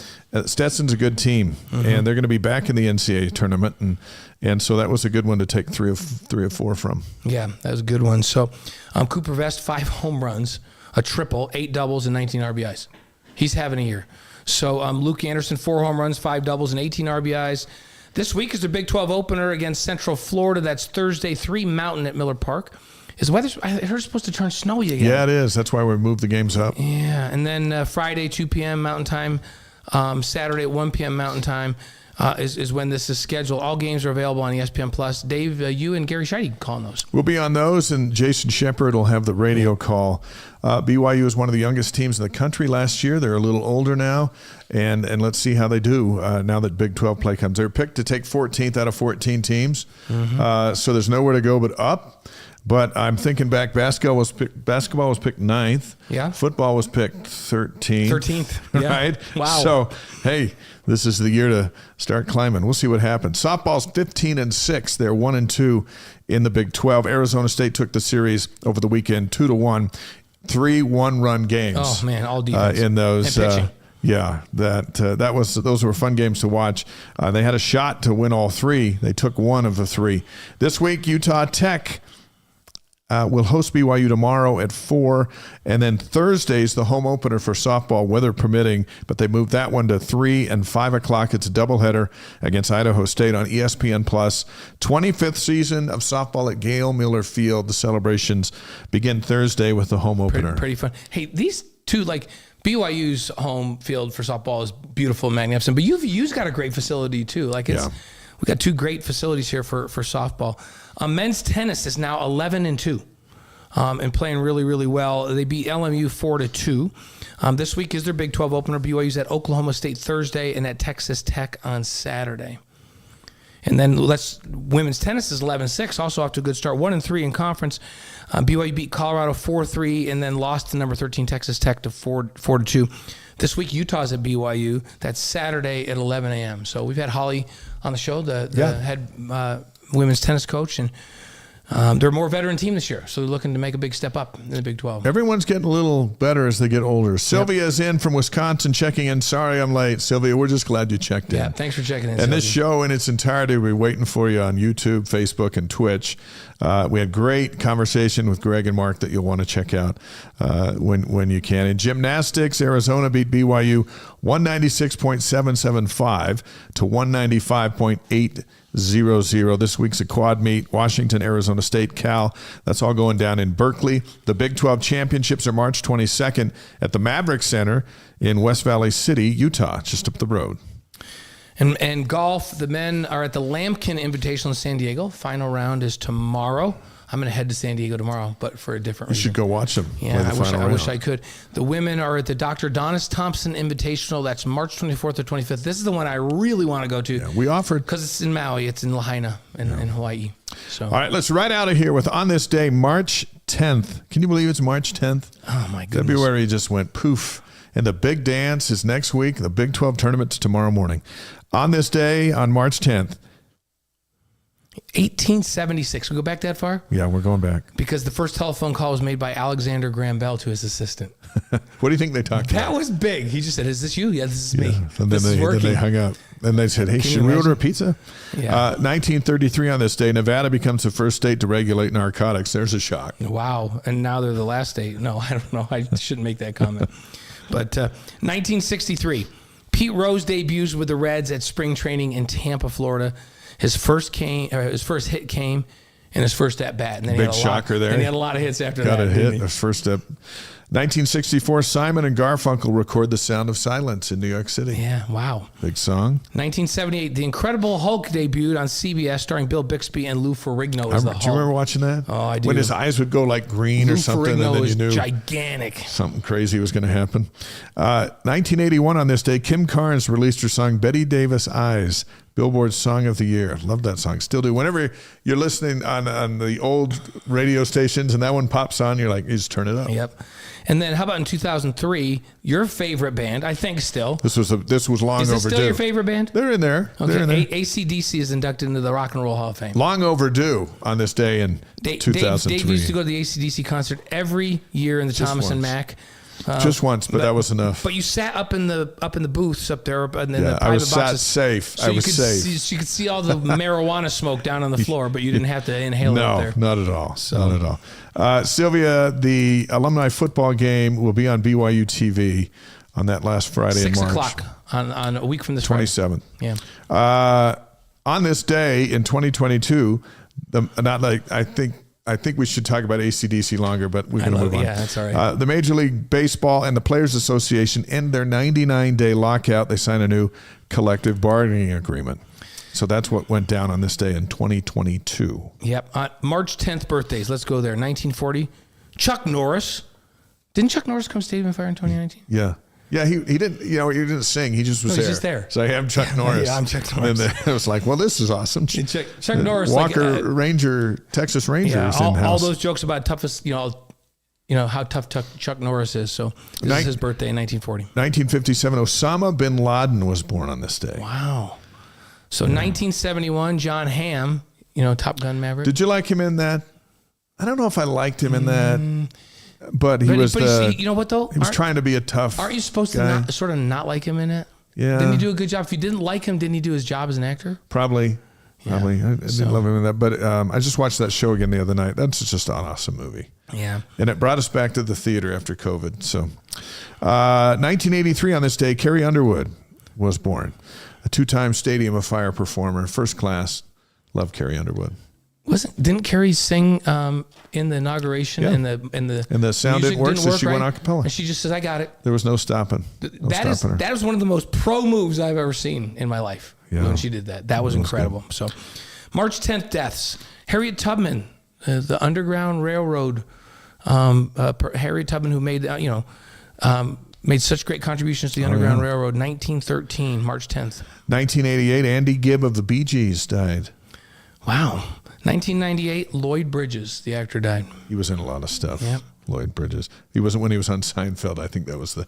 Stetson's a good team, and they're going to be back in the NCAA tournament, and so that was a good one to take 3 of 4 from. Yeah, that was a good one. So Cooper Vest, 5 home runs, a triple, 8 doubles, and 19 RBIs. He's having a year. So Luke Anderson, 4 home runs, 5 doubles, and 18 RBIs. This week is the Big 12 opener against Central Florida. That's Thursday, 3 Mountain at Miller Park. Is the weather? I heard it's supposed to turn snowy again. Yeah, it is. That's why we moved the games up. Yeah, and then Friday, 2 p.m. Mountain Time. Saturday at 1 p.m. Mountain Time is when this is scheduled. All games are available on ESPN+. Dave, you and Gary Scheide calling those. We'll be on those, and Jason Shepard will have the radio call. BYU is one of the youngest teams in the country last year. They're a little older now, and let's see how they do now that Big 12 play comes. They're picked to take 14th out of 14 teams, so there's nowhere to go but up. But I'm thinking back, basketball was picked 9th. Yeah. Football was picked 13th. 13th. Yeah. Right? Wow. So, hey, this is the year to start climbing. We'll see what happens. Softball's 15-6. They're 1-2 in the Big 12. Arizona State took the series over the weekend 2-1. 3 one-run games. Oh, man, all defense. In those. And pitching. Yeah, those were fun games to watch. They had a shot to win all 3. They took 1 of the 3. This week, Utah Tech will host BYU tomorrow at 4. And then Thursday's the home opener for softball, weather permitting, but they moved that one to 3 and 5 o'clock. It's a doubleheader against Idaho State on ESPN+. 25th season of softball at Gail Miller Field. The celebrations begin Thursday with the home opener. Pretty fun. Hey, these two, like BYU's home field for softball is beautiful and magnificent, but UVU's got a great facility too. Like we got two great facilities here for softball. Men's tennis is now 11-2. And playing really, really well. They beat LMU 4-2. This week is their Big 12 opener. BYU's at Oklahoma State Thursday and at Texas Tech on Saturday. And then women's tennis is 11-6, also off to a good start. 1-3 in conference. BYU beat Colorado 4-3 and then lost to number 13 Texas Tech to 4-2. This week Utah's at BYU. That's Saturday at 11 a.m. So we've had Holly on the show, the head women's tennis coach, and they're a more veteran team this year, so they're looking to make a big step up in the Big 12. Everyone's getting a little better as they get older. Sylvia's in from Wisconsin checking in. Sorry I'm late. Sylvia, we're just glad you checked in. Yeah, thanks for checking in, And Sylvia. this show in its entirety, we're waiting for you on YouTube, Facebook, and Twitch. We had great conversation with Greg and Mark that you'll want to check out when you can. In gymnastics, Arizona beat BYU 196.775 to 195.800. This week's a quad meet. Washington, Arizona State, Cal. That's all going down in Berkeley. The Big 12 championships are March 22nd at the Maverick Center in West Valley City, Utah, just up the road. And golf, the men are at the Lampkin Invitational in San Diego. Final round is tomorrow. I'm going to head to San Diego tomorrow, but for a different reason. You should go watch them. Yeah, I wish I could. The women are at the Dr. Donis Thompson Invitational. That's March 24th or 25th. This is the one I really want to go to. Yeah, we offered. Because it's in Maui. It's in Lahaina in Hawaii. So. All right, let's ride out of here with on this day, March 10th. Can you believe it's March 10th? Oh, my goodness. February just went poof. And the big dance is next week. The Big 12 tournament's tomorrow morning. On this day, on March 10th. 1876. We go back that far? Yeah, we're going back. Because the first telephone call was made by Alexander Graham Bell to his assistant. What do you think they talked about? That was big. He just said, "Is this you?" Yeah, this is me. And then they hung up. And they said, "Hey, should we order a pizza?" Yeah. 1933 on this day, Nevada becomes the first state to regulate narcotics. There's a shock. Wow. And now they're the last state. No, I don't know. I shouldn't make that comment. But 1963, Pete Rose debuts with the Reds at spring training in Tampa, Florida. His first hit came in his first at bat, and then Big shocker there. And he had a lot of hits after Got that. a hit. His first step. 1964, Simon and Garfunkel record "The Sound of Silence" in New York City. Yeah, wow. Big song. 1978, The Incredible Hulk debuted on CBS, starring Bill Bixby and Lou Ferrigno as the Hulk. Do you remember watching that? Oh, I do. When his eyes would go like green Lou or something, Ferrigno and then was you knew gigantic. Something crazy was going to happen. 1981 on this day, Kim Carnes released her song "Betty Davis Eyes," Billboard's Song of the Year. Love that song. Still do. Whenever you're listening on the old radio stations and that one pops on, you're like, you just turn it up. Yep. And then how about in 2003, your favorite band, I think still. This was long overdue. Is this still your favorite band? They're in there. Okay. They're in there. AC/DC is inducted into the Rock and Roll Hall of Fame. Long overdue on this day in 2003. Dave used to go to the AC/DC concert every year in the Thomas and Mack. Just once, but that was enough. But you sat up in the booths up there, and then the private I was boxes. safe. So I was safe. You could see all the marijuana smoke down on the floor, but you didn't have to inhale it up there. No, not at all. Not at all. Sylvia, the alumni football game will be on BYU TV on that last Friday in March. 6 o'clock on a week from this 27th. Yeah. On this day in 2022, I think we should talk about AC/DC longer, but we're going to move on. Yeah, that's all right. The Major League Baseball and the Players Association end their 99-day lockout. They sign a new collective bargaining agreement. So that's what went down on this day in 2022. Yep. March 10th birthdays. Let's go there. 1940. Chuck Norris. Didn't Chuck Norris come Stadium Fire in 2019? Yeah. Yeah, he didn't. He didn't sing. He just was there. He's just there. So I'm Chuck Norris. Yeah, I'm Chuck Norris. And then it was like, well, this is awesome. Chuck Norris, Walker Ranger, Texas Rangers. Yeah, all those jokes about toughest, how tough Chuck Norris is. So this is his birthday in 1940. 1957, Osama bin Laden was born on this day. Wow. So 1971, John Hamm, Top Gun Maverick. Did you like him in that? I don't know if I liked him in that. But you know what though? He was trying to be a tough. Aren't you supposed to not like him in it? Yeah. Didn't he do a good job? If you didn't like him, didn't he do his job as an actor? Probably. Probably. I didn't love him in that, but I just watched that show again the other night. That's just an awesome movie. Yeah. And it brought us back to the theater after COVID. So, 1983 on this day, Carrie Underwood was born, a 2-time Stadium of Fire performer, first class. Love Carrie Underwood. Didn't Carrie sing in the inauguration? Yeah. In the sound didn't work, so she went a cappella. And she just says, "I got it." There was no stopping. That was one of the most pro moves I've ever seen in my life. Yeah. When she did that, that was incredible. So, March 10th deaths: Harriet Tubman, the Underground Railroad. Harriet Tubman, who made made such great contributions to the Underground Railroad. 1913, March 10th. 1988, Andy Gibb of the Bee Gees died. Wow. 1998, Lloyd Bridges, the actor, died. He was in a lot of stuff. Yep. Lloyd Bridges. He wasn't when he was on Seinfeld. I think that was the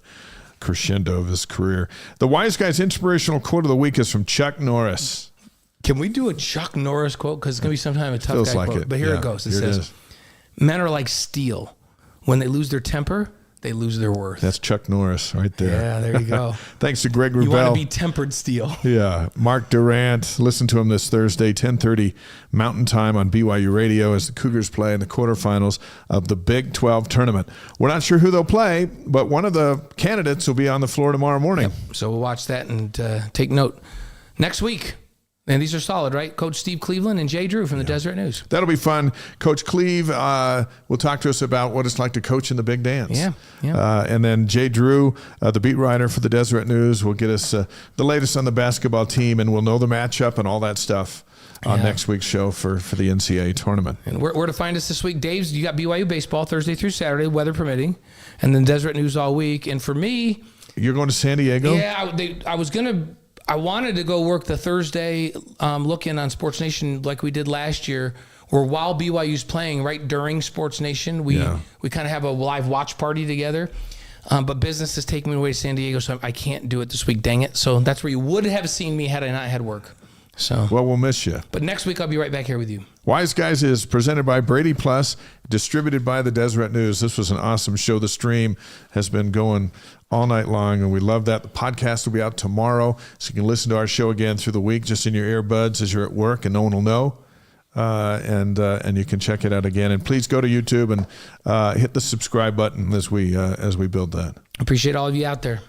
crescendo of his career. The Wise Guy's inspirational quote of the week is from Chuck Norris. Can we do a Chuck Norris quote? Because it's going to be sometime a tough Feels guy like quote. it. But here Yeah, it goes. It here it says, is. "Men are like steel. When they lose their temper, they lose their worth." That's Chuck Norris right there. Yeah, there you go. Thanks to Greg Wrubell. You want to be tempered steel. Yeah. Mark Durrant. Listen to him this Thursday, 10:30 Mountain Time on BYU Radio as the Cougars play in the quarterfinals of the Big 12 tournament. We're not sure who they'll play, but one of the candidates will be on the floor tomorrow morning. So we'll watch that and take note. Next week, and these are solid, right? Coach Steve Cleveland and Jay Drew from the Deseret News. That'll be fun. Coach Cleve will talk to us about what it's like to coach in the big dance. Yeah. And then Jay Drew, the beat writer for the Deseret News, will get us the latest on the basketball team, and we'll know the matchup and all that stuff on next week's show for the NCAA tournament. And where to find us this week, Dave's, you got BYU baseball Thursday through Saturday, weather permitting, and then Deseret News all week. And for me, you're going to San Diego? Yeah, I wanted to go work the Thursday, looking on Sports Nation like we did last year, where while BYU's playing, right during Sports Nation, we kind of have a live watch party together. But business is taking me away to San Diego, so I can't do it this week. Dang it! So that's where you would have seen me had I not had work. So well, we'll miss you. But next week I'll be right back here with you. Wise Guys is presented by Brady Plus, distributed by the Deseret News. This was an awesome show. The stream has been going all night long, and we love that. The podcast will be out tomorrow, so you can listen to our show again through the week, just in your earbuds as you're at work, and no one will know. And you can check it out again. And please go to YouTube and hit the subscribe button as we build that. Appreciate all of you out there.